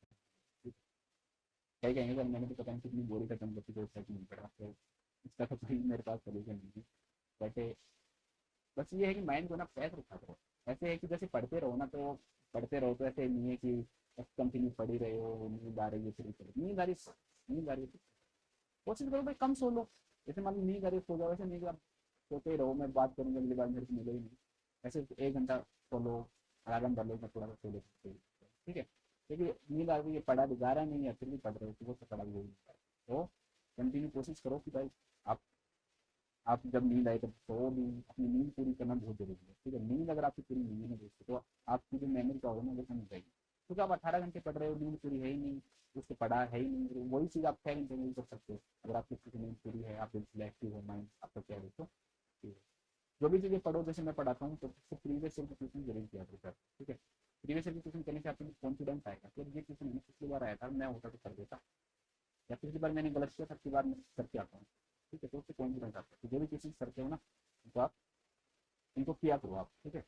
कहीं कहेंगे सर मैंने तो पता नहीं कितनी बोरी खत्म करती तो उसका नहीं पड़ा, तो इसका तो कोई मेरे पास सोल्यूशन नहीं है। बट बस ये है कि माइंड को ना फ्रेश रखा करो। ऐसे है कि जैसे पढ़ते रहो ना, तो पढ़ते रहो, तो ऐसे नहीं है कि बस कंटिन्यू पढ़ ही रहे हो, नींद आ रही है फिर पढ़ो, नींद आ रही है। कोशिश करो भाई कम सो लो। जैसे मान लो नींद आ रही है सो जाओ, ऐसे नहीं कि आप सोते ही रहो मैं बात करूंगा अगली बार मेरे को मिले ही नहीं। ऐसे 1 घंटा सो लो, अलार्म कर लो, मैं थोड़ा सा सो लेते। ठीक है, क्योंकि नींद आ रही है, पढ़ा जा रहा नहीं है, फिर भी पढ़ रहे हो तो वो तो पढ़ा भी हो नहीं पाए। तो कंटिन्यू कोशिश करो कि भाई आप आप जब नींद आए तब सो भी, अपनी नींद पूरी करना बहुत जरूरी है। ठीक है, नींद अगर आपकी पूरी नहीं है दोस्तों, तो आपकी जो मेमोरी पावर है ना वो कम हो जाएगी। क्योंकि आप 18 घंटे पढ़ रहे हो, नींद पूरी है ही नहीं, उसको पढ़ा है ही नहीं, तो वही चीज़ आप 6 घंटे में भी कर सकते हो। अगर आपकी नींद पूरी है, आप बिल्कुल एक्टिव हो, माइंड आपका क्या है तो जो भी चीज़ें पढ़ो, जैसे मैं पढ़ाता हूँ तो प्रीवियस ईयर की ट्यूशन जरूर किया करो सर। ठीक है, प्रीवियस ईयर की ट्यूशन करने से आपको कॉन्फिडेंस आएगा कि ये ट्यूशन मैंने पिछली बार आया था, मैं होता तो कर देता, या पिछली बार मैंने गलत किया था, पिछली बार मैं करके आता हूँ। ठीक है, तो उससे कॉन्फिडेंस आता है। तो जो भी ट्यूशन करते हो ना, तो आप इनको किया करो आप। ठीक है,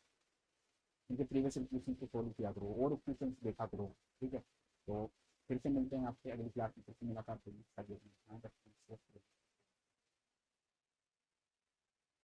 इनके प्रीवियस क्वेश्चन को सॉल्व किया करो और क्वेश्चन देखा करो। ठीक है, तो फिर से मिलते हैं आपसे अगली क्लास में, फिर से मुलाकात होगी।